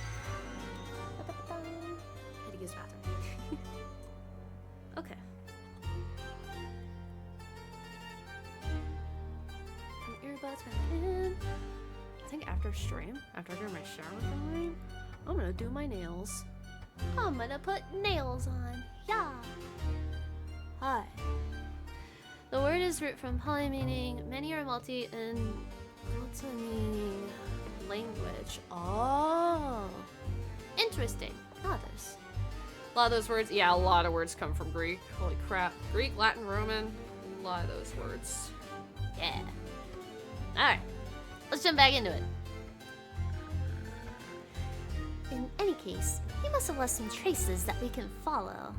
Had to use the bathroom. Okay. Put earbuds back in. I think after stream, after I get my shower tonight, I'm gonna do my nails. I'm gonna put nails on. Yeah. Hi. The word is root from poly, meaning many or multi, and delta meaning language. Oh. Interesting. Others. A lot of those words, yeah, a lot of words come from Greek. Holy crap. Greek, Latin, Roman, a lot of those words. Yeah. Alright. Let's jump back into it. In any case, he must have left some traces that we can follow.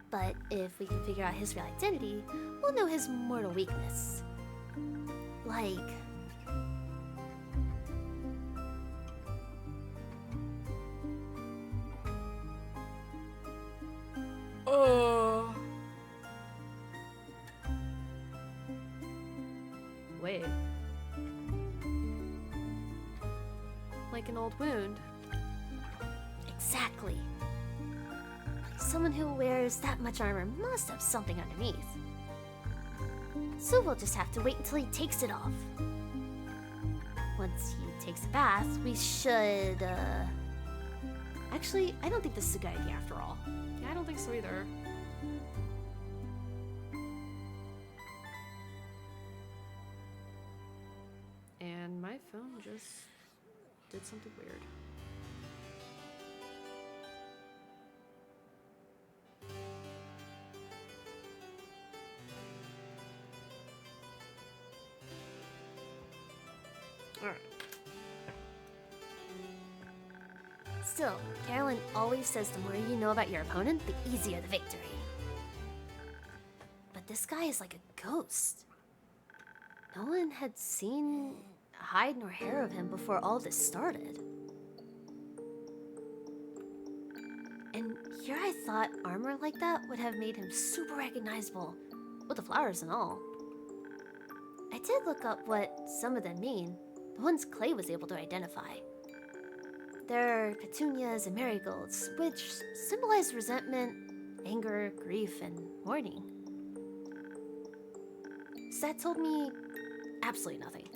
But if we can figure out his real identity, we'll know his mortal weakness. Like... Wait. Like an old wound. Exactly. Someone who wears that much armor must have something underneath. So we'll just have to wait until he takes it off. Once he takes a bath, we should, Actually, I don't think this is a good idea after all. Yeah, I don't think so either. And my phone just did something weird. Alright. Still, Carolyn always says the more you know about your opponent, the easier the victory. But this guy is like a ghost. No one had seen hide nor hair of him before all this started. And here I thought armor like that would have made him super recognizable, with the flowers and all. I did look up what some of them mean, the ones Clay was able to identify. They're petunias and marigolds, which symbolize resentment, anger, grief, and mourning. So that told me absolutely nothing.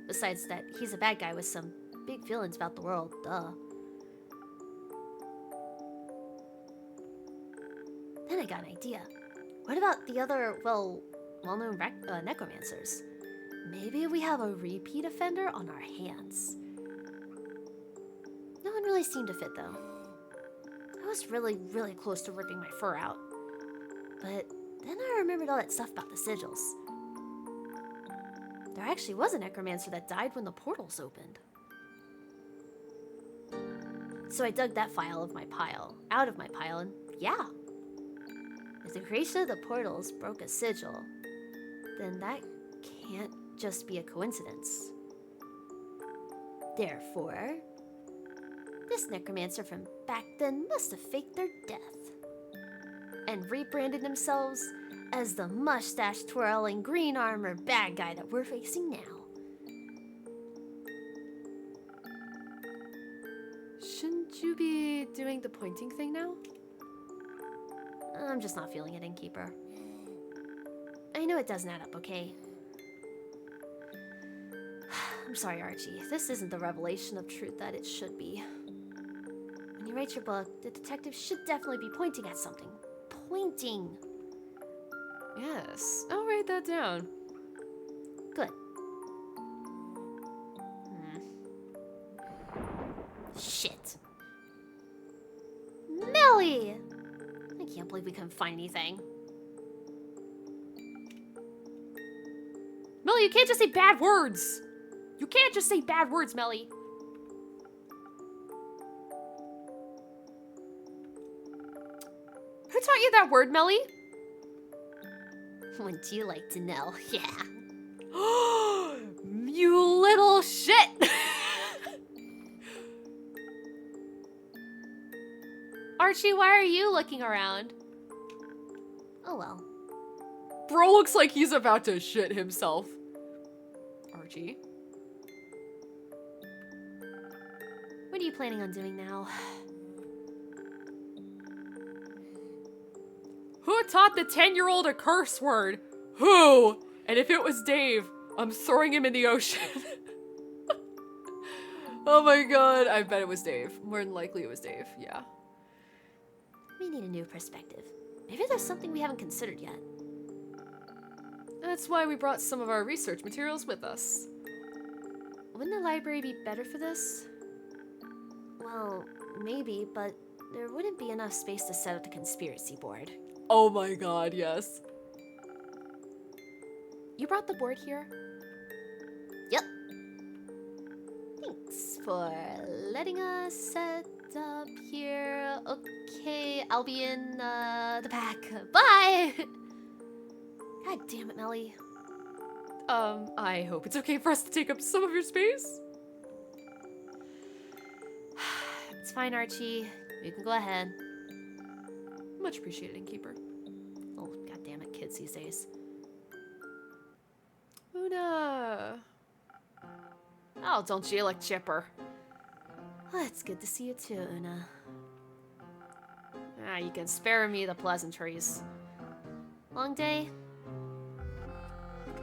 Besides that he's a bad guy with some big feelings about the world, duh. Then I got an idea. What about the other, well-known necromancers? Maybe we have a repeat offender on our hands. No one really seemed to fit, though. I was really, really close to ripping my fur out. But then I remembered all that stuff about the sigils. There actually was a necromancer that died when the portals opened. So I dug that file out of my pile, and yeah. If the creation of the portals broke a sigil, then that can't just be a coincidence. Therefore, this necromancer from back then must have faked their death and rebranded themselves as the mustache-twirling, green-armor bad guy that we're facing now. Shouldn't you be doing the pointing thing now? I'm just not feeling it, Innkeeper. I know it doesn't add up, okay? I'm sorry, Archie. This isn't the revelation of truth that it should be. When you write your book, the detective should definitely be pointing at something. Pointing! Yes, I'll write that down. Good. Shit. Millie! I can't believe we couldn't find anything. Melly, you can't just say bad words! You can't just say bad words, Melly! Who taught you that word, Melly? Wouldn't you like to know? Yeah. You little shit! Archie, why are you looking around? Oh well. Bro looks like he's about to shit himself. Archie? are you planning on doing now? Who taught the 10-year-old a curse word? Who? And if it was Dave, I'm throwing him in the ocean. Oh my god, I bet it was Dave. More than likely it was Dave, yeah. We need a new perspective. Maybe there's something we haven't considered yet. That's why we brought some of our research materials with us. Wouldn't the library be better for this? Well, maybe, but there wouldn't be enough space to set up the conspiracy board. Oh my god, yes. You brought the board here? Yep. Thanks for letting us set up here. Okay, I'll be in the back. Bye! God damn it, Melly. I hope it's okay for us to take up some of your space. It's fine, Archie. You can go ahead. Much appreciated, Innkeeper. Oh, god damn it, kids these days. Una. Oh, don't you look chipper? Well, it's good to see you too, Una. Ah, you can spare me the pleasantries. Long day?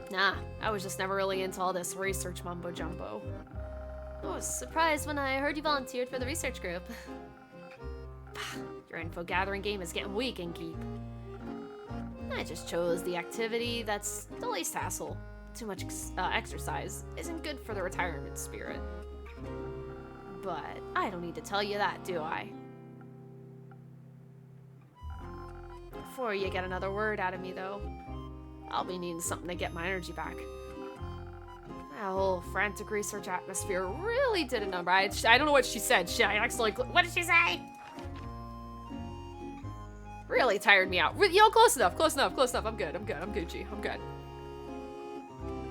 Nah, I was just never really into all this research mumbo-jumbo. I was surprised when I heard you volunteered for the research group. Your info gathering game is getting weak, Innkeep. I just chose the activity that's the least hassle. Too much exercise isn't good for the retirement spirit. But I don't need to tell you that, do I? Before you get another word out of me, though, I'll be needing something to get my energy back. That whole frantic research atmosphere really did a number. I don't know what she said. Shit, I actually... What did she say? Really tired me out. Yo, close enough, close enough, close enough. I'm good, I'm good, I'm Gucci, I'm good.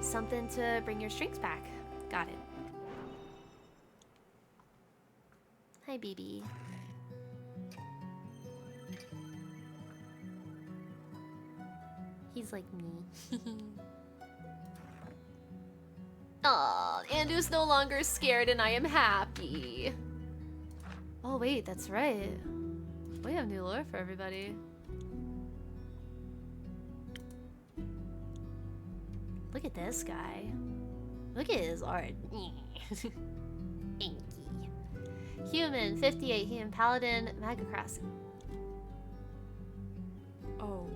Something to bring your strength back. Got it. Hi, BB. He's like me. Aw, Andu's no longer scared and I am happy. Oh wait, that's right. We have new lore for everybody. Look at this guy. Look at his art. Inky. Human, 58, human paladin, Magacross. Oh.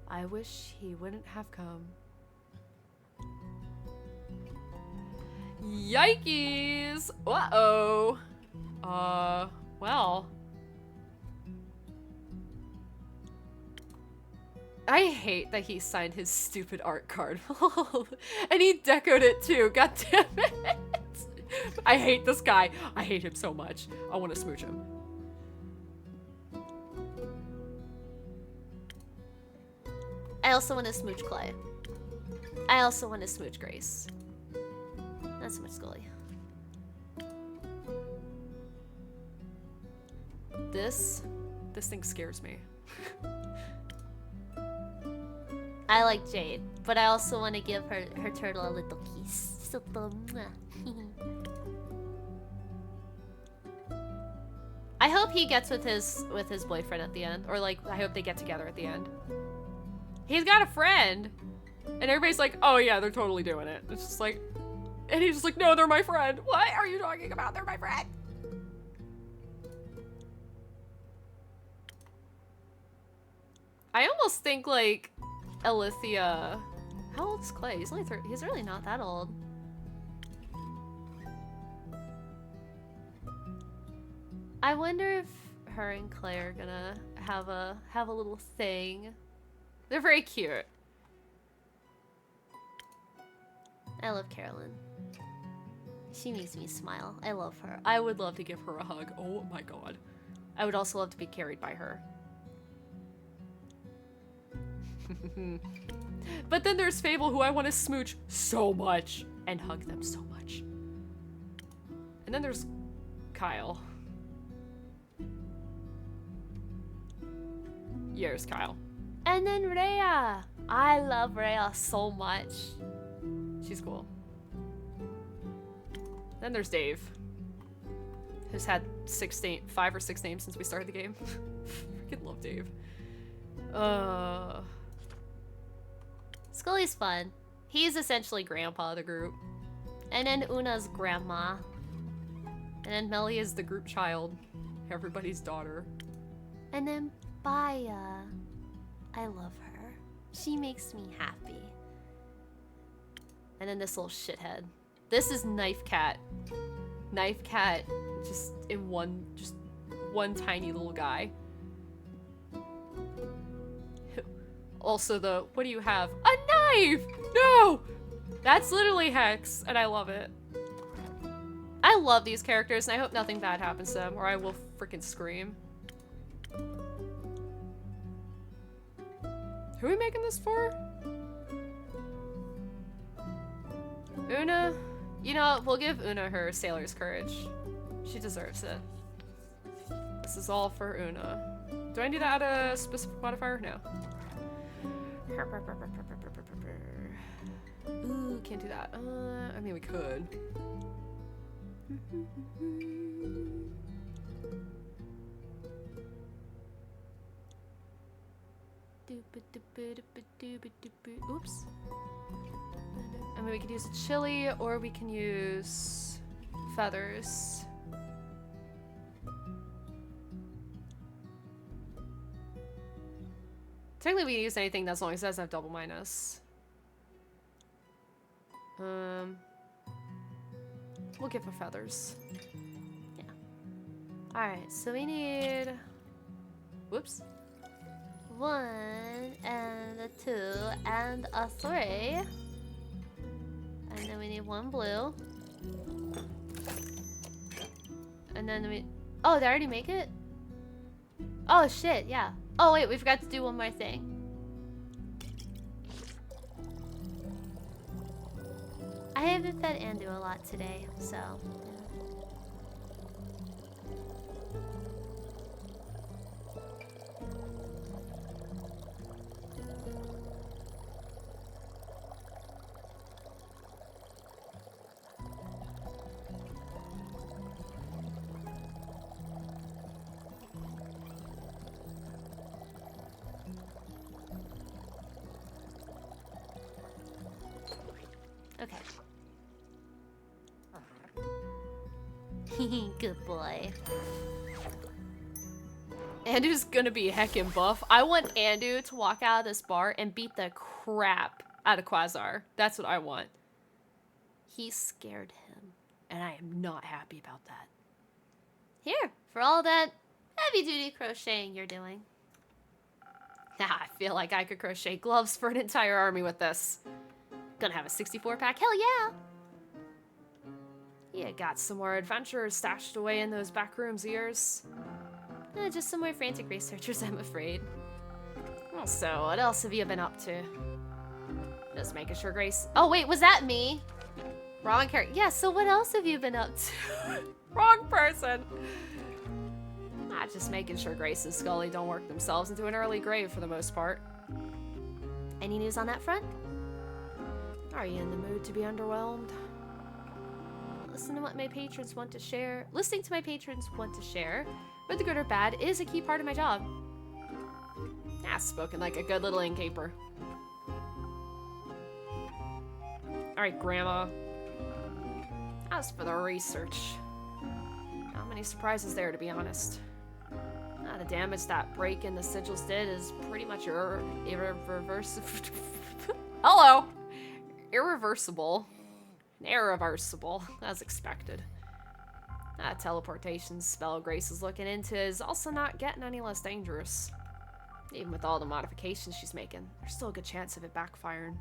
I wish he wouldn't have come. Yikes! Uh-oh. Well. I hate that he signed his stupid art card. And he decoed it too, god damn it! I hate this guy. I hate him so much. I want to smooch him. I also want to smooch Clay. I also want to smooch Grace. Not so much Scully. This thing scares me. I like Jade, but I also want to give her turtle a little kiss. Just a little mwah. I hope he gets with his boyfriend at the end, or like I hope they get together at the end. He's got a friend, and everybody's like, "Oh yeah, they're totally doing it." It's just like, and he's just like, "No, they're my friend." What are you talking about? They're my friend. I almost think like Alithia. How old is Clay? He's only he's really not that old. I wonder if her and Clay are gonna have a little thing. They're very cute. I love Carolyn. She makes me smile. I love her. I would love to give her a hug. Oh my god. I would also love to be carried by her. But then there's Fable, who I want to smooch so much and hug them so much. And then there's Kyle. Here's Kyle. And then Rhea. I love Rhea so much. She's cool. Then there's Dave, who's had 5 or 6 names since we started the game. Freaking love Dave. Scully's fun. He's essentially grandpa of the group. And then Una's grandma. And then Melly is the group child, everybody's daughter. And then Baya. I love her. She makes me happy. And then this little shithead. This is Knife Cat. Knife Cat, just one tiny little guy. Also what do you have? A knife! No! That's literally Hex, and I love it. I love these characters, and I hope nothing bad happens to them, or I will freaking scream. Who are we making this for? Una? You know, we'll give Una her sailor's courage. She deserves it. This is all for Una. Do I need to add a specific modifier? No. Ooh, can't do that. I mean, we could. Oops. I mean, we could use a chili, or we can use feathers. Technically, we can use anything as long as it doesn't have double minus. We'll give her feathers. Yeah. Alright, so we need... Whoops. 1 and a 2 and a 3. And then we need 1 blue. And then we... Oh, did I already make it? Oh, shit, yeah. Oh, wait, we forgot to do one more thing. I haven't fed Andu a lot today, so... Okay. Good boy. Andu's gonna be heckin' buff. I want Andu to walk out of this bar and beat the crap out of Quasar. That's what I want. He scared him, and I am not happy about that. Here, for all that heavy-duty crocheting you're doing. I feel like I could crochet gloves for an entire army with this. Gonna have a 64-pack, hell yeah! Yeah, got some more adventurers stashed away in those back rooms of yours. Just some more frantic researchers, I'm afraid. Well, so, what else have you been up to? Just making sure Grace... Oh, wait, was that me? Wrong character. Yeah, so what else have you been up to? Wrong person! Just making sure Grace and Scully don't work themselves into an early grave for the most part. Any news on that front? Are you in the mood to be underwhelmed? Listening to my patrons want to share, whether good or bad, is a key part of my job. Spoken like a good little innkeeper. Alright, Grandma. As for the research, not many surprises there, to be honest. The damage that break in the sigils did is pretty much irreversible. Hello! Irreversible. Irreversible, as expected. That teleportation spell Grace is looking into is also not getting any less dangerous. Even with all the modifications she's making, there's still a good chance of it backfiring.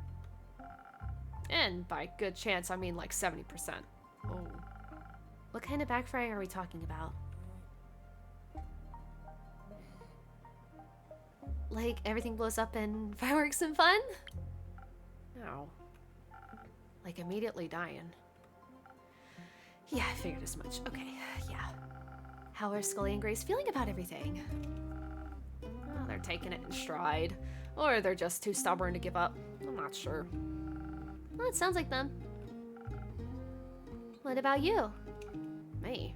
And by good chance, I mean like 70%. Oh. What kind of backfiring are we talking about? Like everything blows up and fireworks and fun? No. Like immediately dying. Yeah, I figured as much. Okay, yeah. How are Scully and Grace feeling about everything? Well, they're taking it in stride. Or they're just too stubborn to give up. I'm not sure. Well, it sounds like them. What about you? Me?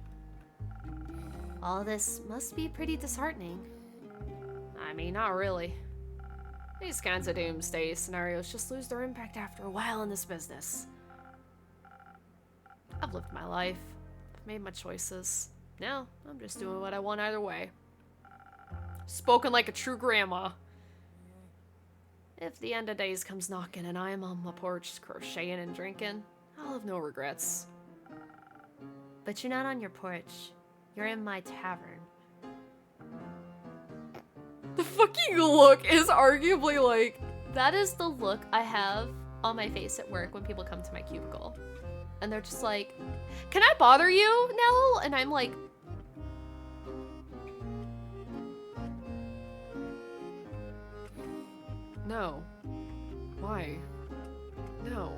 All this must be pretty disheartening. I mean, not really. These kinds of doomsday scenarios just lose their impact after a while in this business. I've lived my life. I've made my choices. Now, I'm just doing what I want either way. Spoken like a true grandma. If the end of days comes knocking and I am on my porch crocheting and drinking, I'll have no regrets. But you're not on your porch. You're in my tavern. The fucking look is arguably like... That is the look I have on my face at work when people come to my cubicle. And they're just like, "Can I bother you, Nell?" And I'm like... No. Why? No.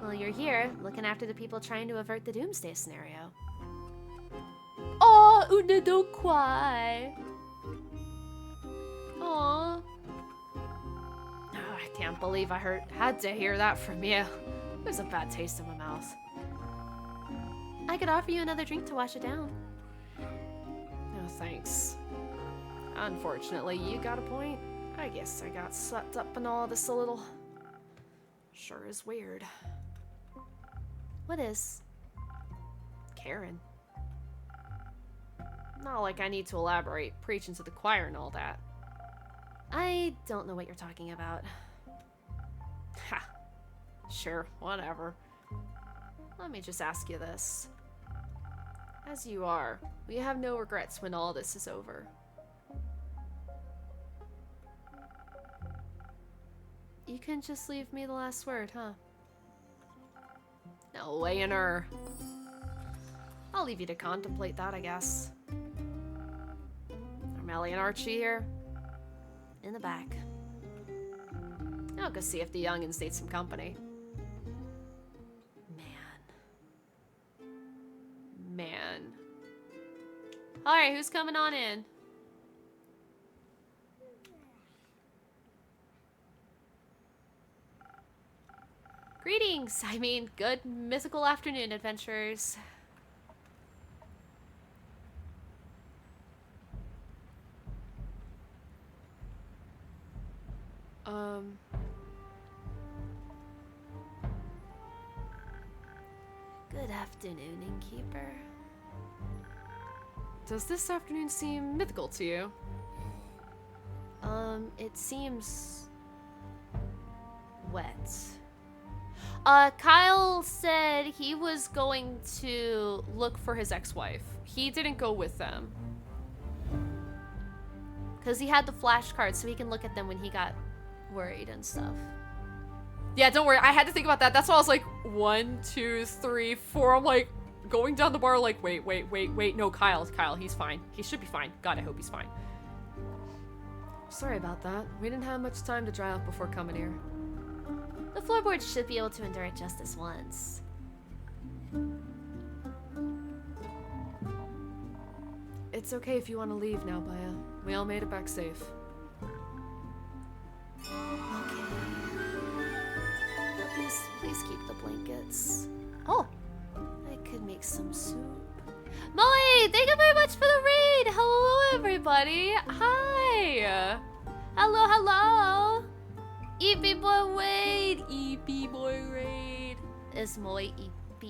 Well, you're here, looking after the people trying to avert the doomsday scenario. Oh, Una, don't cry. Aw. Oh, I can't believe I had to hear that from you. There's a bad taste in my mouth. I could offer you another drink to wash it down. No, thanks. Unfortunately, you got a point. I guess I got swept up in all this a little. Sure is weird. What is? Karen. Not like I need to elaborate, preaching to the choir and all that. I don't know what you're talking about. Ha. Sure, whatever. Let me just ask you this. As you are, will you have no regrets when all this is over? You can just leave me the last word, huh? No way in her. I'll leave you to contemplate that, I guess. Are Melly and Archie here? In the back. I'll go see if the youngins need some company. Man. Alright, who's coming on in? Greetings! I mean, good mythical afternoon, adventurers. Good afternoon, innkeeper. Does this afternoon seem mythical to you? It seems wet. Kyle said he was going to look for his ex-wife. He didn't go with them. Because he had the flashcards so he can look at them when he got worried and stuff. Yeah, don't worry. I had to think about that. That's why I was like, 1, 2, 3, 4. I'm like, going down the bar like, wait. No, Kyle, he's fine. He should be fine. God, I hope he's fine. Sorry about that. We didn't have much time to dry out before coming here. The floorboards should be able to endure it just this once. It's okay if you want to leave now, Baya. We all made it back safe. Okay. But please keep the blankets. Oh, I could make some soup. Molly, thank you very much for the raid. Hello, everybody. Hi. Hello. EP boy raid. EP boy raid. It's Moy EP.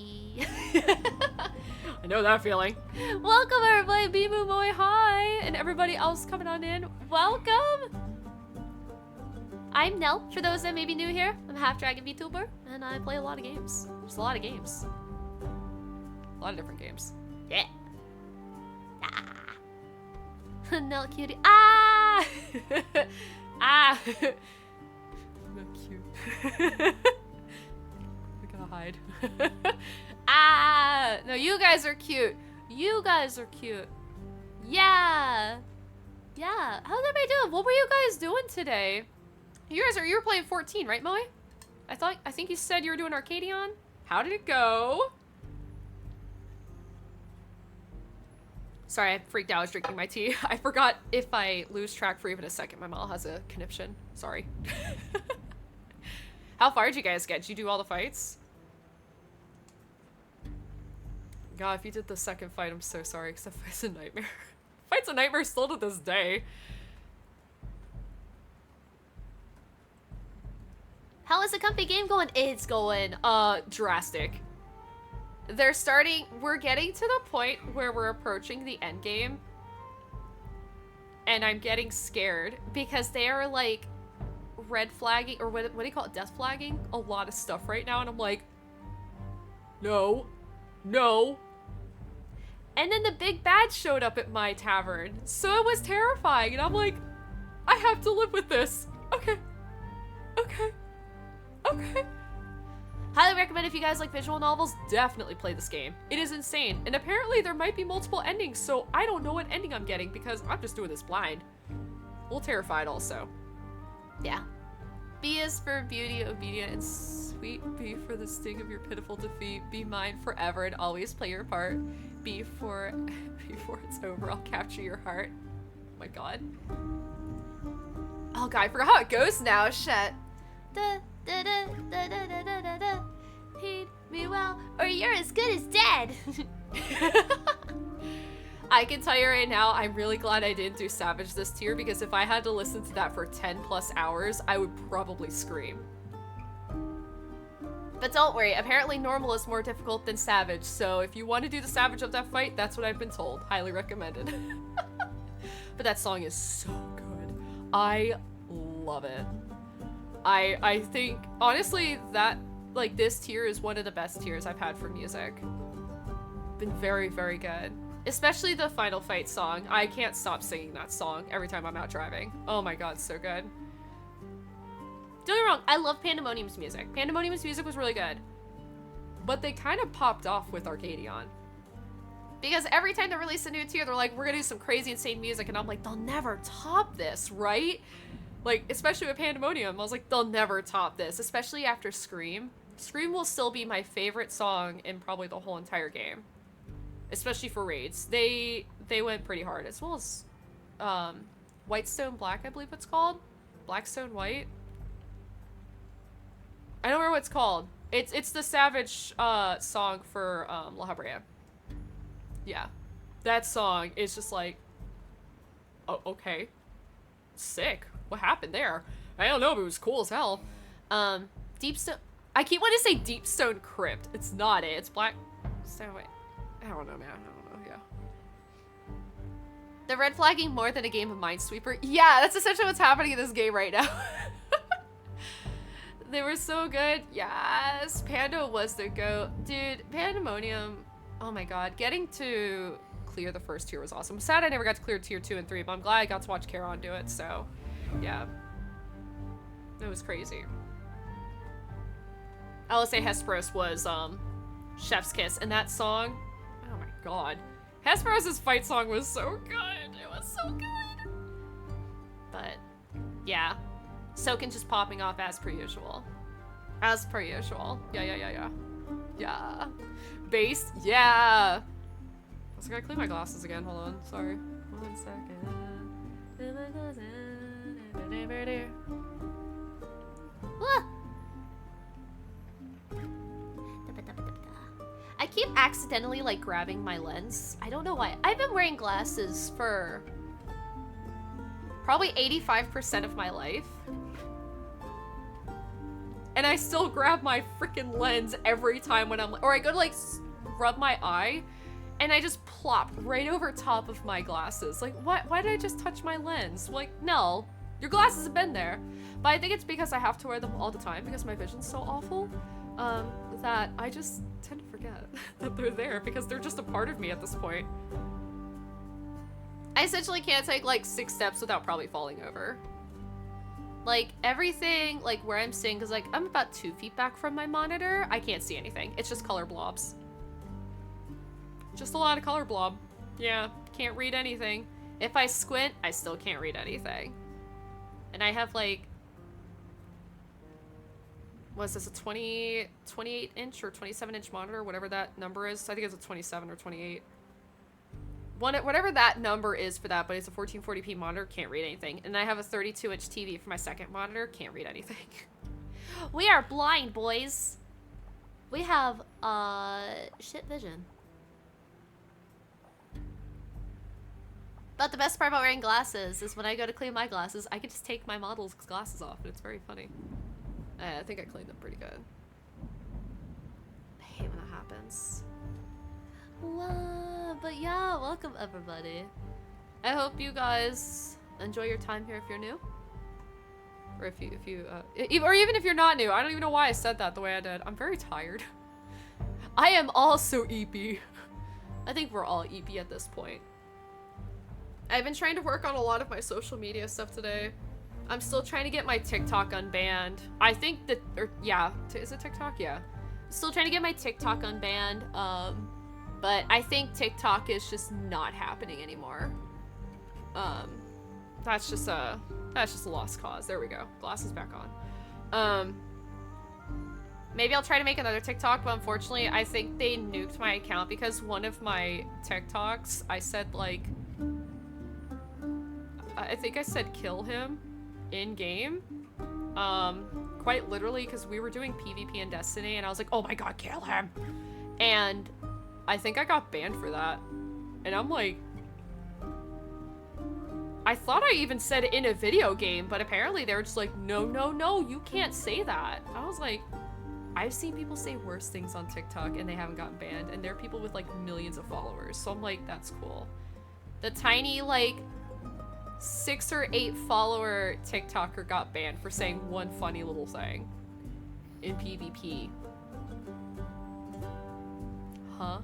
I know that feeling. Welcome, everybody. Bimu Moy, hi. And everybody else coming on in, welcome. I'm Nell, for those that may be new here. I'm a half-dragon VTuber, and I play a lot of games. Just a lot of games. A lot of different games. Yeah. Ah. Nell cutie. Ah! Ah! Not cute. We gotta hide. Ah! No, you guys are cute. You guys are cute. Yeah. Yeah. How's everybody doing? What were you guys doing today? You were playing 14, right, Moe? I think you said you were doing Arcadion. How did it go? Sorry, I freaked out. I was drinking my tea. I forgot if I lose track for even a second, my mom has a conniption. Sorry. How far did you guys get? Did you do all the fights? God, if you did the second fight, I'm so sorry, because that fight's a nightmare. Fight's a nightmare still to this day. How is the comfy game going? It's going, drastic. We're getting to the point where we're approaching the end game. And I'm getting scared because they are like red flagging, or what do you call it? Death flagging? A lot of stuff right now. And I'm like, no, no. And then the big bad showed up at my tavern. So it was terrifying. And I'm like, I have to live with this. Okay. Okay. Okay. Highly recommend if you guys like visual novels, definitely play this game. It is insane. And apparently there might be multiple endings, so I don't know what ending I'm getting because I'm just doing this blind. A little terrified also. Yeah. B is for beauty, obedient, and sweet. B for the sting of your pitiful defeat. Be mine forever and always play your part. B for before it's over, I'll capture your heart. Oh my god. Oh god, I forgot how it goes now. Shit. Da, da, da, da, da, da, da, da, da. Heed me well, or you're as good as dead. I can tell you right now, I'm really glad I didn't do Savage this tier, because if I had to listen to that for 10 plus hours, I would probably scream. But don't worry, apparently normal is more difficult than Savage, so if you want to do the Savage of that fight, that's what I've been told. Highly recommended. But that song is so good. I love it. I think, honestly, that, like, this tier is one of the best tiers I've had for music. Been very, very good. Especially the final fight song. I can't stop singing that song every time I'm out driving. Oh my god, so good. Don't get me wrong, I love Pandemonium's music. Pandemonium's music was really good. But they kind of popped off with Arcadion. Because every time they release a new tier, they're like, we're gonna do some crazy, insane music. And I'm like, they'll never top this, right? Like, especially with Pandemonium, I was like, they'll never top this. Especially after Scream. Scream will still be my favorite song in probably the whole entire game. Especially for raids. They went pretty hard. As well as Whitestone Black, I believe it's called. Blackstone White. I don't remember what it's called. It's the Savage song for La Habrea. Yeah. That song is just like, oh, okay. Sick. What happened there? I don't know, but it was cool as hell. Deepstone. I keep wanting to say Deepstone Crypt. It's not it. It's Blackstone White. I don't know, man. I don't know, yeah. The red flagging more than a game of Minesweeper. Yeah, that's essentially what's happening in this game right now. They were so good. Yes, Panda was the GOAT. Dude, Pandemonium, oh my god. Getting to clear the first tier was awesome. I'm sad I never got to clear tier 2 and 3, but I'm glad I got to watch Charon do it, so yeah. It was crazy. I will say Hesperos was Chef's Kiss, and that song, oh my god. Hesperos' fight song was so good. It was so good. But yeah. Soken just popping off as per usual. As per usual. Yeah. Yeah. Bass, yeah. I was gonna clean my glasses again. Hold on. Sorry. 1 second. Ah! I keep accidentally like grabbing my lens. I don't know why. I've been wearing glasses for probably 85% of my life. And I still grab my freaking lens every time when I'm, or I go to like rub my eye and I just plop right over top of my glasses. Like, why did I just touch my lens? Like, no, your glasses have been there. But I think it's because I have to wear them all the time because my vision's so awful that I just tend to forget that they're there because they're just a part of me at this point. I essentially can't take like 6 steps without probably falling over. Like everything, like where I'm sitting, because like I'm about 2 feet back from my monitor, I can't see anything. It's just color blobs. Just a lot of color blob. Yeah, can't read anything. If I squint, I still can't read anything. And I have like, what's this, a 28 inch or 27 inch monitor, whatever that number is. I think it's a 27 or 28. whatever that number is for that, but it's a 1440p monitor, can't read anything. And I have a 32-inch TV for my second monitor, can't read anything. We are blind, boys. We have, shit vision. But the best part about wearing glasses is when I go to clean my glasses, I can just take my model's glasses off, and it's very funny. I think I cleaned them pretty good. I hate when that happens. Wow, but yeah, welcome everybody. I hope you guys enjoy your time here if you're new. Or if you, or even if you're not new. I don't even know why I said that the way I did. I'm very tired. I am also EP. I think we're all EP at this point. I've been trying to work on a lot of my social media stuff today. I'm still trying to get my TikTok unbanned. I think that, yeah, is it TikTok? Yeah. Still trying to get my TikTok unbanned. But I think TikTok is just not happening anymore. That's just a lost cause. There we go. Glasses back on. Maybe I'll try to make another TikTok, but unfortunately, I think they nuked my account because one of my TikToks, I said like, I think I said kill him in game. Quite literally, because we were doing PvP in Destiny, and I was like, oh my god, kill him! And I think I got banned for that. And I'm like, I thought I even said it in a video game, but apparently they were just like, no, no, no, you can't say that. I was like, I've seen people say worse things on TikTok and they haven't gotten banned, and they're people with like millions of followers. So I'm like, that's cool. The tiny like 6 or 8 follower TikToker got banned for saying one funny little thing in PvP. Huh?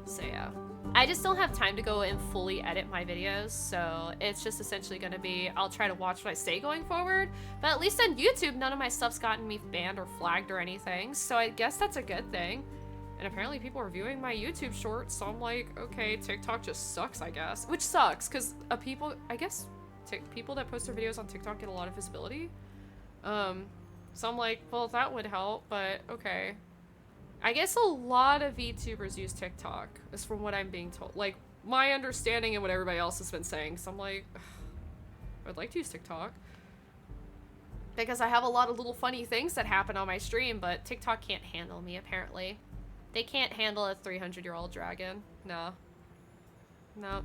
So yeah. I just don't have time to go and fully edit my videos, so it's just essentially gonna be, I'll try to watch what I say going forward, but at least on YouTube, none of my stuff's gotten me banned or flagged or anything, so I guess that's a good thing. And apparently people are viewing my YouTube shorts, so I'm like, okay, TikTok just sucks, I guess. Which sucks, because people, I guess, people that post their videos on TikTok get a lot of visibility. So I'm like, well, that would help, but okay. I guess a lot of VTubers use TikTok, is from what I'm being told. Like, my understanding and what everybody else has been saying, so I'm like, I'd like to use TikTok. Because I have a lot of little funny things that happen on my stream, but TikTok can't handle me, apparently. They can't handle a 300-year-old dragon. No. No.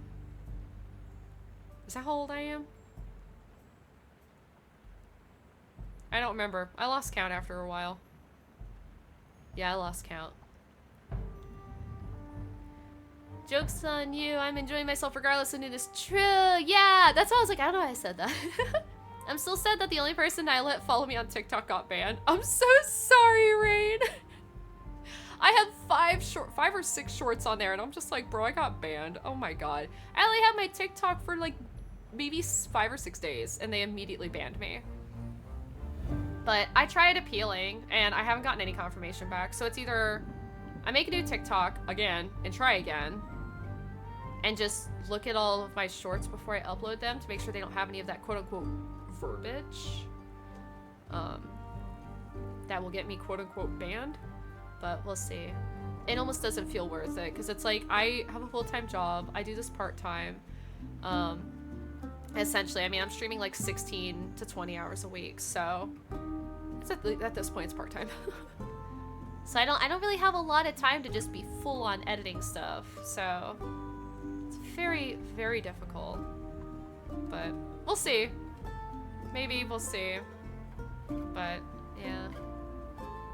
Is that how old I am? I don't remember. I lost count after a while. Yeah, I lost count. Joke's on you. I'm enjoying myself regardless of it is true. Yeah, that's why I was like, I don't know why I said that. I'm still sad that the only person I let follow me on TikTok got banned. I'm so sorry, Rain. I had 5 or 6 shorts on there, and I'm just like, bro, I got banned. Oh my god. I only had my TikTok for like maybe 5 or 6 days, and they immediately banned me. But I tried appealing, and I haven't gotten any confirmation back. So it's either I make a new TikTok again and try again, and just look at all of my shorts before I upload them to make sure they don't have any of that quote-unquote verbiage that will get me quote-unquote banned. But we'll see. It almost doesn't feel worth it, because it's like, I have a full-time job, I do this part-time. Essentially, I mean, I'm streaming like 16 to 20 hours a week, so it's at this point, it's part-time. So I don't really have a lot of time to just be full on editing stuff, so it's very, very difficult. But we'll see. Maybe we'll see. But yeah.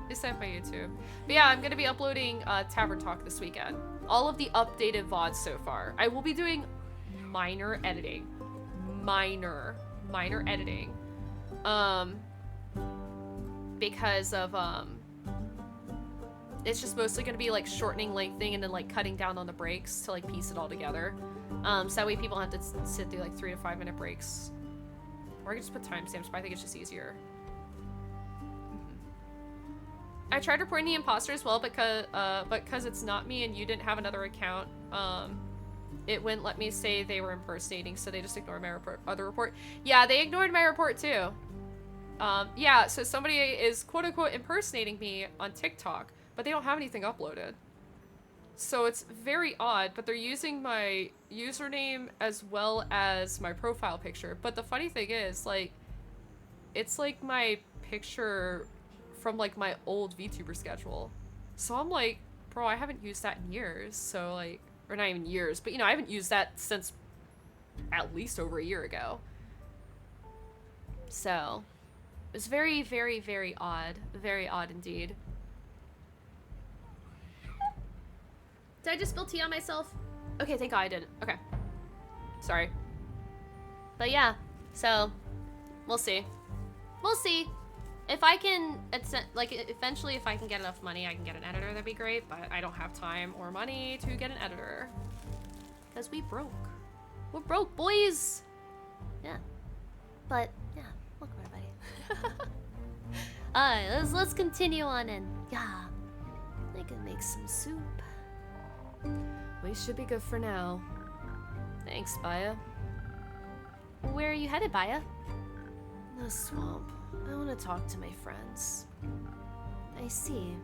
It's sent by YouTube. But yeah, I'm gonna be uploading Tavern Talk this weekend. All of the updated VODs so far. I will be doing minor editing. Minor editing. Because of it's just mostly gonna be like shortening, lengthening, and then like cutting down on the breaks to like piece it all together. So that way people have to sit through like 3 to 5 minute breaks. Or I can just put timestamps, but I think it's just easier. I tried reporting the imposter as well because it's not me and you didn't have another account. It wouldn't let me say they were impersonating, so they just ignored my other report. Yeah, they ignored my report too. Yeah, so somebody is quote-unquote impersonating me on TikTok, but they don't have anything uploaded. So it's very odd, but they're using my username as well as my profile picture. But the funny thing is, like, it's like my picture from like my old VTuber schedule. So I'm like, bro, I haven't used that in years. So like, or not even years, but you know, I haven't used that since at least over a year ago. So it's very, very, very odd. Very odd indeed. Did I just spill tea on myself? Okay, thank God I didn't. Okay. Sorry. But yeah, so we'll see. We'll see. If I can, like, eventually if I can get enough money, I can get an editor, that'd be great, but I don't have time or money to get an editor. Because we broke. We're broke, boys! Yeah. But, yeah, welcome everybody. Alright, let's continue on and, yeah, I can make some soup. We should be good for now. Thanks, Baya. Where are you headed, Baya? The swamp. I want to talk to my friends. I see.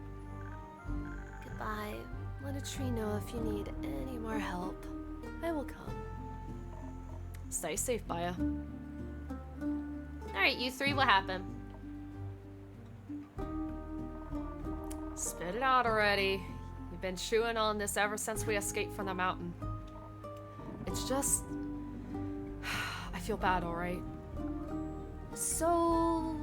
Goodbye. Let a tree know if you need any more help. I will come. Stay safe, Baya. Alright, you three, what happened? Spit it out already. You've been chewing on this ever since we escaped from the mountain. It's just... I feel bad, alright? So...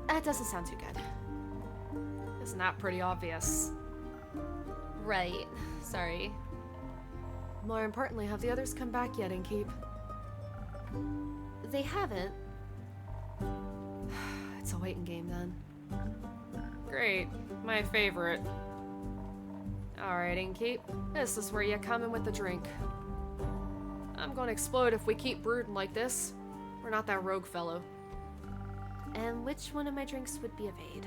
That doesn't sound too good. Isn't that pretty obvious? Right. Sorry. More importantly, have the others come back yet, Inkeep? They haven't. It's a waiting game, then. Great. My favorite. Alright, Inkeep. This is where you come in with the drink. I'm gonna explode if we keep brooding like this. We're not that rogue fellow. And which one of my drinks would be of aid?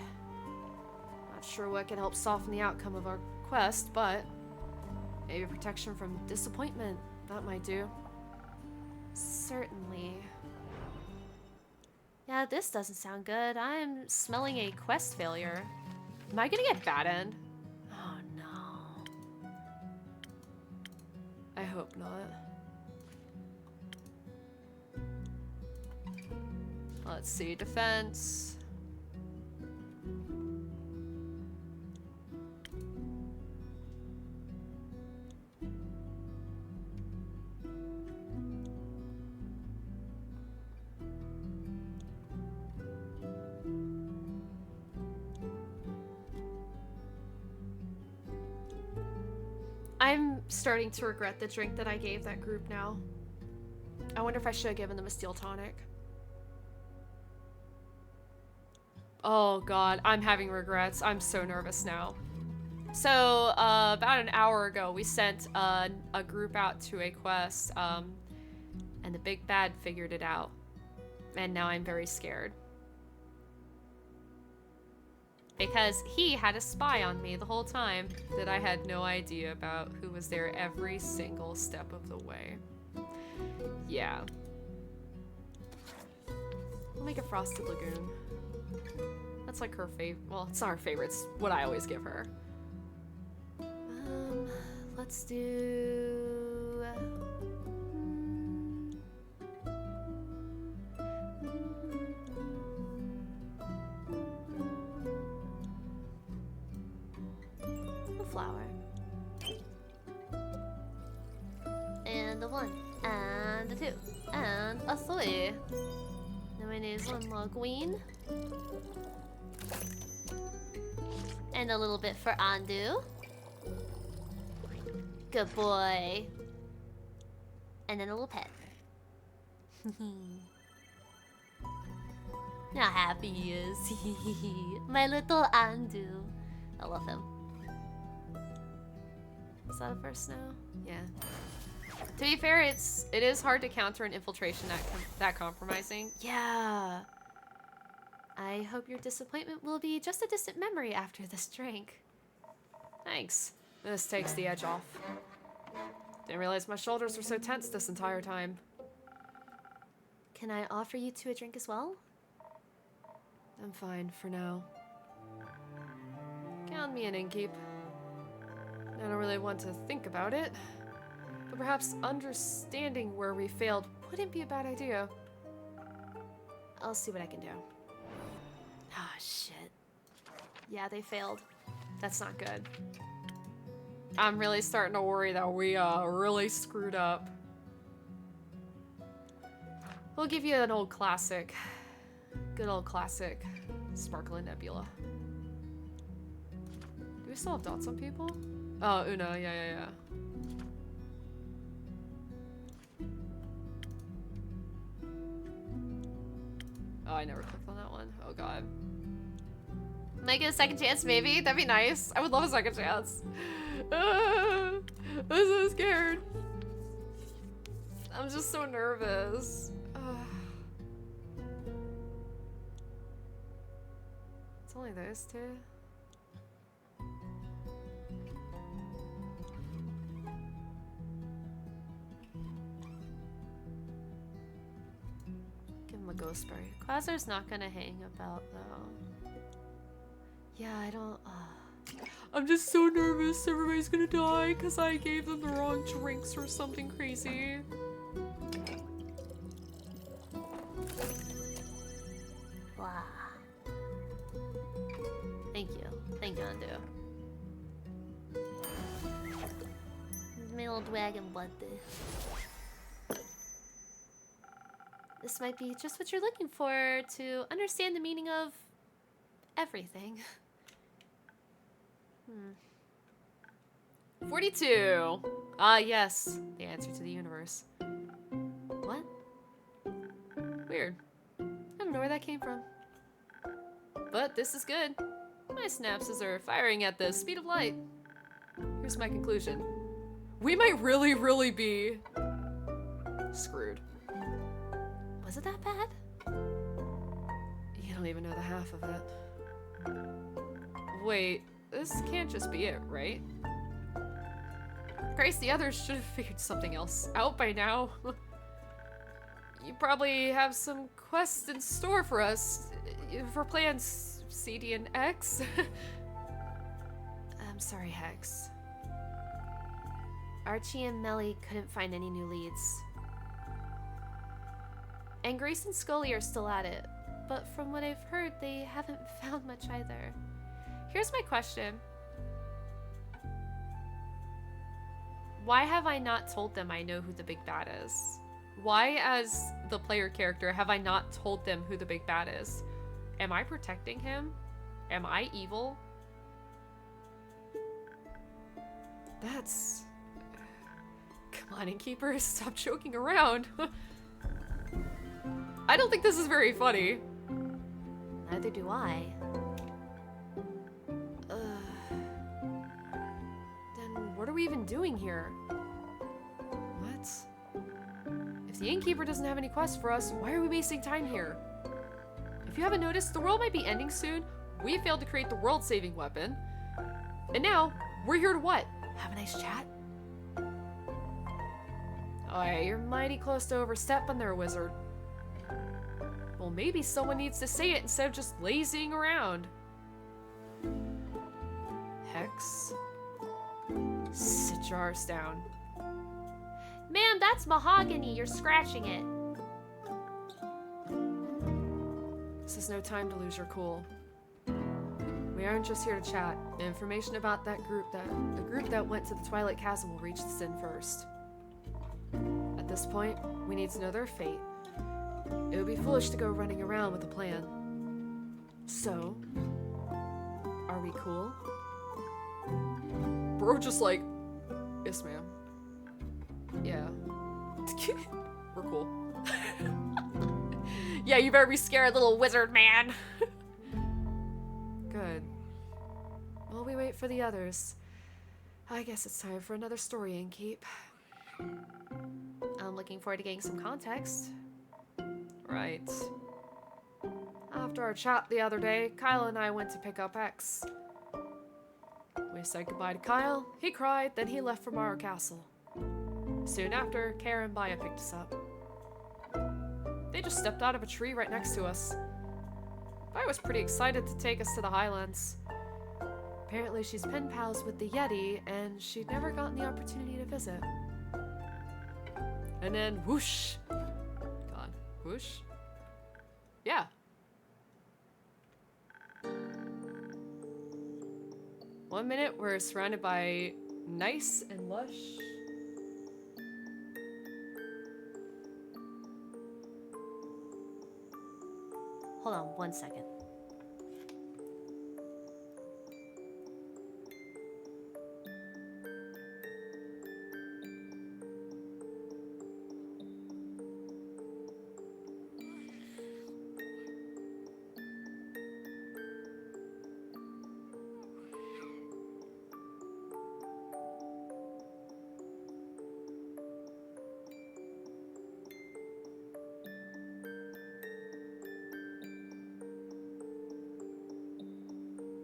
Not sure what can help soften the outcome of our quest, but maybe protection from disappointment. That might do. Certainly. Yeah, this doesn't sound good. I'm smelling a quest failure. Am I gonna get bad end? Oh no. I hope not. Let's see, defense. I'm starting to regret the drink that I gave that group now. I wonder if I should have given them a steel tonic. Oh god, I'm having regrets. I'm so nervous now. So, about an hour ago, we sent a group out to a quest, and the big bad figured it out. And now I'm very scared. Because he had a spy on me the whole time that I had no idea about, who was there every single step of the way. Yeah. We'll make a Frosted Lagoon. That's like her favorite. Well, it's not her favorite. It's what I always give her. Let's do... a flower. And a 1. And a 2. And a 3. Then we need one more queen. And a little bit for Andu. Good boy. And then a little pet. How happy he is. My little Andu. I love him. Is that a first snow? Yeah. To be fair, it is hard to counter an infiltration that compromising. Yeah. I hope your disappointment will be just a distant memory after this drink. Thanks. This takes the edge off. Didn't realize my shoulders were so tense this entire time. Can I offer you two a drink as well? I'm fine for now. Count me in, Innkeep. I don't really want to think about it, but perhaps understanding where we failed wouldn't be a bad idea. I'll see what I can do. Ah, shit. Yeah, they failed. That's not good. I'm really starting to worry that we really screwed up. We'll give you an old classic. Good old classic. Sparkling Nebula. Do we still have dots on people? Oh, Una, yeah. Oh, I never clicked on that one. Oh god. Might get a second chance, maybe? That'd be nice. I would love a second chance. I'm so scared. I'm just so nervous. It's only those two. Give him a ghost berry. Quasar's not gonna hang about, though. Yeah, I don't... I'm just so nervous everybody's gonna die because I gave them the wrong drinks or something crazy. Wow. Thank you. Thank you, Undo. My little dragon blood there. This might be just what you're looking for to understand the meaning of everything. 42. Ah, yes. The answer to the universe. What? Weird. I don't know where that came from. But this is good. My synapses are firing at the speed of light. Here's my conclusion. We might really, really be screwed. Was it that bad? You don't even know the half of it. Wait, this can't just be it, right? Grace, the others should have figured something else out by now. You probably have some quests in store for us. For plans CD and X. I'm sorry, Hex. Archie and Melly couldn't find any new leads. And Grace and Scully are still at it, but from what I've heard, they haven't found much either. Here's my question. Why have I not told them I know who the big bad is? Why, as the player character, have I not told them who the big bad is? Am I protecting him? Am I evil? That's... Come on, Innkeepers, stop joking around. I don't think this is very funny. Neither do I. Then what are we even doing here? What? If the Innkeeper doesn't have any quests for us, why are we wasting time here? If you haven't noticed, the world might be ending soon. We failed to create the world-saving weapon. And now, we're here to what? Have a nice chat? Oh yeah, you're mighty close to overstepping there, wizard. Well, maybe someone needs to say it instead of just lazying around. Hex. Sit your arse down. Ma'am, that's mahogany. You're scratching it. This is no time to lose your cool. We aren't just here to chat. Information about the group that went to the Twilight Chasm will reach the Sin first. At this point, we need to know their fate. It would be foolish to go running around with a plan. So, are we cool? Bro just like, yes ma'am. Yeah. We're cool. Yeah, you better be scared, little wizard man. Good. While we wait for the others, I guess it's time for another story, Innkeep. I'm looking forward to getting some context. Right. After our chat the other day, Kyle and I went to pick up X. We said goodbye to Kyle, he cried, then he left from our castle. Soon after, Kara and Baya picked us up. They just stepped out of a tree right next to us. Baya was pretty excited to take us to the Highlands. Apparently she's pen pals with the Yeti, and she'd never gotten the opportunity to visit. And then whoosh. God, whoosh? Yeah. One minute we're surrounded by nice and lush. Hold on 1 second.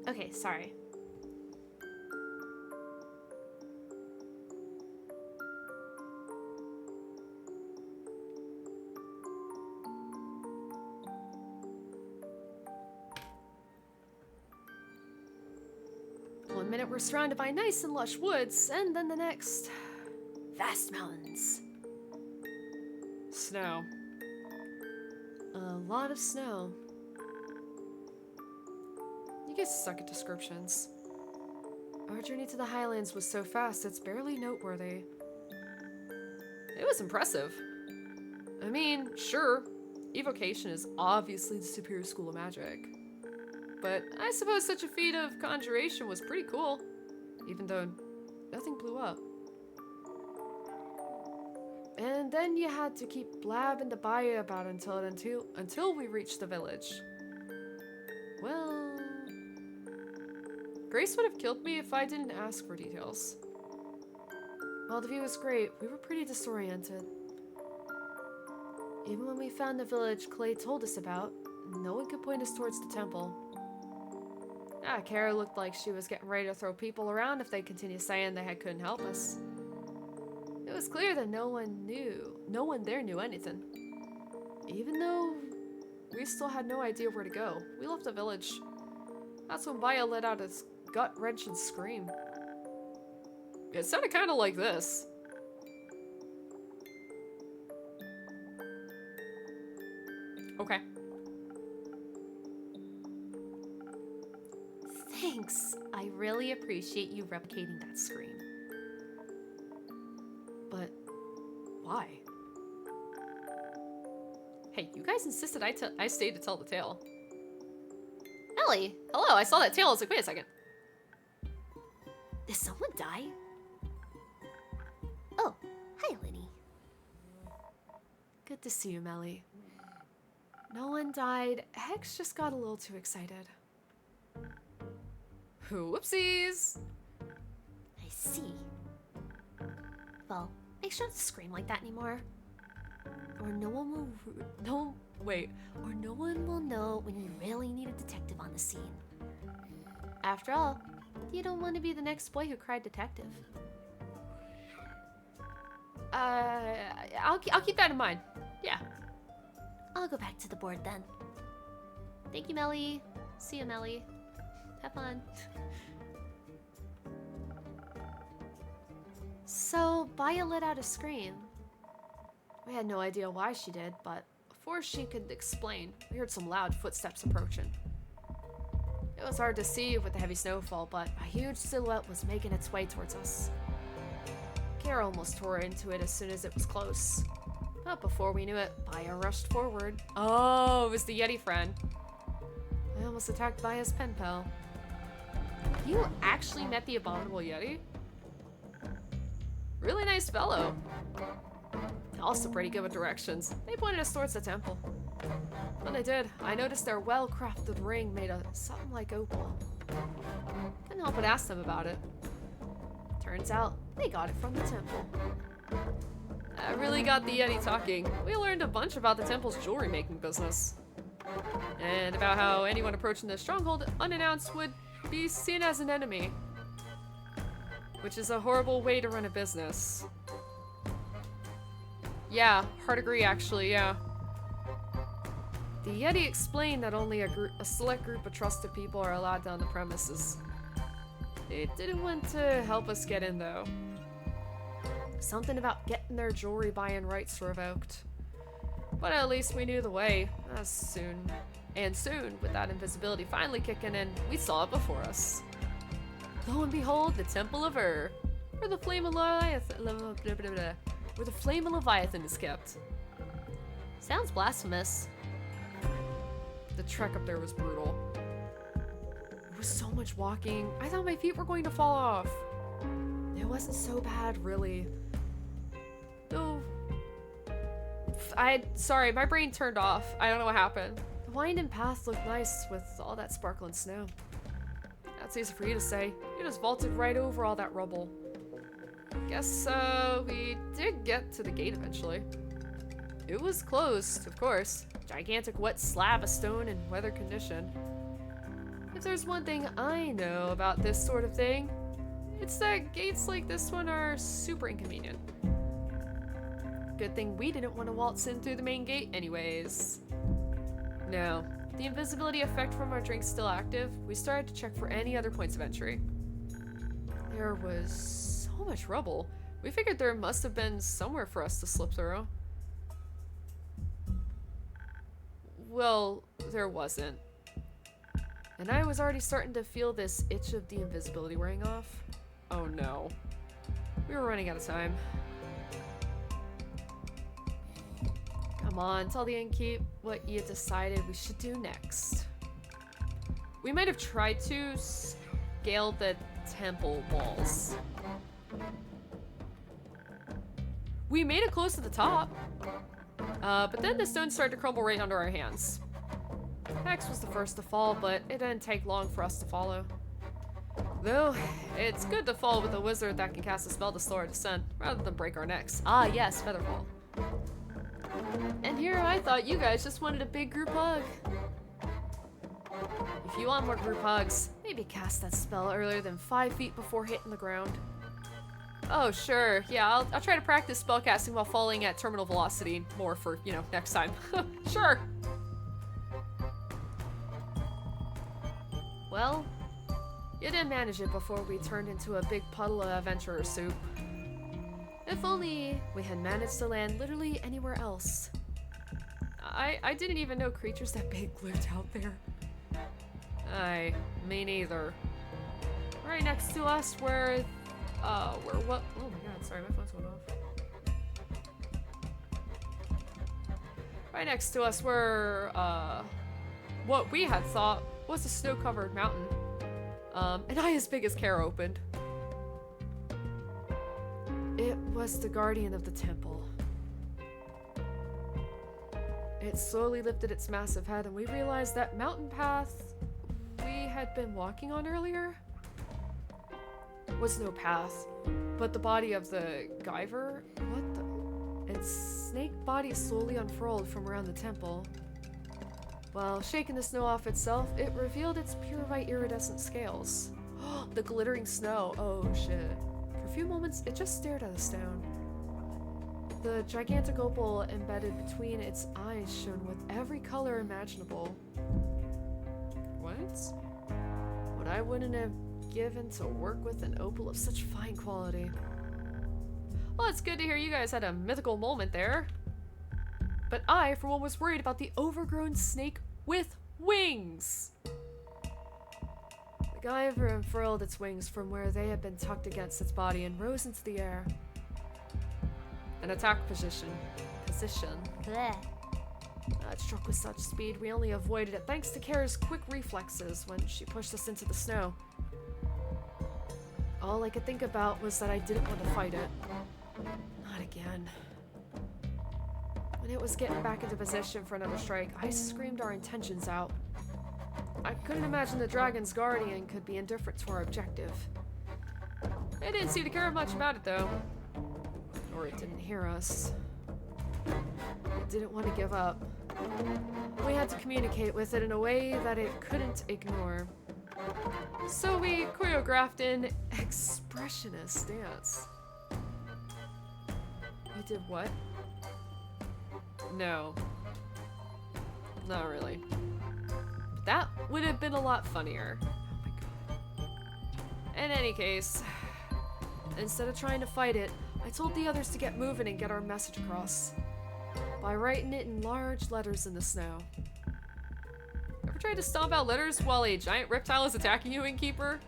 Okay, sorry. One minute we're surrounded by nice and lush woods, and then the next, vast mountains. Snow. A lot of snow. You guys suck at descriptions. Our journey to the Highlands was so fast, it's barely noteworthy. It was impressive. I mean, sure, evocation is obviously the superior school of magic. But I suppose such a feat of conjuration was pretty cool, even though nothing blew up. And then you had to keep blabbing to Baya about until we reached the village. Well, Grace would have killed me if I didn't ask for details. While the view was great, we were pretty disoriented. Even when we found the village Clay told us about, no one could point us towards the temple. Kara looked like she was getting ready to throw people around if they continued saying they couldn't help us. It was clear that no one there knew anything. Even though we still had no idea where to go, we left the village. That's when Baya let out a gut-wrenching scream. It sounded kind of like this. Okay. Thanks. I really appreciate you replicating that scream. But why? Hey, you guys insisted I stayed to tell the tale. Ellie! Hello, I saw that tail. I was like, wait a second. Did someone die? Oh, hi, Linny. Good to see you, Melly. No one died. Hex just got a little too excited. Whoopsies! I see. Well, make sure not to scream like that anymore. Or no one will or no one will know when you really need a detective on the scene. After all, you don't want to be the next boy who cried detective. I'll keep that in mind. Yeah. I'll go back to the board then. Thank you, Melly. See you, Melly. Have fun. So, Baya let out a scream. We had no idea why she did, but before she could explain, we heard some loud footsteps approaching. It was hard to see with the heavy snowfall, but a huge silhouette was making its way towards us. Kara almost tore into it as soon as it was close. But before we knew it, Baya rushed forward. Oh, it was the Yeti friend. I almost attacked Baya's pen pal. You actually met the abominable Yeti? Really nice fellow. Also pretty good with directions. They pointed us towards the temple. When they did, I noticed their well-crafted ring made of something like opal. Couldn't help but ask them about it. Turns out, they got it from the temple. That really got the Yeti talking. We learned a bunch about the temple's jewelry making business. And about how anyone approaching the stronghold unannounced would be seen as an enemy. Which is a horrible way to run a business. Yeah, hard agree actually, yeah. The Yeti explained that only a select group of trusted people are allowed on the premises. They didn't want to help us get in, though. Something about getting their jewelry buy-in rights revoked. But at least we knew the way. Soon, with that invisibility finally kicking in, we saw it before us. Lo and behold, the Temple of Heir, where the flame of Leviathan is kept. Sounds blasphemous. The trek up there was brutal. It was so much walking. I thought my feet were going to fall off. It wasn't so bad, really. Though, sorry, my brain turned off. I don't know what happened. The winding path looked nice with all that sparkling snow. That's easy for you to say. You just vaulted right over all that rubble. Guess, we did get to the gate eventually. It was closed, of course. Gigantic wet slab of stone in weather condition. If there's one thing I know about this sort of thing, it's that gates like this one are super inconvenient. Good thing we didn't want to waltz in through the main gate anyways. Now, with the invisibility effect from our drinks still active, we started to check for any other points of entry. There was so much rubble. We figured there must have been somewhere for us to slip through. Well, there wasn't. And I was already starting to feel this itch of the invisibility wearing off. Oh no. We were running out of time. Come on, tell the innkeep what you decided we should do next. We might have tried to scale the temple walls. We made it close to the top. But then the stone started to crumble right under our hands. Hex was the first to fall, but it didn't take long for us to follow. Though, it's good to fall with a wizard that can cast a spell to slow our descent, rather than break our necks. Ah yes, Featherfall. And here I thought you guys just wanted a big group hug. If you want more group hugs, maybe cast that spell earlier than 5 feet before hitting the ground. Oh, sure. Yeah, I'll try to practice spellcasting while falling at terminal velocity more for, you know, next time. Sure. Well, you didn't manage it before we turned into a big puddle of adventurer soup. If only we had managed to land literally anywhere else. I didn't even know creatures that big lived out there. Me neither. Right next to us were what? Oh my god, sorry, my phone's going off. Right next to us were, what we had thought was a snow-covered mountain. An eye as big as Kara opened. It was the guardian of the temple. It slowly lifted its massive head, and we realized that mountain path we had been walking on earlier was no path, but the body of the Guyver. What the? Its snake body slowly unfurled from around the temple. While shaking the snow off itself, it revealed its pure white iridescent scales. The glittering snow. Oh shit. For a few moments, it just stared at the stone. The gigantic opal embedded between its eyes shone with every color imaginable. What? What I wouldn't have given to work with an opal of such fine quality. Well, it's good to hear you guys had a mythical moment there. But I, for one, was worried about the overgrown snake with wings. The Guyver unfurled its wings from where they had been tucked against its body and rose into the air. An attack position. Bleh. It struck with such speed we only avoided it thanks to Kara's quick reflexes when she pushed us into the snow. All I could think about was that I didn't want to fight it. Not again. When it was getting back into position for another strike, I screamed our intentions out. I couldn't imagine the dragon's guardian could be indifferent to our objective. It didn't seem to care much about it though. Or it didn't hear us. It didn't want to give up. We had to communicate with it in a way that it couldn't ignore. So we choreographed an expressionist dance. We did what? No. Not really. But that would have been a lot funnier. Oh my god. In any case, instead of trying to fight it, I told the others to get moving and get our message across. By writing it in large letters in the snow. Ever tried to stomp out letters while a giant reptile is attacking you, Innkeeper?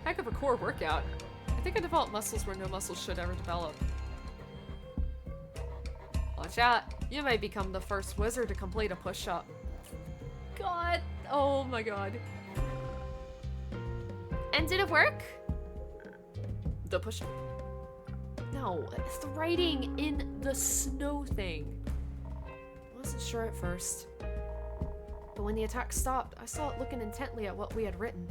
Heck of a core workout. I think I developed muscles where no muscles should ever develop. Watch out, you might become the first wizard to complete a push-up. God, oh my god. And did it work? The push-up? No, it's the writing in the snow thing. I wasn't sure at first. But when the attack stopped, I saw it looking intently at what we had written.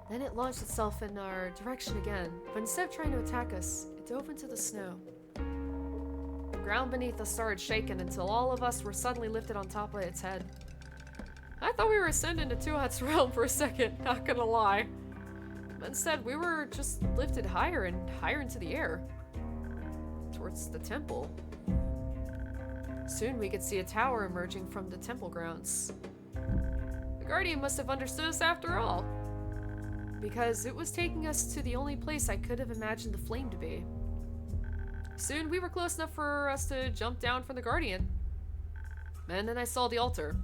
Then it launched itself in our direction again, but instead of trying to attack us, it dove into the snow. The ground beneath us started shaking until all of us were suddenly lifted on top of its head. I thought we were ascending to Tuat's realm for a second, not gonna lie. But instead, we were just lifted higher and higher into the air. Towards the temple. Soon we could see a tower emerging from the temple grounds. The Guardian must have understood us after all. Because it was taking us to the only place I could have imagined the flame to be. Soon we were close enough for us to jump down from the Guardian. And then I saw the altar.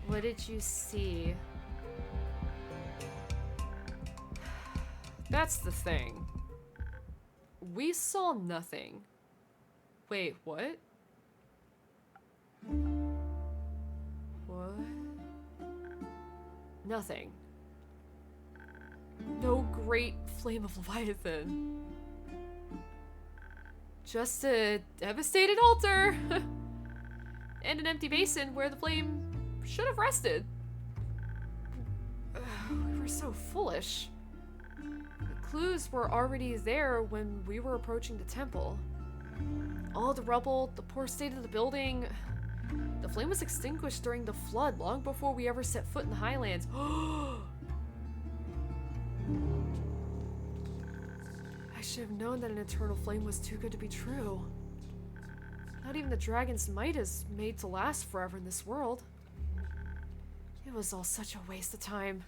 What did you see? That's the thing. We saw nothing. Wait, what? What? Nothing. No great flame of Leviathan. Just a devastated altar! And an empty basin where the flame should have rested. We were so foolish. The clues were already there when we were approaching the temple. All the rubble, the poor state of the building. The flame was extinguished during the flood long before we ever set foot in the Highlands. I should have known that an eternal flame was too good to be true. Not even the dragon's might is made to last forever in this world. It was all such a waste of time.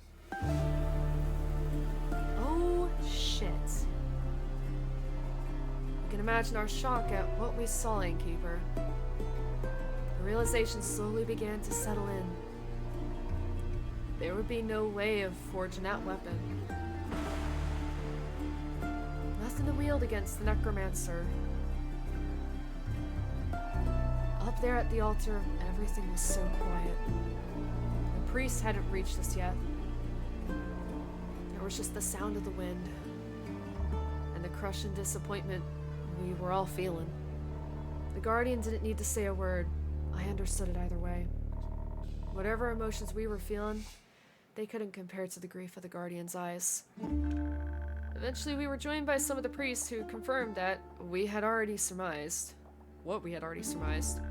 Oh, shit. You can imagine our shock at what we saw, Innkeeper. The realization slowly began to settle in. There would be no way of forging that weapon. Nothing to wield against the necromancer. Up there at the altar, everything was so quiet. The priest hadn't reached us yet. There was just the sound of the wind and the crushing disappointment we were all feeling. The Guardian didn't need to say a word. I understood it either way. Whatever emotions we were feeling, they couldn't compare to the grief of the Guardian's eyes. Eventually, we were joined by some of the priests who confirmed that we had already surmised. What we had already surmised.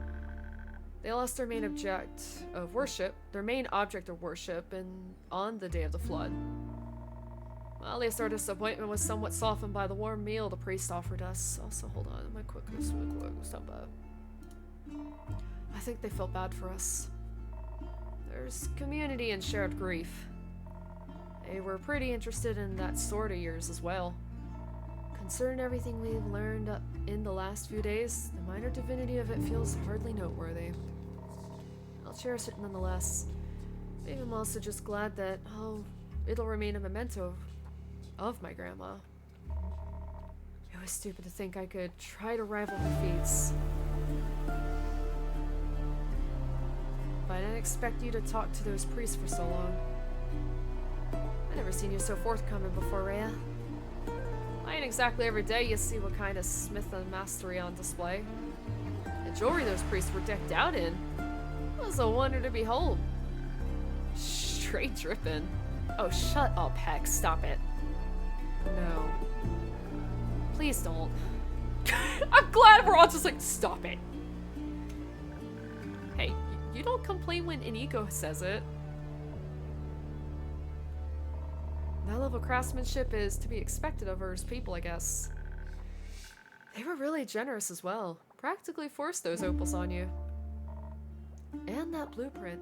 They lost their main object of worship, on the day of the flood. Well, at least our disappointment was somewhat softened by the warm meal the priest offered us. Also, hold on, my quick, stand by. I think they felt bad for us. There's community and shared grief. They were pretty interested in that sword of yours as well. Considering everything we've learned in the last few days, the minor divinity of it feels hardly noteworthy. I'll cherish it nonetheless. Maybe I'm also just glad that, it'll remain a memento of my grandma. It was stupid to think I could try to rival her feats. But I didn't expect you to talk to those priests for so long. I never seen you so forthcoming before, Rhea. I ain't exactly every day you see what kind of smith and mastery on display. The jewelry those priests were decked out in was a wonder to behold. Straight dripping. Oh, shut up, Heck. Stop it. No. Please don't. I'm glad we're all just like, stop it. Hey, you don't complain when Inigo says it. That level of craftsmanship is to be expected of Earth's people, I guess. They were really generous as well, Practically forced those opals on you. And that blueprint.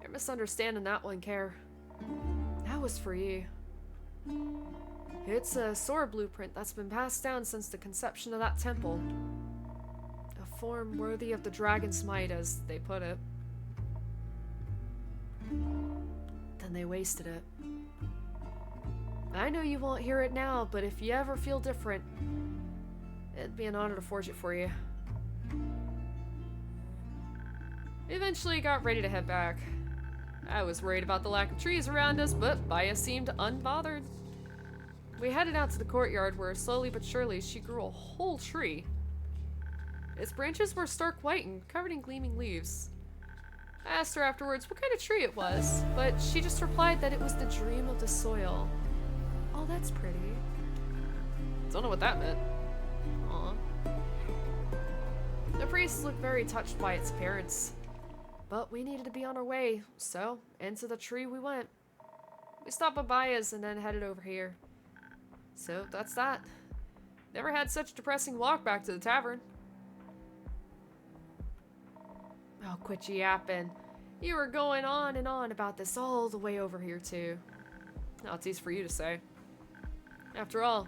You're misunderstanding that one, Care. That was for you. It's a sword blueprint that's been passed down since the conception of that temple. A form worthy of the dragon's might, as they put it. Then they wasted it. I know you won't hear it now, but if you ever feel different, it'd be an honor to forge it for you. We eventually got ready to head back. I was worried about the lack of trees around us, but Baya seemed unbothered. We headed out to the courtyard where, slowly but surely, she grew a whole tree. Its branches were stark white and covered in gleaming leaves. I asked her afterwards what kind of tree it was, but she just replied that it was the dream of the soil. Oh, that's pretty. Don't know what that meant. Aw. The priest looked very touched by its appearance. But we needed to be on our way, so into the tree we went. We stopped at Baya's and then headed over here. So that's that. Never had such a depressing walk back to the tavern. Oh, quit yapping. You were going on and on about this all the way over here too. Now it's easy for you to say. After all,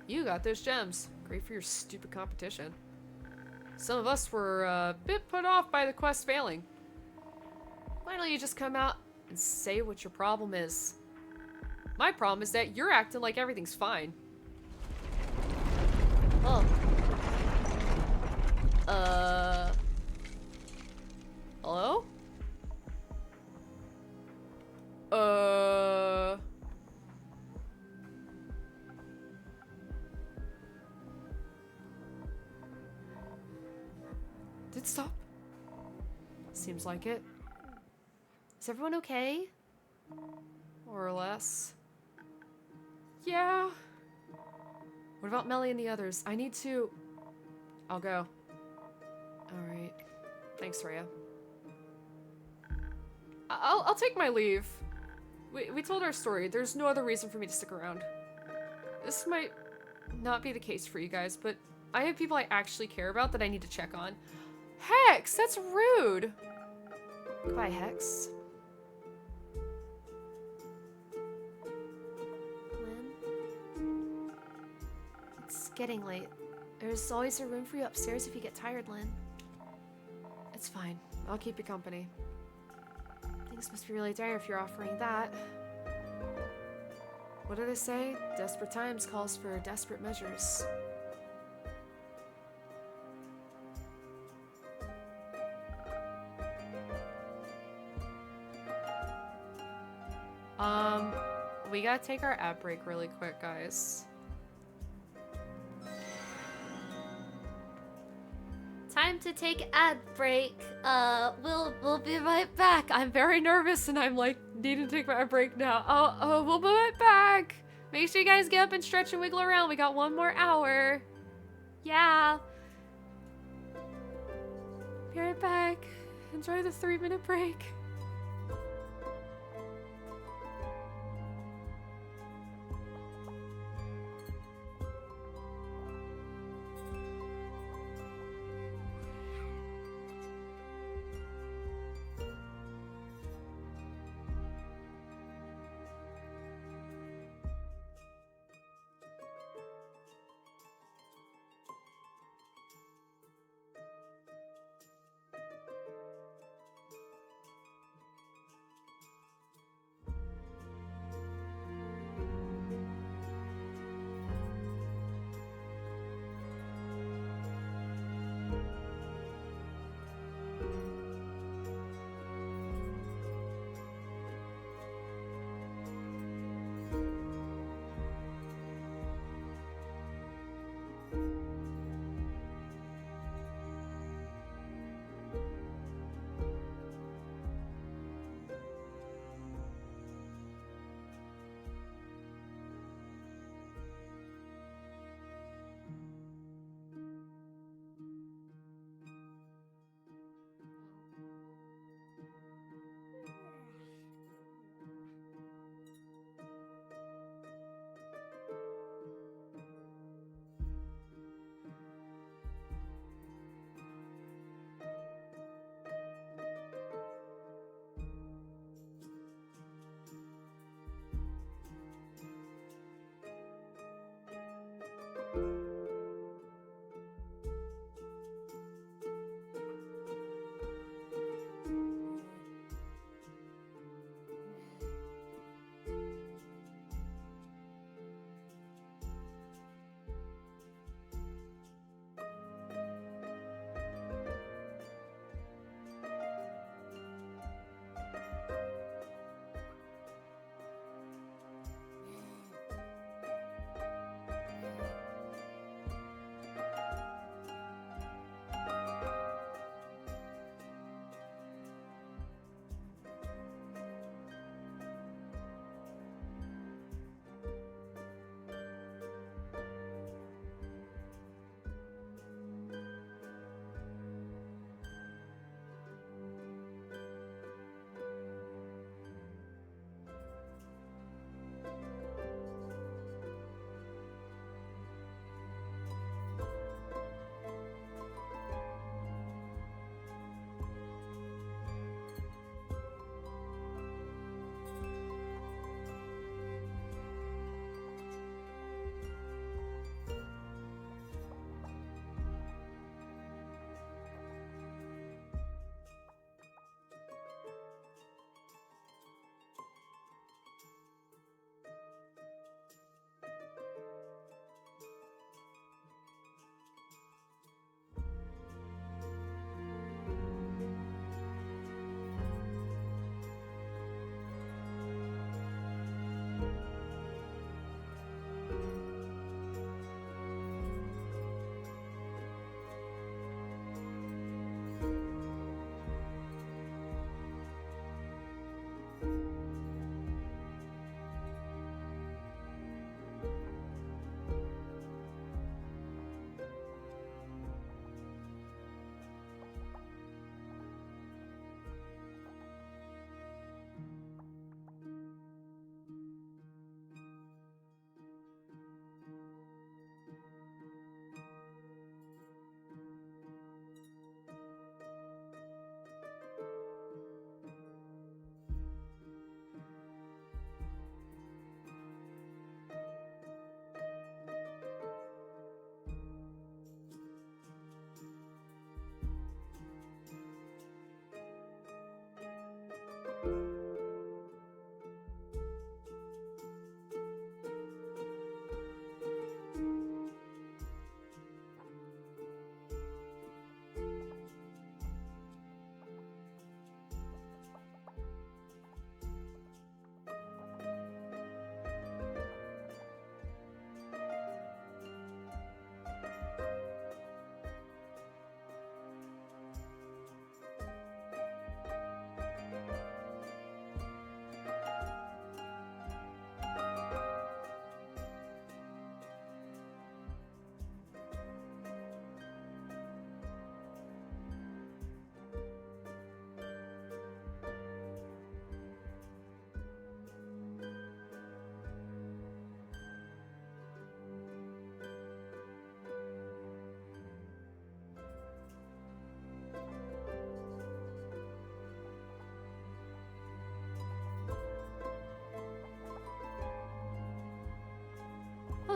you got those gems. Great for your stupid competition. Some of us were a bit put off by the quest failing. Why don't you just come out and say what your problem is? My problem is that you're acting like everything's fine. Oh. Hello? Did it stop? Seems like it. Is everyone okay? More or less. Yeah. What about Melly and the others? I need to... I'll go. Alright. Thanks, Rhea. I'll take my leave. We told our story. There's no other reason for me to stick around. This might not be the case for you guys, but I have people I actually care about that I need to check on. Hex! That's rude! Goodbye, Hex. Lynn? It's getting late. There's always a room for you upstairs if you get tired, Lynn. It's fine. I'll keep you company. Things must be really dire if you're offering that. What do they say? Desperate times calls for desperate measures. We gotta take our ad break really quick, guys. Time to take ad break. We'll be right back. I'm very nervous and I'm like needing to take my break now. Oh, we'll be right back. Make sure you guys get up and stretch and wiggle around. We got 1 more hour. Yeah. Be right back. Enjoy the 3-minute break.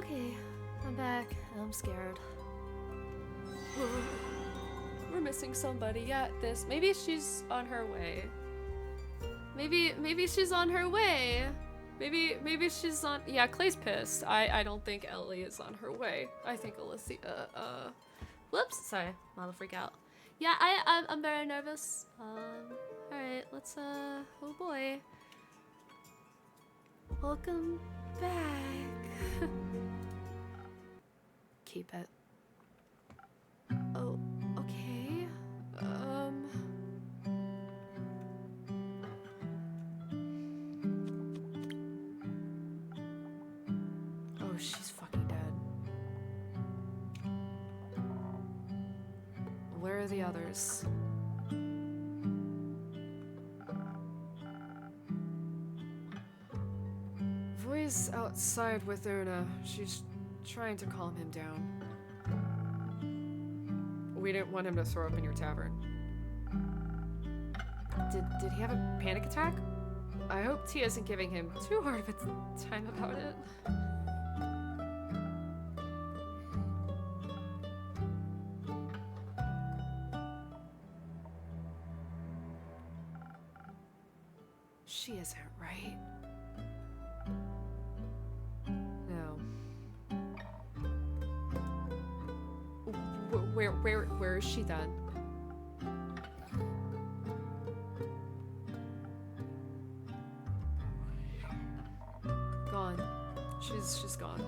Okay, I'm back. I'm scared. We're missing somebody. Yeah, maybe she's on her way. Maybe she's on her way. Maybe she's on. Yeah, Clay's pissed. I don't think Ellie is on her way. I think Alicia. Whoops. Sorry, I'm a freak out. Yeah, I'm very nervous. All right, let's oh boy. Welcome back. Keep it. Oh, okay. Oh, she's fucking dead. Where are the others? Voi's outside with Una. She's trying to calm him down. We didn't want him to throw up in your tavern. Did he have a panic attack? I hope Tia isn't giving him too hard of a time about it. She isn't right. No. Where is she then? Gone. She's gone.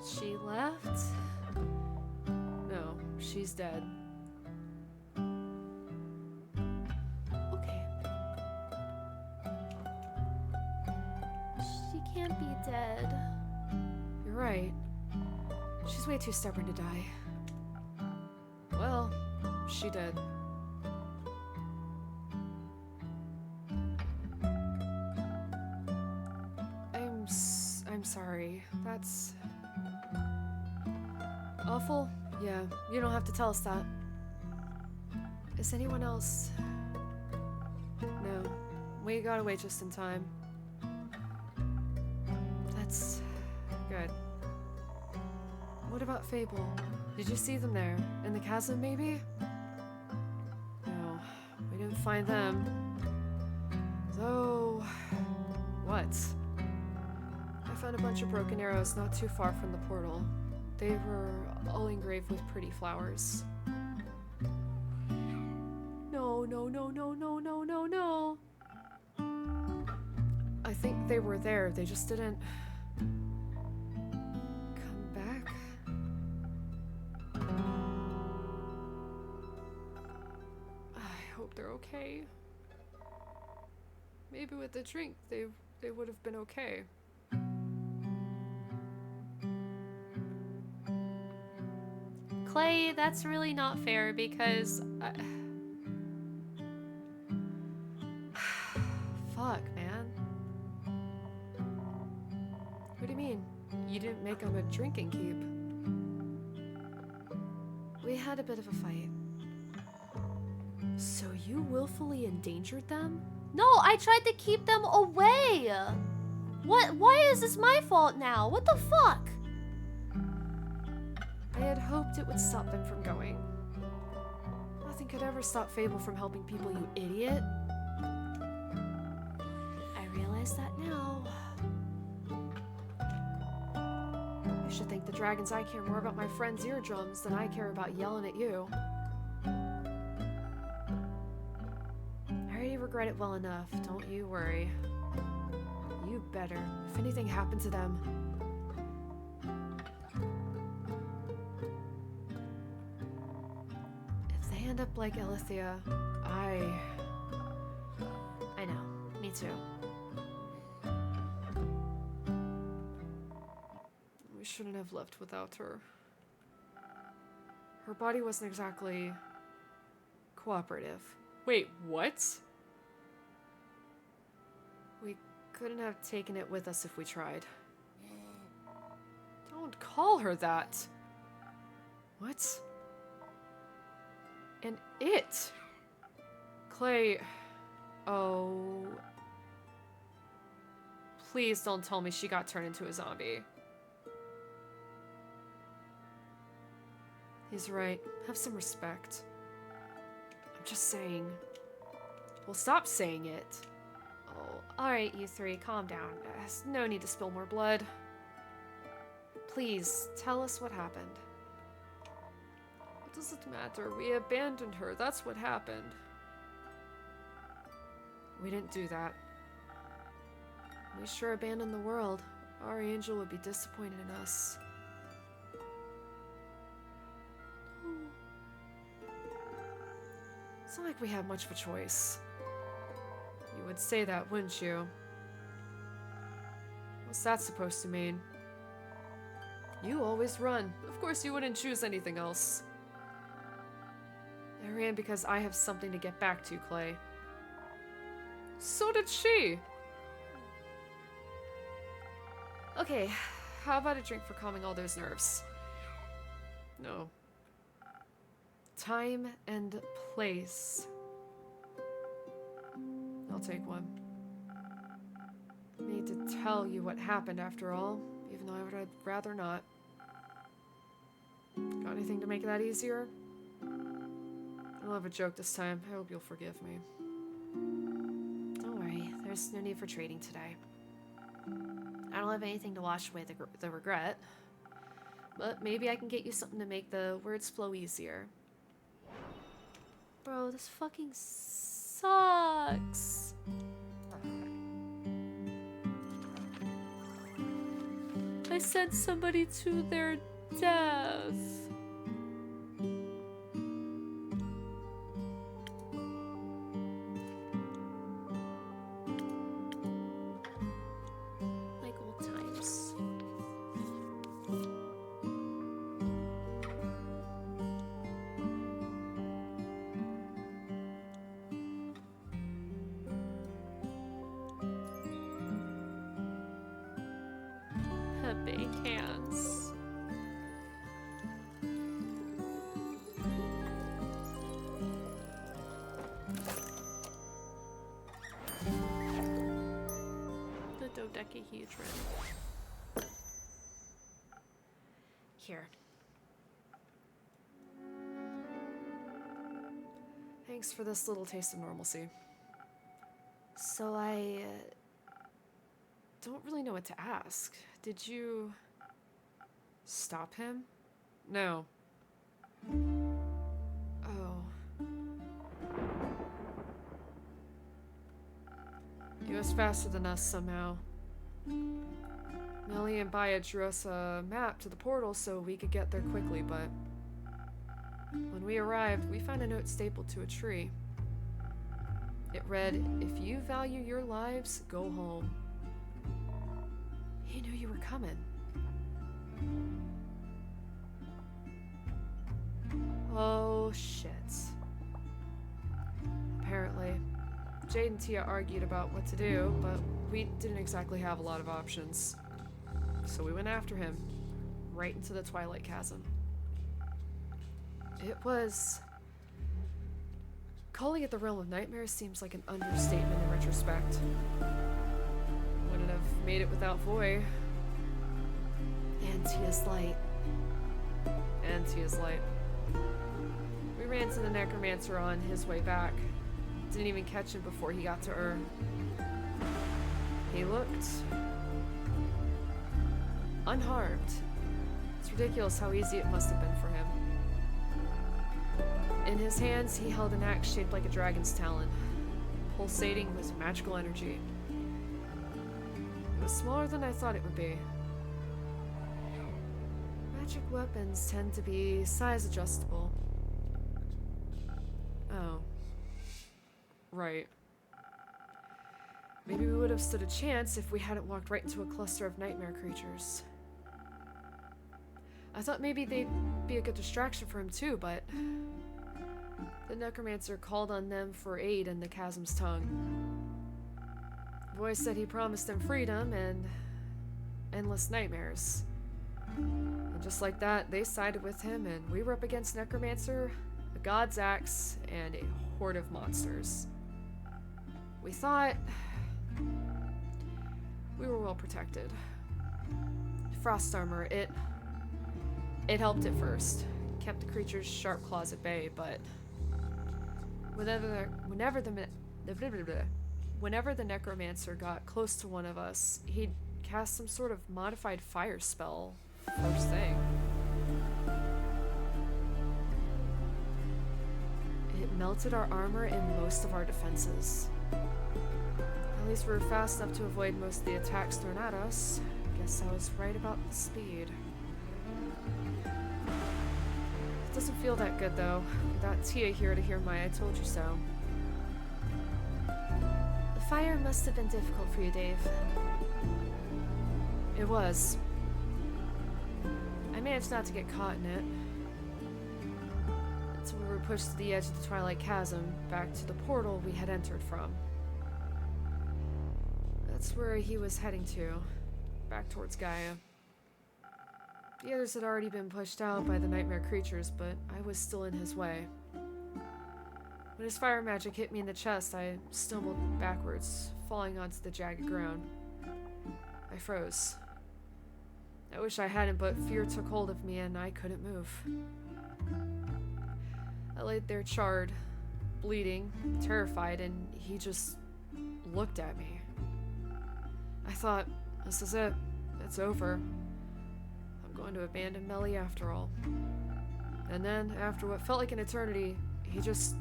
She left? No, she's dead. Okay. She can't be dead. You're right. She's way too stubborn to die. Well, she did. I'm sorry. That's awful. Yeah, you don't have to tell us that. Is anyone else? No. We got away just in time. That's good. What about Fable? Did you see them there? In the chasm, maybe? No, we didn't find them. Though... what? I found a bunch of broken arrows not too far from the portal. They were all engraved with pretty flowers. No, no, no, no, no, no, no, no. I think they were there, they just didn't... come back? I hope they're okay. Maybe with the drink, they would have been okay. Clay, that's really not fair because Fuck, man. What do you mean? You didn't make him a drinking keep? We had a bit of a fight. So you willfully endangered them? No, I tried to keep them away. Why is this my fault now? What the fuck? I had hoped it would stop them from going. Nothing could ever stop Fable from helping people, you idiot. I realize that now. I should thank the dragons I care more about my friend's eardrums than I care about yelling at you. I already regret it well enough, don't you worry. You better, if anything happened to them. If they end up like Alethea, I know, me too. We shouldn't have left without her. Her body wasn't exactly cooperative. Wait, what? We couldn't have taken it with us if we tried. Don't call her that. What? And it? Clay... Oh... Please don't tell me she got turned into a zombie. He's right. Have some respect. I'm just saying. Well, stop saying it. Oh, alright, you three, calm down. There's no need to spill more blood. Please, tell us what happened. What does it matter? We abandoned her. That's what happened. We didn't do that. We sure abandoned the world. Our angel would be disappointed in us. It's not like we have much of a choice. You would say that, wouldn't you? What's that supposed to mean? You always run. Of course you wouldn't choose anything else. I ran because I have something to get back to, Clay. So did she! Okay, how about a drink for calming all those nerves? No. Time and place. I'll take one. I need to tell you what happened after all, even though I'd rather not. Got anything to make that easier? I'll have a joke this time. I hope you'll forgive me. Don't worry, there's no need for trading today. I don't have anything to wash away the regret. But maybe I can get you something to make the words flow easier. Bro, this fucking sucks. I sent somebody to their death. Like old times. Big hands. The dodecahedron. Here. Thanks for this little taste of normalcy. So I don't really know what to ask. Did you stop him? No. Oh. He was faster than us somehow. Melly and Baya drew us a map to the portal so we could get there quickly, but when we arrived, we found a note stapled to a tree. It read, "If you value your lives, go home." He knew you were coming. Oh, shit. Apparently, Jade and Tia argued about what to do, but we didn't exactly have a lot of options. So we went after him, right into the Twilight chasm. It was... Calling it the realm of nightmares seems like an understatement in retrospect. Wouldn't have made it without Voy. And Tia's light. And Tia's light. We ran to the necromancer on his way back. Didn't even catch him before he got to Heir. He looked... unharmed. It's ridiculous how easy it must have been for him. In his hands, he held an axe shaped like a dragon's talon, pulsating with magical energy. It was smaller than I thought it would be. Magic weapons tend to be size adjustable. Oh. Right. Maybe we would have stood a chance if we hadn't walked right into a cluster of nightmare creatures. I thought maybe they'd be a good distraction for him too, but... The necromancer called on them for aid in the chasm's tongue. Voice said he promised them freedom and endless nightmares. And just like that, they sided with him, and we were up against Necromancer, a god's axe, and a horde of monsters. We thought we were well protected. Frost armor, it helped at first. kept the creature's sharp claws at bay, but whenever the necromancer got close to one of us, he'd cast some sort of modified fire spell first thing. It melted our armor and most of our defenses. At least we were fast enough to avoid most of the attacks thrown at us. Guess I was right about the speed. It doesn't feel that good though, without Tia here to hear my "I told you so." The fire must have been difficult for you, Dave. It was. I managed not to get caught in it. Until we were pushed to the edge of the Twilight Chasm, back to the portal we had entered from. That's where he was heading to, back towards Gaia. The others had already been pushed out by the nightmare creatures, but I was still in his way. When his fire magic hit me in the chest, I stumbled backwards, falling onto the jagged ground. I froze. I wish I hadn't, but fear took hold of me and I couldn't move. I laid there charred, bleeding, terrified, and he just looked at me. I thought, this is it. It's over. I'm going to abandon Melly after all. And then, after what felt like an eternity, he just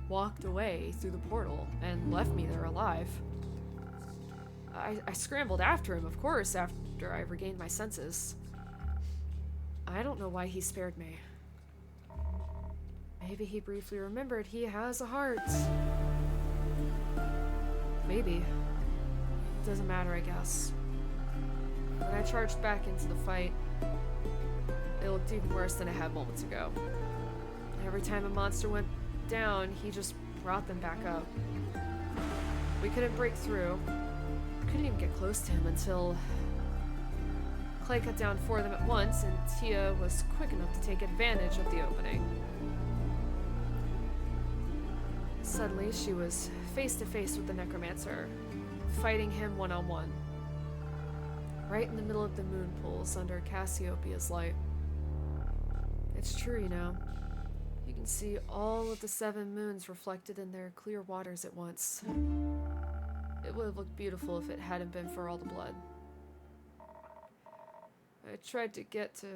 walked away through the portal and left me there alive. I scrambled after him, of course, after I regained my senses. I don't know why he spared me. Maybe he briefly remembered he has a heart. Maybe. Doesn't matter, I guess. When I charged back into the fight, it looked even worse than it had moments ago. Every time a monster went down, he just brought them back up. We couldn't break through. Couldn't even get close to him until Clay cut down 4 of them at once, and Tia was quick enough to take advantage of the opening. Suddenly, she was face to face with the necromancer, fighting him one-on-one. Right in the middle of the moon pools under Cassiopeia's light. It's true, you know. You can see all of the 7 moons reflected in their clear waters at once. It would have looked beautiful if it hadn't been for all the blood. I tried to get to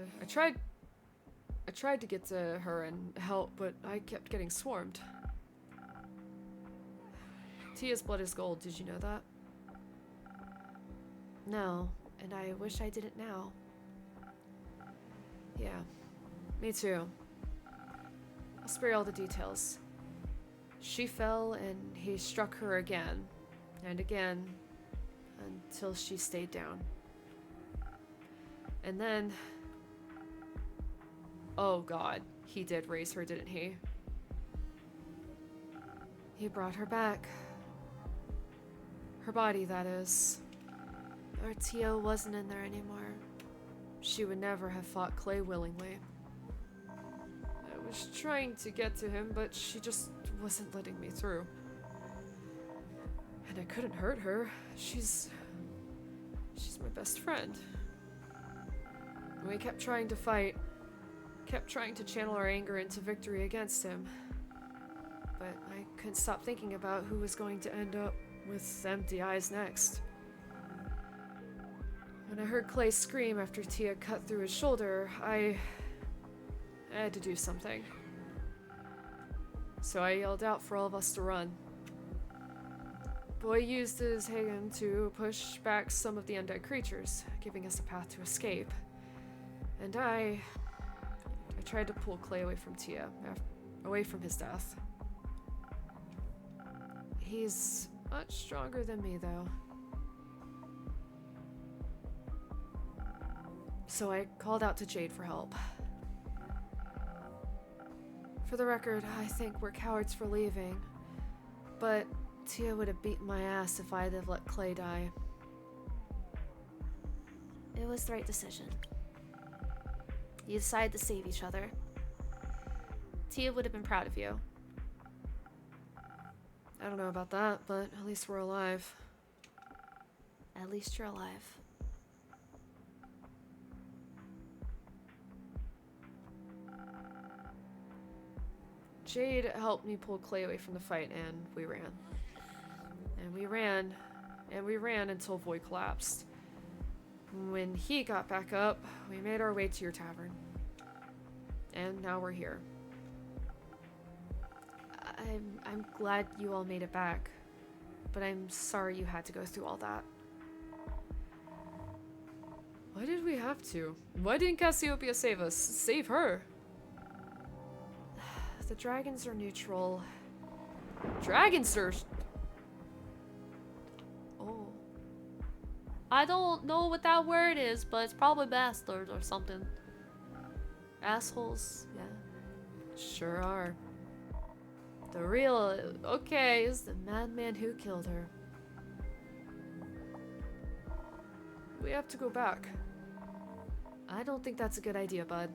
her and help, but I kept getting swarmed. Tia's blood is gold, did you know that? No, and I wish I didn't now. Yeah, me too. I'll spare you all the details. She fell and he struck her again, and again, until she stayed down. And then... oh god, he did raise her, didn't he? He brought her back. Her body, that is. Our Tia wasn't in there anymore. She would never have fought Clay willingly. I was trying to get to him, but she just wasn't letting me through. And I couldn't hurt her. She's my best friend. And we kept trying to fight, kept trying to channel our anger into victory against him. But I couldn't stop thinking about who was going to end up with empty eyes next. When I heard Clay scream after Tia cut through his shoulder, I had to do something. So I yelled out for all of us to run. Boy used his Hagen to push back some of the undead creatures, giving us a path to escape. And I tried to pull Clay away from Tia, away from his death. He's much stronger than me, though. So I called out to Jade for help. For the record, I think we're cowards for leaving, but Tia would have beaten my ass if I'd have let Clay die. It was the right decision. You decided to save each other. Tia would have been proud of you. I don't know about that, but at least we're alive. At least you're alive. Jade helped me pull Clay away from the fight, and we ran. And we ran, and we ran until Void collapsed. When he got back up, we made our way to your tavern. And now we're here. I'm glad you all made it back, but I'm sorry you had to go through all that. Why did we have to? Why didn't Cassiopeia save us? Save her! The dragons are neutral. Dragons are... Oh. I don't know what that word is, but it's probably bastards or something. Assholes, yeah. Sure are. The real, okay, is the madman who killed her. We have to go back. I don't think that's a good idea, bud.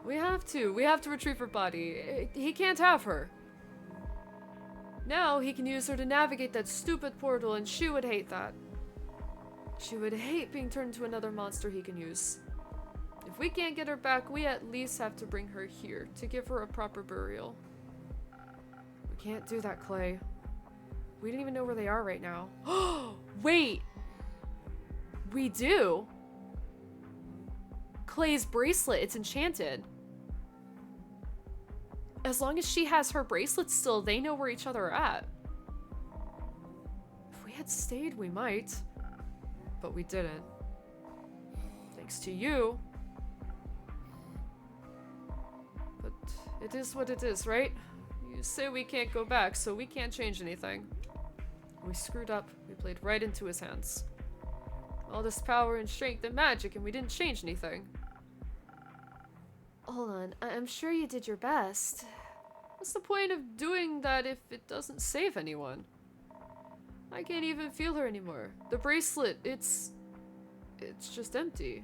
We have to retrieve her body. He can't have her. Now he can use her to navigate that stupid portal, and she would hate that. She would hate being turned into another monster he can use. If we can't get her back, we at least have to bring her here to give her a proper burial. We can't do that, Clay. We don't even know where they are right now. Wait! We do? Clay's bracelet, it's enchanted. As long as she has her bracelet still, they know where each other are at. If we had stayed, we might. But we didn't. Thanks to you. But it is what it is, right? You say we can't go back, so we can't change anything. We screwed up. We played right into his hands. All this power and strength and magic, and we didn't change anything. Hold on, I'm sure you did your best. What's the point of doing that if it doesn't save anyone? I can't even feel her anymore. The bracelet, it's just empty.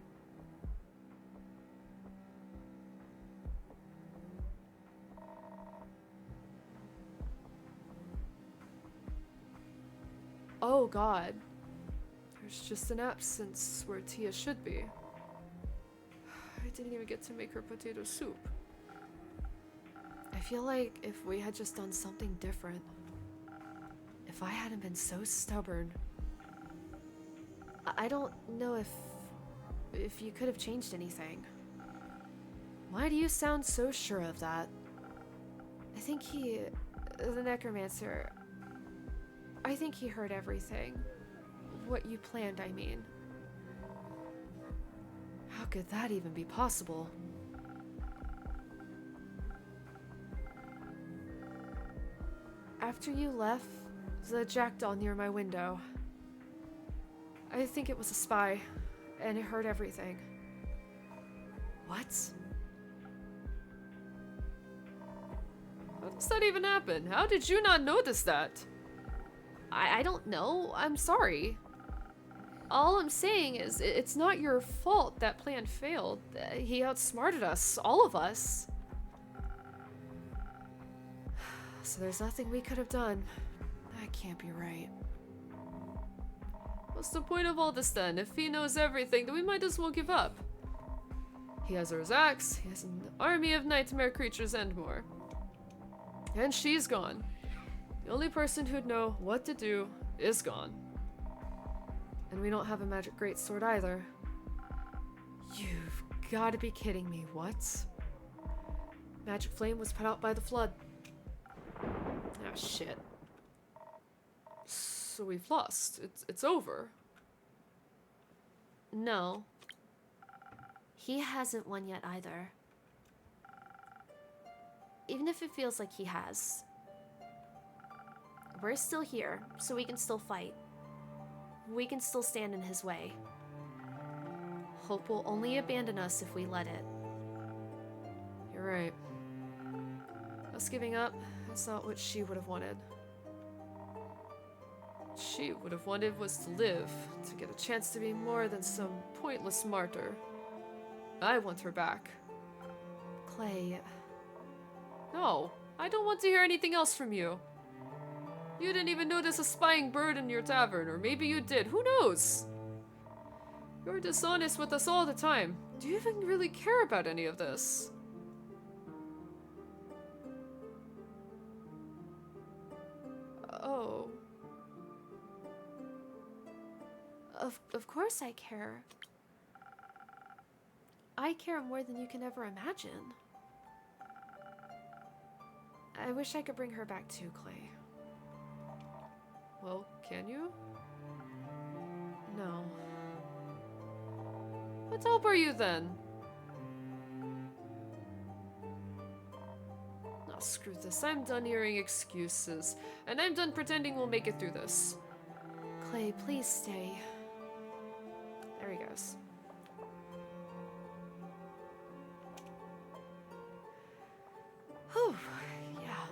Oh God. There's just an absence where Tia should be. I didn't even get to make her potato soup. I feel like if we had just done something different, if I hadn't been so stubborn, I don't know if you could have changed anything. Why do you sound so sure of that? I think the necromancer, I think he heard everything. What you planned, I mean. How could that even be possible? After you left, the jackdaw near my window. I think it was a spy, and it heard everything. What? How does that even happen? How did you not notice that? I don't know. I'm sorry. All I'm saying is, it's not your fault that plan failed. He outsmarted us, all of us. So there's nothing we could have done. That can't be right. What's the point of all this then? If he knows everything, then we might as well give up. He has her axe, he has an army of nightmare creatures and more. And she's gone. The only person who'd know what to do is gone. And we don't have a magic greatsword either. You've got to be kidding me, what? Magic flame was put out by the flood. Ah, shit. So we've lost. It's over. No. He hasn't won yet either. Even if it feels like he has. We're still here, so we can still fight. We can still stand in his way. Hope will only abandon us if we let it. You're right. Us giving up, that's not what she would have wanted. What she would have wanted was to live, to get a chance to be more than some pointless martyr. I want her back. Clay. No, I don't want to hear anything else from you. You didn't even notice a spying bird in your tavern, or maybe you did, who knows? You're dishonest with us all the time. Do you even really care about any of this? Oh. Of course I care. I care more than you can ever imagine. I wish I could bring her back too, Clay. Well, can you? No. What help are you then? Oh, screw this. I'm done hearing excuses. And I'm done pretending we'll make it through this. Clay, please stay. There he goes. Whew, yeah.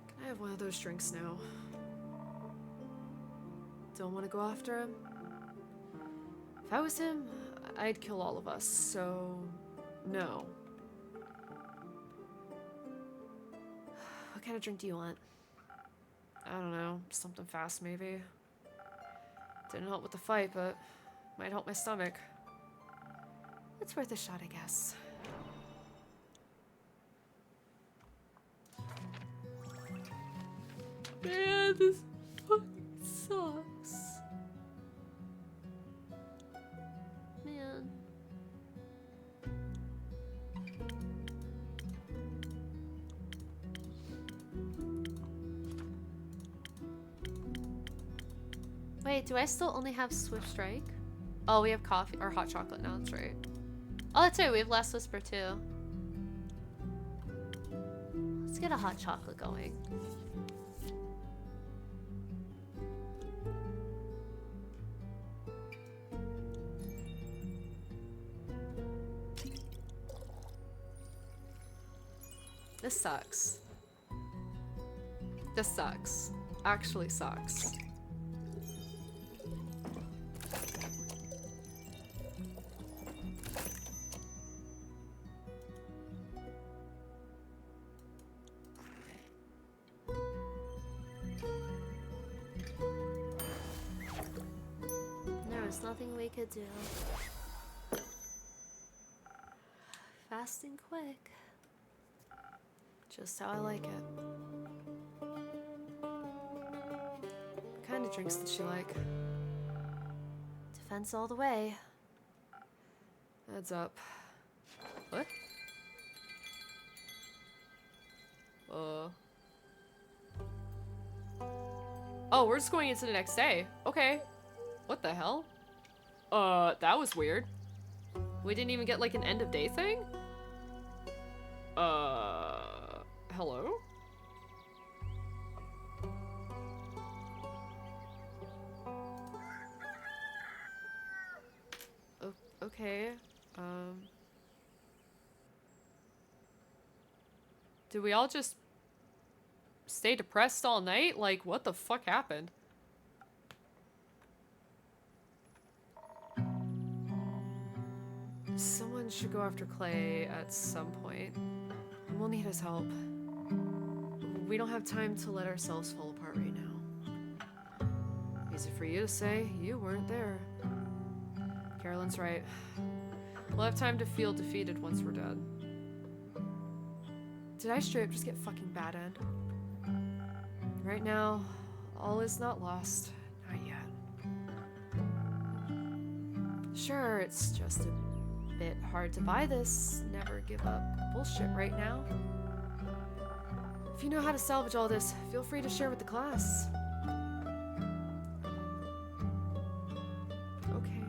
Can I have one of those drinks now? Don't want to go after him? If I was him, I'd kill all of us, so no. What kind of drink do you want? I don't know, something fast maybe. Didn't help with the fight, but might help my stomach. It's worth a shot, I guess. Man, this fucking sucks. Man. Wait, do I still only have Swift Strike? Oh, we have coffee or hot chocolate now, that's right. Oh, that's right, we have Last Whisper too. Let's get a hot chocolate going. This sucks. This sucks. Actually sucks. There's nothing we could do. Fast and quick. Just how I like it. What kind of drinks did she like? Defense all the way. Heads up. What? Oh, we're just going into the next day. Okay. What the hell? That was weird. We didn't even get like an end of day thing? Hello? Okay, did we all just stay depressed all night? Like, what the fuck happened? Someone should go after Clay at some point. And we'll need his help. We don't have time to let ourselves fall apart right now. Easy for you to say, you weren't there. Carolyn's right. We'll have time to feel defeated once we're dead. Did I straight up just get fucking bad end? Right now, all is not lost. Not yet. Sure, it's just a bit hard to buy this never give up bullshit right now. If you know how to salvage all this, feel free to share with the class. Okay,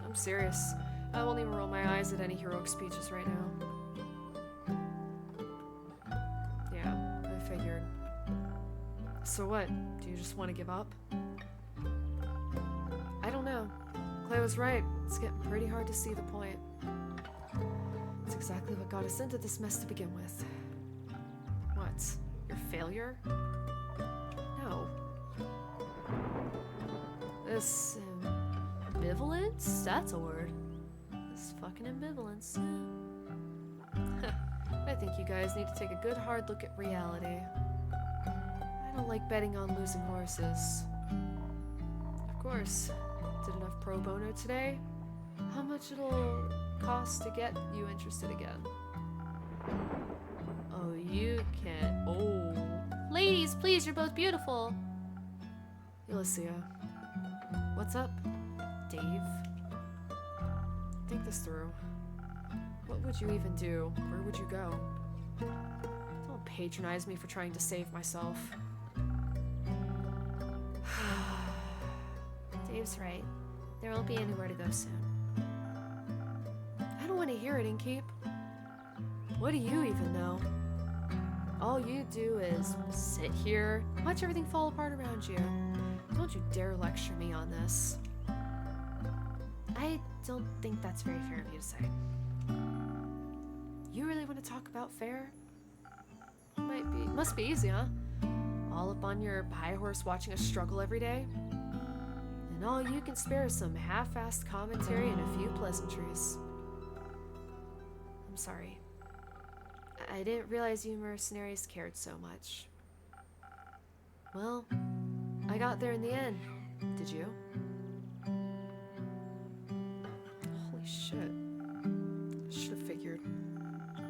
I'm serious. I won't even roll my eyes at any heroic speeches right now. Yeah, I figured. So what? Do you just want to give up? I don't know. Clay was right. It's getting pretty hard to see the point. It's exactly what got us into this mess to begin with. What? Your failure? No. This ambivalence? That's a word. This fucking ambivalence. I think you guys need to take a good hard look at reality. I don't like betting on losing horses. Of course. Did enough pro bono today? How much it'll cost to get you interested again? Oh, you can. Oh. Ladies, please, you're both beautiful. Elysia. What's up, Dave? Think this through. What would you even do? Where would you go? Don't patronize me for trying to save myself. Dave's right. There won't be anywhere to go soon. I don't want to hear it, Inkeep. What do you even know? All you do is sit here, watch everything fall apart around you. Don't you dare lecture me on this. I don't think that's very fair of you to say. You really want to talk about fair? Must be easy, huh? All up on your high horse watching us struggle every day? And all you can spare is some half-assed commentary and a few pleasantries. I'm sorry. I didn't realize you mercenaries cared so much. Well, I got there in the end. Did you? Holy shit. Should have figured.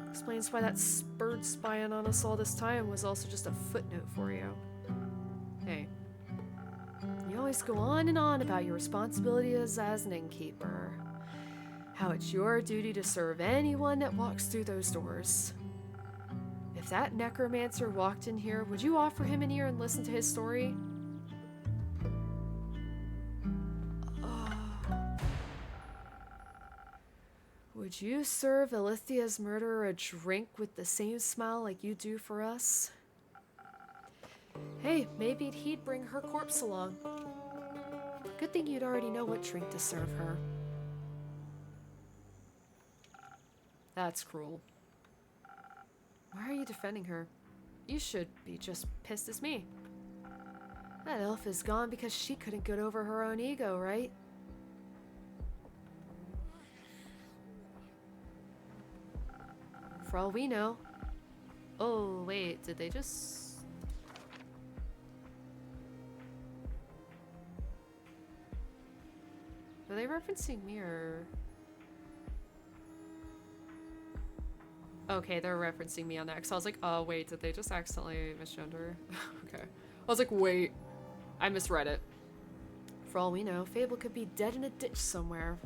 Explains why that bird spying on us all this time was also just a footnote for you. Hey, you always go on and on about your responsibilities as an innkeeper. How it's your duty to serve anyone that walks through those doors. If that necromancer walked in here, would you offer him an ear and listen to his story? Would you serve Elysia's murderer a drink with the same smile like you do for us? Hey, maybe he'd bring her corpse along. Good thing you'd already know what drink to serve her. That's cruel. Why are you defending her? You should be just pissed as me. That elf is gone because she couldn't get over her own ego, right? For all we know. Oh, wait, did they just... Are they referencing me or... Okay, they're referencing me on that, because I was like, oh, wait, did they just accidentally misgender? Okay. I was like, wait. I misread it. For all we know, Fable could be dead in a ditch somewhere.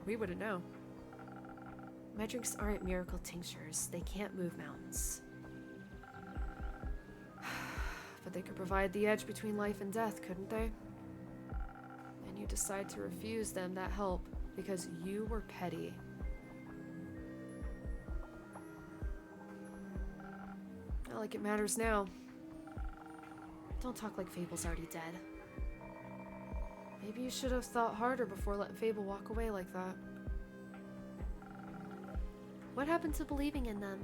We wouldn't know. My drinks aren't miracle tinctures. They can't move mountains. But they could provide the edge between life and death, couldn't they? And you decide to refuse them that help because you were petty. Not like it matters now. Don't talk like Fable's already dead. Maybe you should have thought harder before letting Fable walk away like that. What happened to believing in them?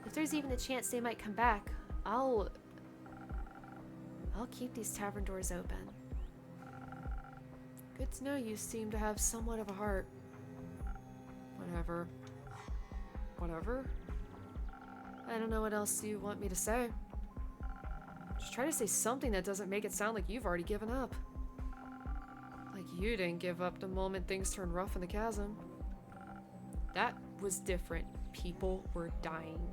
If there's even a chance they might come back, I'll keep these tavern doors open. Good to know you seem to have somewhat of a heart. Whatever. Whatever? I don't know what else you want me to say. Just try to say something that doesn't make it sound like you've already given up. Like you didn't give up the moment things turned rough in the chasm. That was different. People were dying.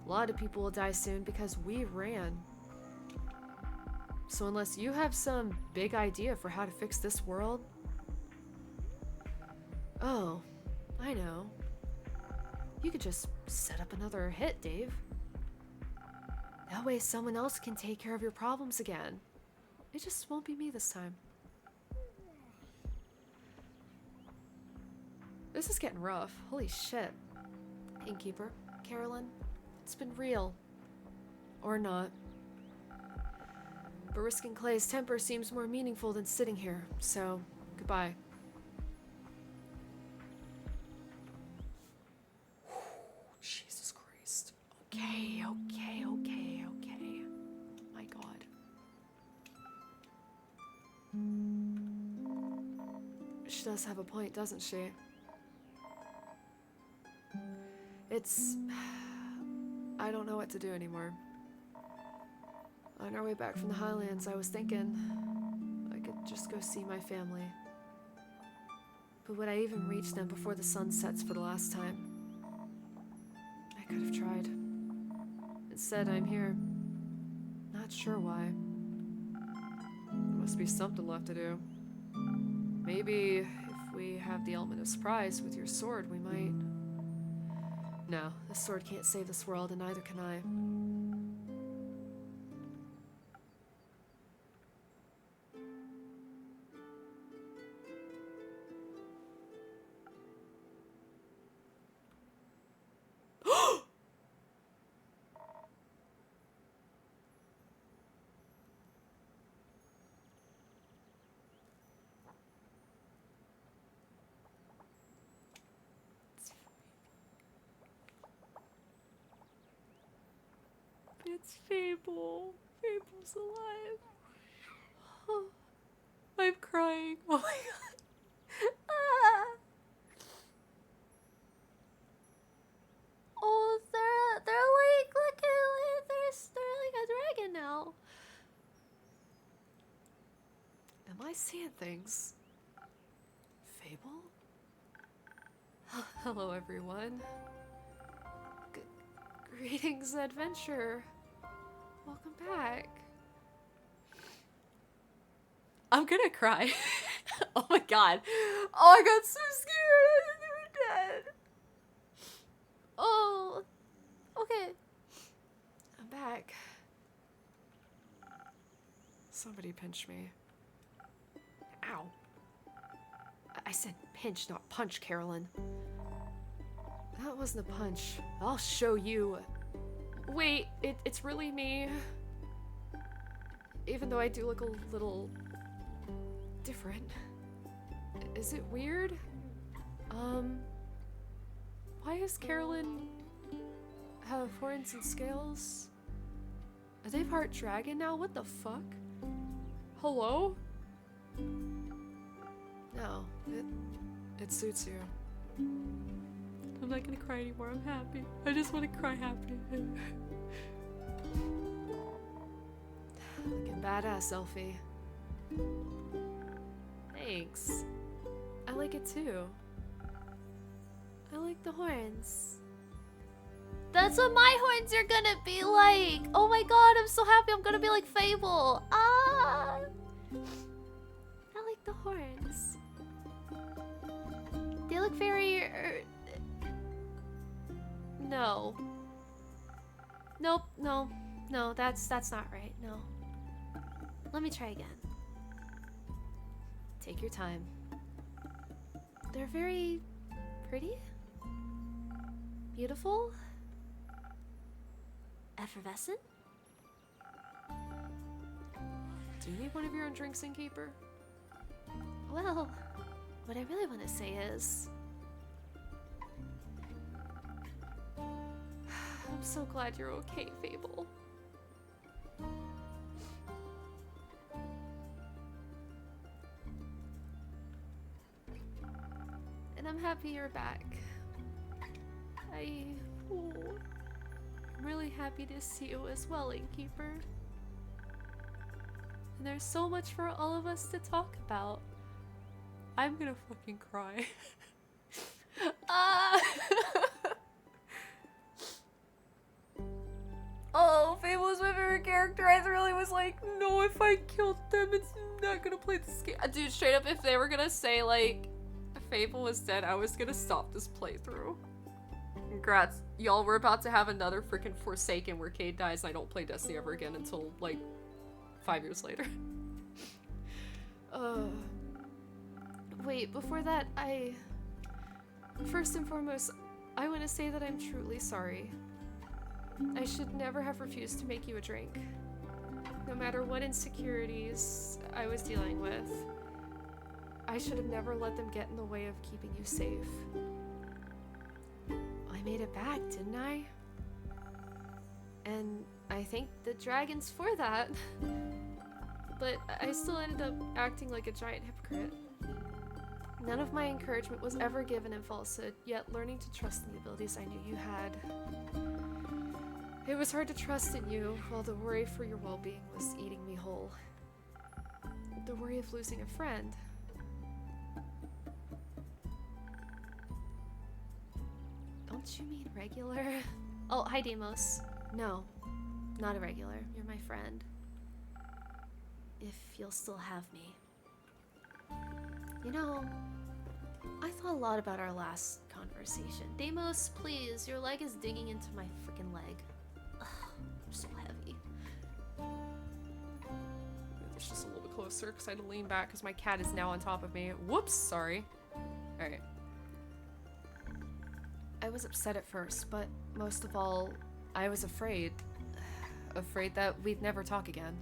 A lot of people will die soon because we ran. So unless you have some big idea for how to fix this world... Oh, I know. You could just set up another hit, Dave. That way someone else can take care of your problems again. It just won't be me this time. This is getting rough. Holy shit. Innkeeper, Carolyn, it's been real. Or not. But risking Clay's temper seems more meaningful than sitting here, so goodbye. Jesus Christ. Okay. My God. She does have a point, doesn't she? I don't know what to do anymore. On our way back from the Highlands, I was thinking I could just go see my family. But would I even reach them before the sun sets for the last time? I I could have tried. Instead, I'm here. Not sure why. There must be something left to do. Maybe if we have the element of surprise with your sword, we might... No, this sword can't save this world, and neither can I. It's Fable. Fable's alive. Oh, I'm crying. Oh my god. Ah. Oh, they're like, look at, they're like a dragon now. Am I seeing things? Fable? Hello, everyone. Greetings, adventure. Welcome back. I'm gonna cry. Oh my god. Oh, I got so scared. I thought they were dead. Oh, okay. I'm back. Somebody pinch me. Ow. I said pinch, not punch, Carolyn. That wasn't a punch. I'll show you. Wait, it's really me. Even though I do look a little different. Is it weird? Why does Carolyn have horns and scales? Are they part dragon now? What the fuck? Hello? No, it suits you. I'm not gonna cry anymore, I'm happy. I just want to cry happy. Looking badass, Elfie. Thanks. I like it too. I like the horns. That's what my horns are gonna be like. Oh my god, I'm so happy I'm gonna be like Fable. Ah! I like the horns. They look very... No. Nope, no, that's not right, no. Let me try again. Take your time. They're very pretty, beautiful, effervescent. Do you need one of your own drinks, Innkeeper? Well, what I really want to say is... I'm so glad you're okay, Fable. And I'm happy you're back. I'm really happy to see you as well, Innkeeper. And there's so much for all of us to talk about. I'm gonna fucking cry. Ah! Oh, Fable was my favorite character. I really was like, no, if I killed them, it's not gonna play this game. Dude, straight up, if they were gonna say, like, Fable was dead, I was gonna stop this playthrough. Congrats. Y'all, we're about to have another freaking Forsaken where Cade dies and I don't play Destiny ever again until, like, 5 years later. Wait, before that, First and foremost, I want to say that I'm truly sorry. I should never have refused to make you a drink. No matter what insecurities I was dealing with, I should have never let them get in the way of keeping you safe. I made it back, didn't I? And I thank the dragons for that. But I still ended up acting like a giant hypocrite. None of my encouragement was ever given in falsehood, yet learning to trust in the abilities I knew you had. It was hard to trust in you, while the worry for your well-being was eating me whole. The worry of losing a friend. Don't you mean regular? Oh, hi, Deimos. No, not a regular. You're my friend. If you'll still have me. You know, I thought a lot about our last conversation. Deimos, please, your leg is digging into my freaking leg. Ugh, I'm so heavy. It's just a little bit closer because I had to lean back because my cat is now on top of me. Whoops, sorry. Alright. I was upset at first, but most of all, I was afraid. Afraid that we'd never talk again.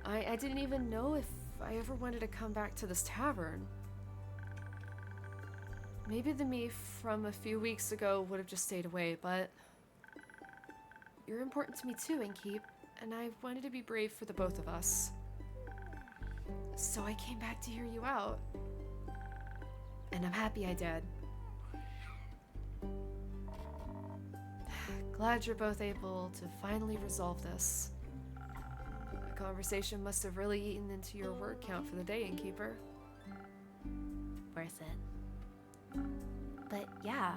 I didn't even know if I ever wanted to come back to this tavern. Maybe the me from a few weeks ago would have just stayed away, but you're important to me too, Inkeep, and I wanted to be brave for the both of us. So I came back to hear you out. And I'm happy I did. Glad you're both able to finally resolve this. The conversation must have really eaten into your word count for the day, Innkeeper. Worth it. But yeah,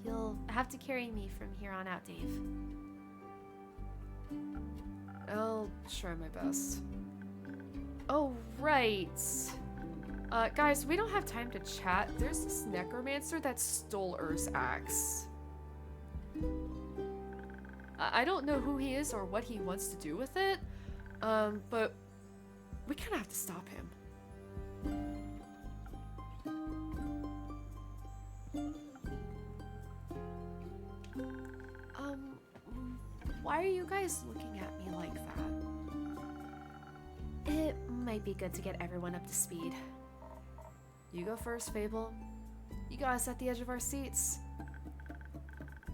you'll have to carry me from here on out, Dave. I'll try my best. Oh, right. Guys, we don't have time to chat. There's this necromancer that stole Ur's axe. I don't know who he is or what he wants to do with it, but we kind of have to stop him. Why are you guys looking at me like that? It might be good to get everyone up to speed. You go first, Fable. You got us at the edge of our seats.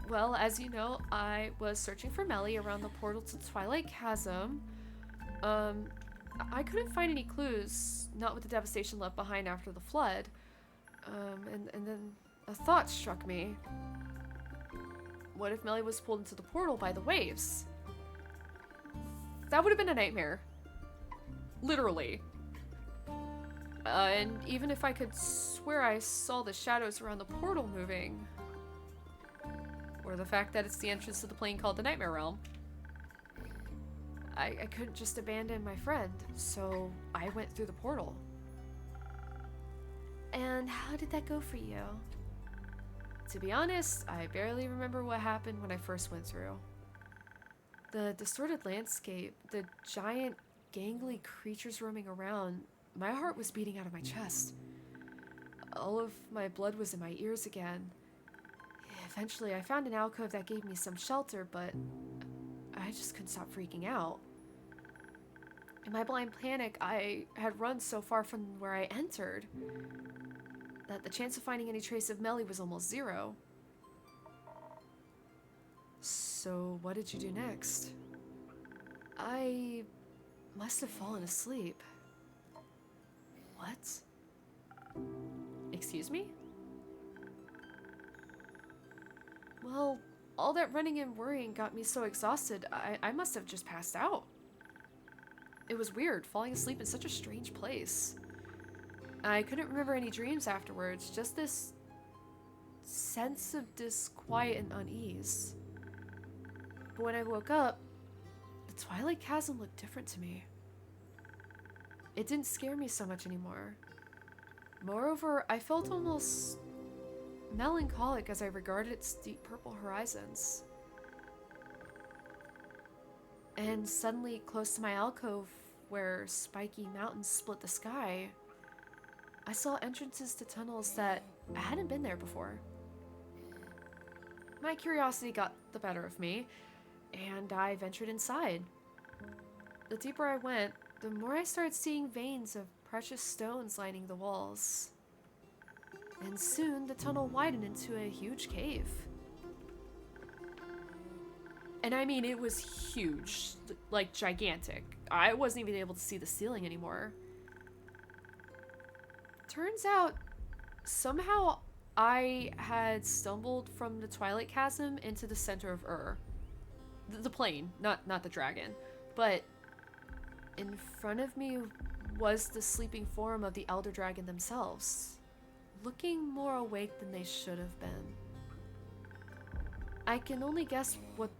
Well, as you know, I was searching for Melly around the portal to Twilight Chasm. I couldn't find any clues, not with the devastation left behind after the flood. And then a thought struck me. What if Melly was pulled into the portal by the waves? That would have been a nightmare. Literally. And even if I could swear I saw the shadows around the portal moving, or the fact that it's the entrance to the plane called the Nightmare Realm, I couldn't just abandon my friend, so I went through the portal. And how did that go for you? To be honest, I barely remember what happened when I first went through. The distorted landscape, the giant, gangly creatures roaming around, my heart was beating out of my chest. All of my blood was in my ears again. Eventually, I found an alcove that gave me some shelter, but I just couldn't stop freaking out. In my blind panic, I had run so far from where I entered that the chance of finding any trace of Melly was almost zero. So, what did you do next? I must have fallen asleep. What? Excuse me? Well, all that running and worrying got me so exhausted, I must have just passed out. It was weird, falling asleep in such a strange place. I couldn't remember any dreams afterwards, just this sense of disquiet and unease. But when I woke up, the Twilight Chasm looked different to me. It didn't scare me so much anymore. Moreover, I felt almost melancholic as I regarded its deep purple horizons. And suddenly, close to my alcove, where spiky mountains split the sky, I saw entrances to tunnels that I hadn't been there before. My curiosity got the better of me, and I ventured inside. The deeper I went, the more I started seeing veins of precious stones lining the walls. And soon, the tunnel widened into a huge cave. And I mean, it was huge, like gigantic. I wasn't even able to see the ceiling anymore. Turns out, somehow I had stumbled from the Twilight Chasm into the center of Ur. The plane, not the dragon. But in front of me was the sleeping form of the Elder Dragon themselves, looking more awake than they should have been. I can only guess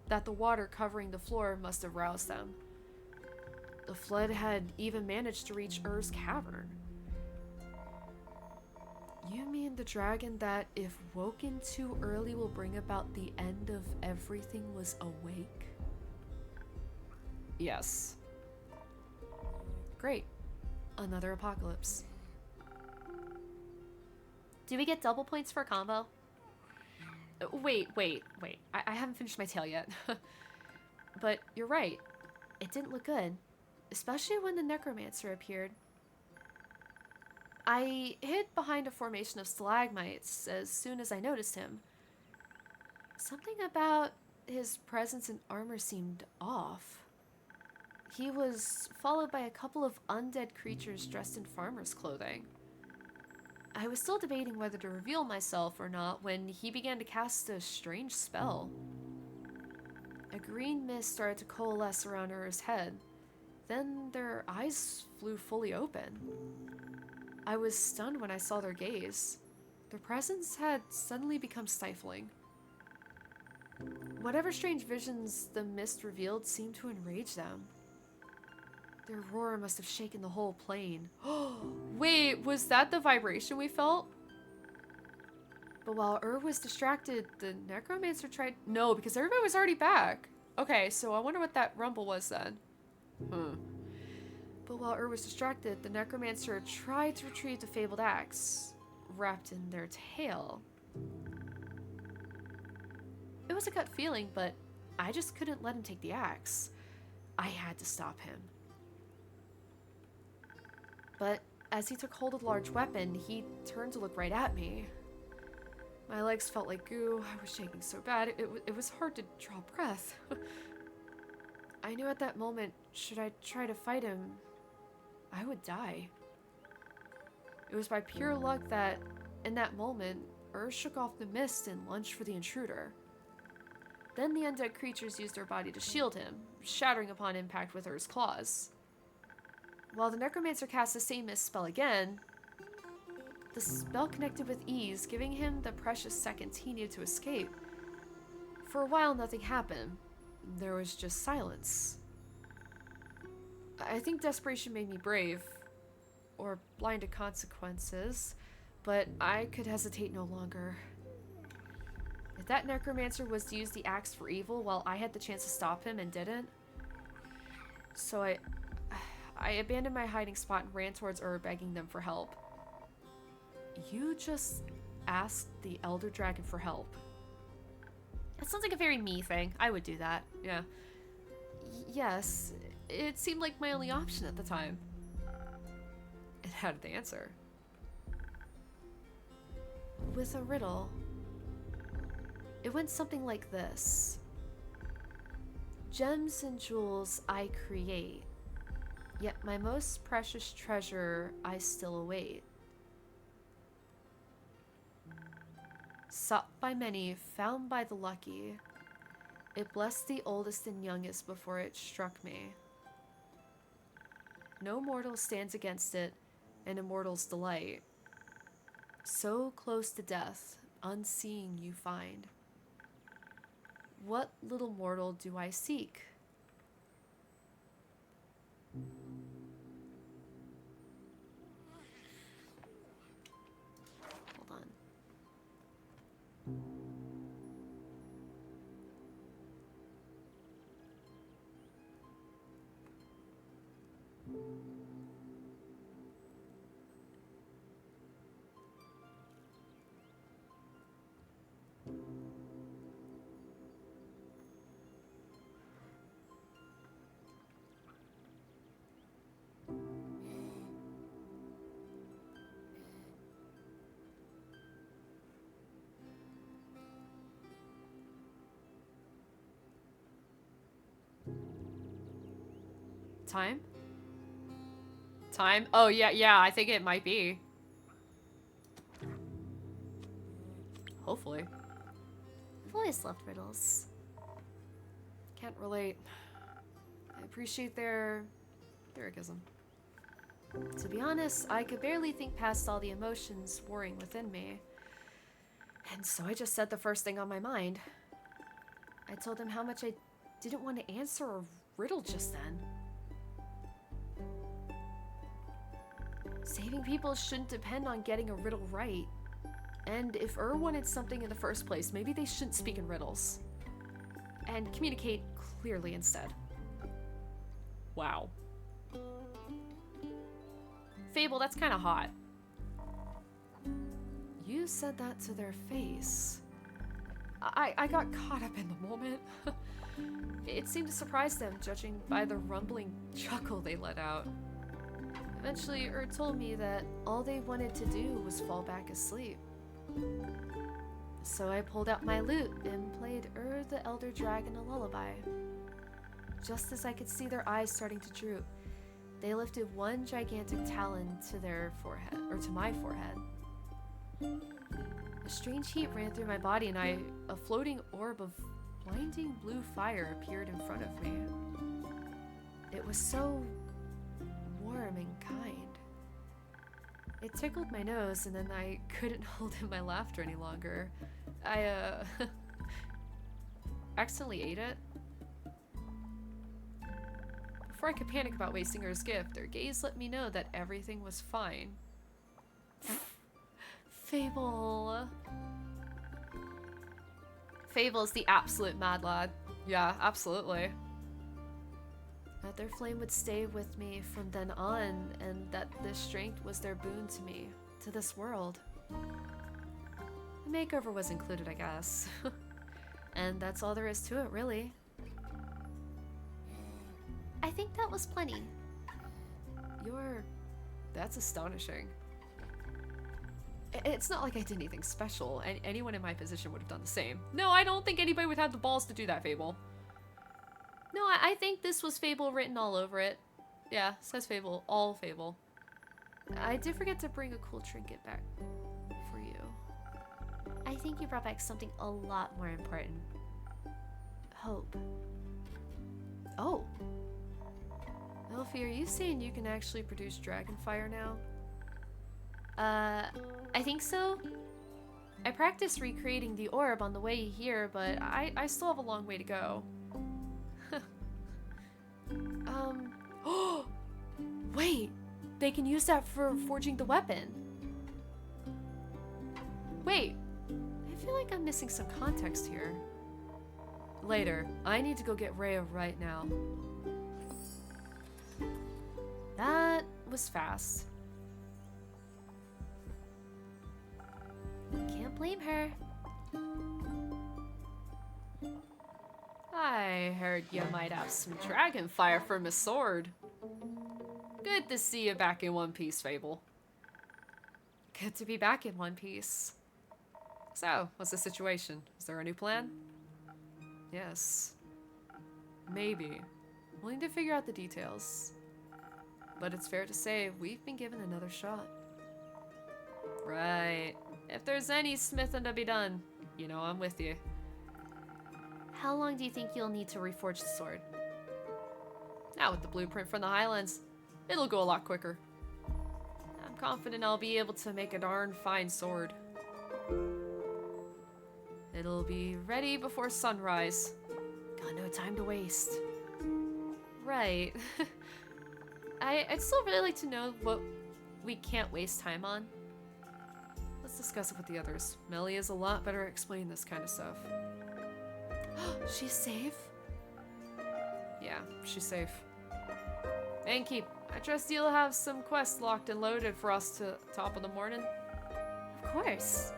that the water covering the floor must have roused them. The flood had even managed to reach Ur's cavern. You mean the dragon that, if woken too early, will bring about the end of everything was awake? Yes. Great. Another apocalypse. Do we get double points for a combo? Wait. I haven't finished my tale yet. But you're right. It didn't look good. Especially when the necromancer appeared. I hid behind a formation of stalagmites as soon as I noticed him. Something about his presence and armor seemed off. He was followed by a couple of undead creatures dressed in farmer's clothing. I was still debating whether to reveal myself or not when he began to cast a strange spell. A green mist started to coalesce around Ur's head. Then their eyes flew fully open. I was stunned when I saw their gaze. Their presence had suddenly become stifling. Whatever strange visions the mist revealed seemed to enrage them. Their roar must have shaken the whole plane. Wait, was that the vibration we felt? But while Ur was distracted, the necromancer tried... No, because everybody was already back. Okay, so I wonder what that rumble was then. But while Ur was distracted, the necromancer tried to retrieve the fabled axe, wrapped in their tail. It was a gut feeling, but I just couldn't let him take the axe. I had to stop him. But as he took hold of the large weapon, he turned to look right at me. My legs felt like goo. I was shaking so bad, it was hard to draw breath. I knew at that moment, should I try to fight him, I would die. It was by pure luck that, in that moment, Ur shook off the mist and lunged for the intruder. Then the undead creatures used their body to shield him, shattering upon impact with Ur's claws. While the necromancer cast the same mist spell again, the spell connected with ease, giving him the precious seconds he needed to escape. For a while, nothing happened. There was just silence. I think desperation made me brave, or blind to consequences, but I could hesitate no longer. If that necromancer was to use the axe for evil while I had the chance to stop him and didn't, so I abandoned my hiding spot and ran towards Ur, begging them for help. You just asked the Elder Dragon for help. That sounds like a very me thing. I would do that. Yeah. Yes, it seemed like my only option at the time. And how did they answer? With a riddle. It went something like this. Gems and jewels I create, yet my most precious treasure I still await. Sought by many, found by the lucky, it blessed the oldest and youngest before it struck me. No mortal stands against it, an immortal's delight. So close to death, unseeing you find. What little mortal do I seek? Hold on. Time? Time? Oh, yeah, I think it might be. Hopefully. I've always loved riddles. Can't relate. I appreciate their lyricism. To be honest, I could barely think past all the emotions warring within me. And so I just said the first thing on my mind. I told him how much I didn't want to answer a riddle just then. Saving people shouldn't depend on getting a riddle right. And if wanted something in the first place, maybe they shouldn't speak in riddles. And communicate clearly instead. Wow. Fable, that's kind of hot. You said that to their face. I got caught up in the moment. It seemed to surprise them, judging by the rumbling chuckle they let out. Eventually, told me that all they wanted to do was fall back asleep. So I pulled out my lute and played the Elder Dragon a lullaby. Just as I could see their eyes starting to droop, they lifted one gigantic talon to their forehead, or to my forehead. A strange heat ran through my body and a floating orb of blinding blue fire appeared in front of me. It was so warm and kind. It tickled my nose and then I couldn't hold in my laughter any longer. I, accidentally ate it. Before I could panic about wasting her gift, their gaze let me know that everything was fine. Fable. Fable's the absolute mad lad. Yeah, absolutely. That their flame would stay with me from then on, and that this strength was their boon to me, to this world. The makeover was included, I guess. And that's all there is to it, really. I think that was plenty. That's astonishing. It's not like I did anything special, and anyone in my position would have done the same. No, I don't think anybody would have the balls to do that, Fable. No, I think this was Fable written all over it. Yeah, says Fable. All Fable. I did forget to bring a cool trinket back for you. I think you brought back something a lot more important. Hope. Oh. Elfie, are you saying you can actually produce dragon fire now? I think so. I practiced recreating the orb on the way here, but I still have a long way to go. Wait, they can use that for forging the weapon. Wait, I feel like I'm missing some context here. Later, I need to go get Rhea right now. That was fast. Can't blame her. I heard you might have some dragon fire from a sword. Good to see you back in one piece, Fable. Good to be back in one piece. So, what's the situation? Is there a new plan? Yes. Maybe. We'll need to figure out the details. But it's fair to say we've been given another shot. Right. If there's any smithing to be done, you know I'm with you. How long do you think you'll need to reforge the sword? Now with the blueprint from the Highlands, it'll go a lot quicker. I'm confident I'll be able to make a darn fine sword. It'll be ready before sunrise. Got no time to waste. Right. I'd still really like to know what we can't waste time on. Let's discuss it with the others. Melly is a lot better at explaining this kind of stuff. She's safe? Yeah, she's safe. And Keep, I trust you'll have some quests locked and loaded for us to top of the morning. Of course.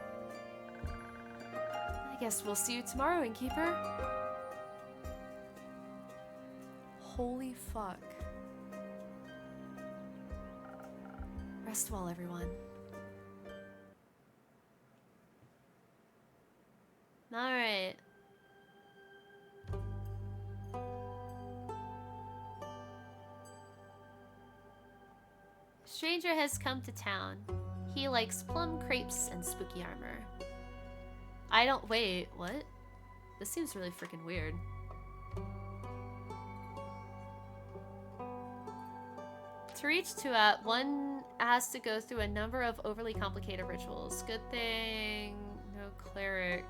I guess we'll see you tomorrow, Innkeeper. Holy fuck. Rest well, everyone. Alright. Stranger has come to town. He likes plum crepes and spooky armor. I don't- wait, what? This seems really freaking weird. To reach Tuat, one has to go through a number of overly complicated rituals. Good thing no cleric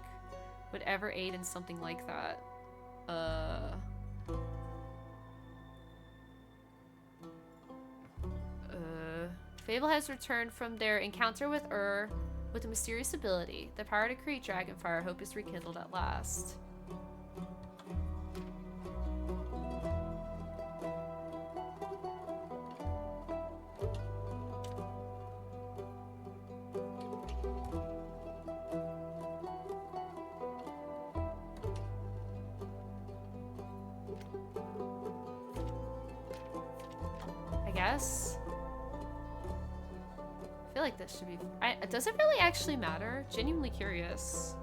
would ever aid in something like that. Fable has returned from their encounter with Heir with a mysterious ability. The power to create dragonfire. Hope is rekindled at last. I guess. I feel like this should be... does it really actually matter? Genuinely curious.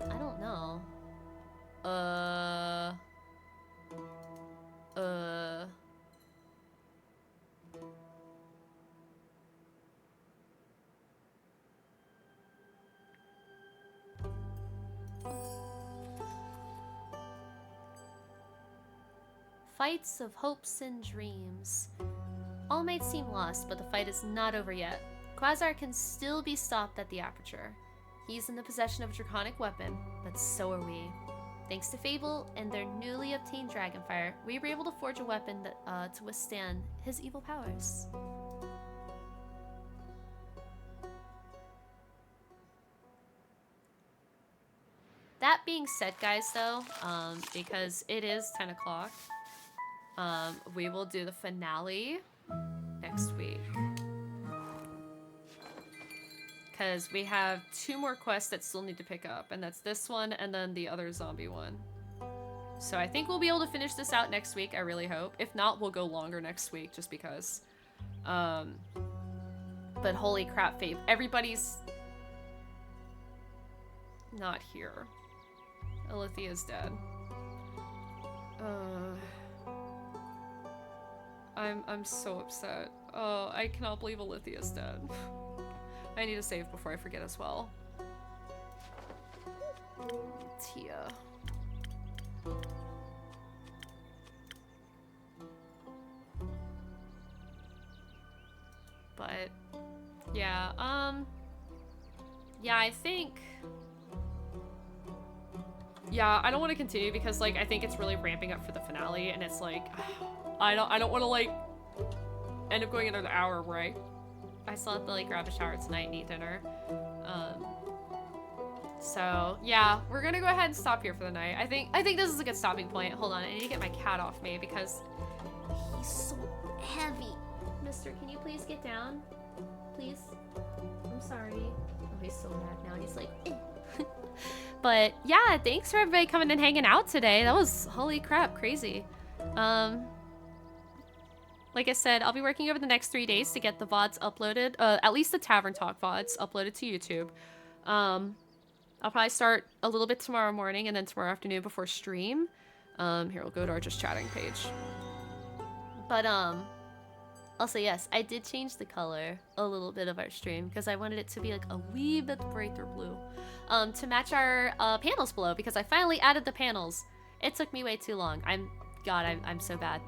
I don't know. Fights of hopes and dreams. All might seem lost, but the fight is not over yet. Quasar can still be stopped at the aperture. He's in the possession of a draconic weapon, but so are we. Thanks to Fable and their newly obtained dragonfire, we were able to forge a weapon that, to withstand his evil powers. That being said, guys, though, because it is 10 o'clock, we will do the finale next week. Because we have 2 more quests that still need to pick up, and that's this one and then the other zombie one. So I think we'll be able to finish this out next week, I really hope. If not, we'll go longer next week, just because. But holy crap, Fabe. Everybody's not here. Alethea's dead. I'm so upset. Oh, I cannot believe Alethea's dead. I need to save before I forget as well. Tia. But yeah, yeah, I think, yeah, I don't want to continue because like I think it's really ramping up for the finale, and it's like I don't want to like end up going another hour where I still have to like grab a shower tonight and eat dinner. So yeah, we're gonna go ahead and stop here for the night. I think this is a good stopping point. Hold on, I need to get my cat off me because he's so heavy. Mister, can you please get down? Please? I'm sorry. Oh, he's so mad now. He's like, eh. But yeah, thanks for everybody coming and hanging out today. That was, holy crap, crazy. Like I said, I'll be working over the next 3 days to get the VODs uploaded, at least the Tavern Talk VODs uploaded to YouTube. I'll probably start a little bit tomorrow morning and then tomorrow afternoon before stream. Here, we'll go to our Just Chatting page. But, also, yes, I did change the color a little bit of our stream because I wanted it to be like a wee bit brighter blue, to match our panels below, because I finally added the panels. It took me way too long. I'm so bad.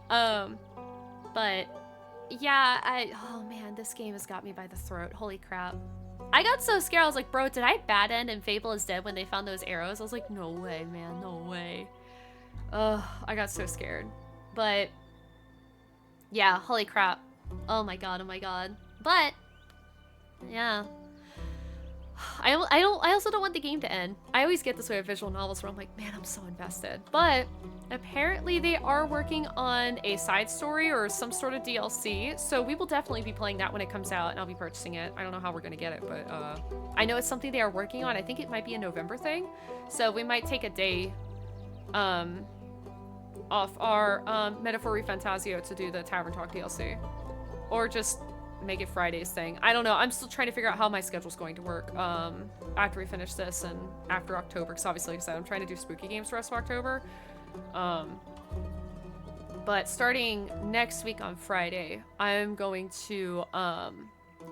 But yeah, oh man, this game has got me by the throat. Holy crap. I got so scared. I was like, bro, did I bad end and Fable is dead when they found those arrows? I was like, no way, man, no way. Ugh, I got so scared. But yeah, holy crap. Oh my god, oh my god. But yeah, I also don't want the game to end. I always get this way with visual novels where I'm like, man, I'm so invested. But apparently they are working on a side story or some sort of DLC, so we will definitely be playing that when it comes out, and I'll be purchasing it. I don't know how we're gonna get it, but I know it's something they are working on. I think it might be a November thing, so we might take a day off our Metaphor Fantasio to do the Tavern Talk DLC, or just make it Friday's thing. I don't know. I'm still trying to figure out how my schedule's going to work after we finish this and after October, because obviously, like I said, I'm trying to do spooky games for the rest of October. But starting next week on Friday, I'm going to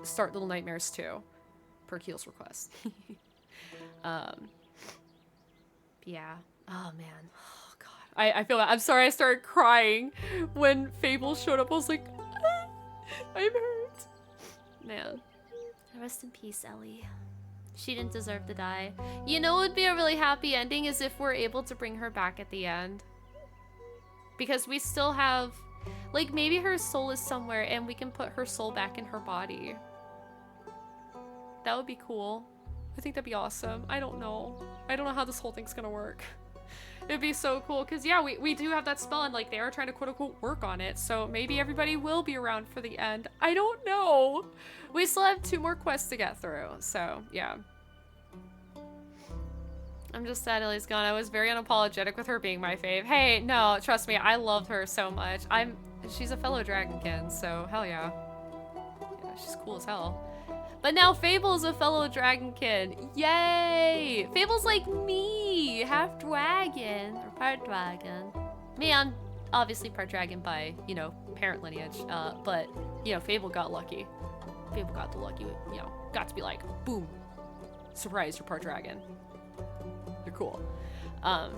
start Little Nightmares 2 per Keel's request. Yeah. Oh man. Oh god. I feel that. I'm sorry I started crying when Fable showed up. I was like, I'm hurt. Man. Rest in peace, Ellie. She didn't deserve to die. You know what would be a really happy ending is if we're able to bring her back at the end. Because we still have... Like, maybe her soul is somewhere and we can put her soul back in her body. That would be cool. I think that'd be awesome. I don't know. I don't know how this whole thing's gonna work. It'd be so cool, because yeah, we do have that spell, and like they are trying to quote-unquote work on it, so maybe everybody will be around for the end. I don't know. We still have 2 more quests to get through, so yeah. I'm just sad Ellie's gone. I was very unapologetic with her being my fave. Hey, no, trust me, I loved her so much. She's a fellow dragonkin, so hell yeah. Yeah, she's cool as hell. But now Fable's a fellow dragonkin. Yay! Fable's like me, half dragon, or part dragon. Me, I'm obviously part dragon by, you know, parent lineage, but, you know, Fable got lucky. Fable got the lucky, you know, got to be like, boom, surprise, you're part dragon. You're cool. Yeah.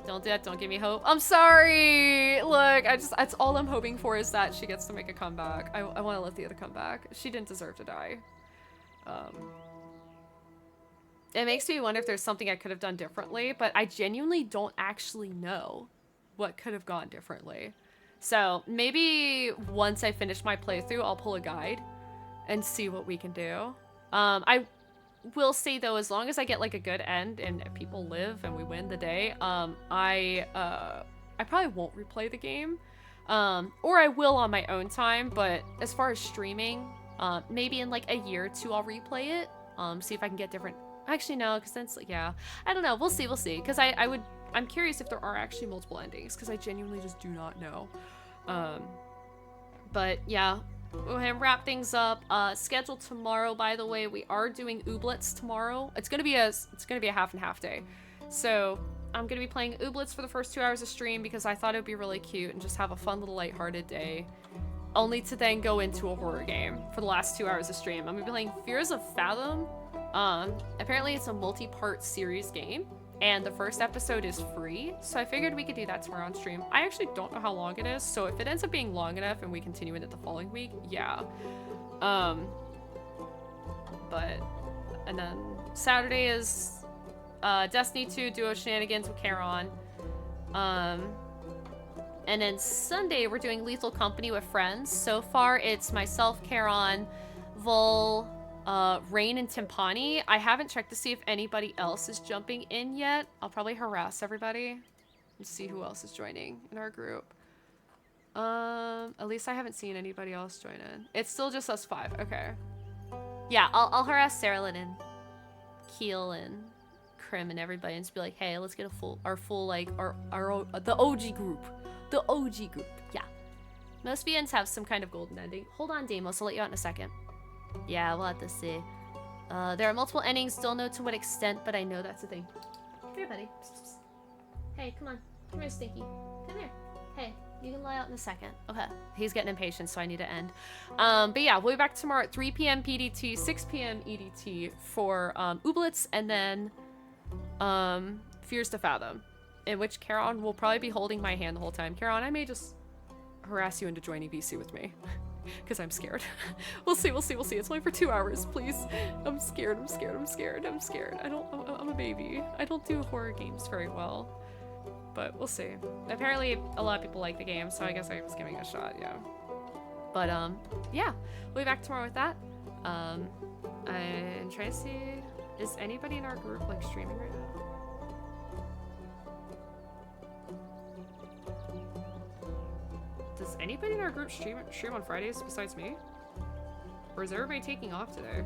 Don't do that, don't give me hope. I'm sorry! Look, that's all I'm hoping for is that she gets to make a comeback. I want to let the other come back. She didn't deserve to die. It makes me wonder if there's something I could have done differently, but I genuinely don't actually know what could have gone differently. So maybe once I finish my playthrough, I'll pull a guide and see what we can do. I will say though, as long as I get like a good end and people live and we win the day, I probably won't replay the game, or I will on my own time. But as far as streaming, maybe in like a year or 2 I'll replay it, see if I can get different. Actually no, because then it's like, yeah, I don't know, we'll see, because I'm curious if there are actually multiple endings, because I genuinely just do not know. But yeah, we'll go ahead and wrap things up. Scheduled tomorrow, by the way, we are doing Ooblets tomorrow. It's gonna be a half and half day. So I'm gonna be playing Ooblets for the first 2 hours of stream because I thought it would be really cute and just have a fun little lighthearted day. Only to then go into a horror game for the last 2 hours of stream. I'm gonna be playing Fears of Fathom. Apparently it's a multi-part series game, and the first episode is free, so I figured we could do that tomorrow on stream. I actually don't know how long it is, so if it ends up being long enough and we continue it the following week, yeah. And then Saturday is Destiny 2 Duo Shenanigans with Charon. And then Sunday we're doing Lethal Company with friends. So far it's myself, Charon, Vol, Rain, and Timpani. I haven't checked to see if anybody else is jumping in yet. I'll probably harass everybody and see who else is joining in our group. At least I haven't seen anybody else join in. It's still just us 5. Okay. Yeah, I'll harass Sarah Lynn and Keel and Krim and everybody and just be like, hey, let's get the OG group. The OG group. Yeah. Most VNs have some kind of golden ending. Hold on, Deimos. I'll let you out in a second. Yeah, we'll have to see. There are multiple endings. Don't know to what extent, but I know that's a thing. Come here, buddy. Psst, psst. Hey, come on. Come here, Stinky. Come here. Hey, you can lie out in a second. Okay. He's getting impatient, so I need to end. But yeah, we'll be back tomorrow at 3 p.m. PDT, 6 p.m. EDT for Ooblets, and then Fears to Fathom, in which Charon will probably be holding my hand the whole time. Charon, I may just harass you into joining BC with me. Because I'm scared. We'll see. It's only for 2 hours, please. I'm scared. I'm a baby. I don't do horror games very well. But we'll see. Apparently, a lot of people like the game, so I guess I was giving it a shot, yeah. But, yeah. We'll be back tomorrow with that. I'm trying to see... Is anybody in our group, like, streaming right now? Does anybody in our group stream on Fridays besides me? Or is everybody taking off today?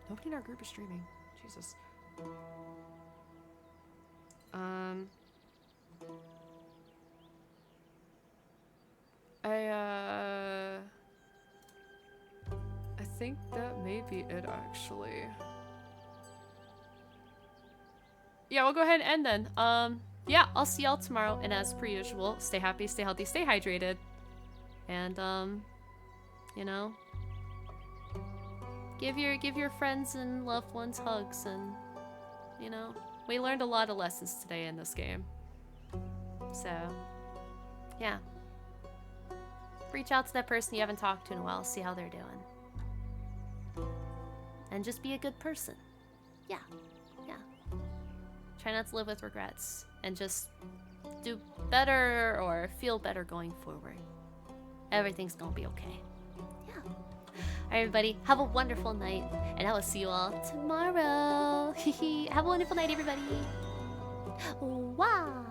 Nobody in our group is streaming. Jesus. I think that may be it, actually. Yeah, we'll go ahead and end then. Yeah, I'll see y'all tomorrow, and as per usual, stay happy, stay healthy, stay hydrated, and, you know, give your friends and loved ones hugs, and, you know, we learned a lot of lessons today in this game, so, yeah. reach out to that person you haven't talked to in a while, see how they're doing. And just be a good person. Yeah. Yeah. Try not to live with regrets. And just do better or feel better going forward. Everything's gonna be okay. Yeah. Alright, everybody. Have a wonderful night. And I will see you all tomorrow. Have a wonderful night, everybody. Wow.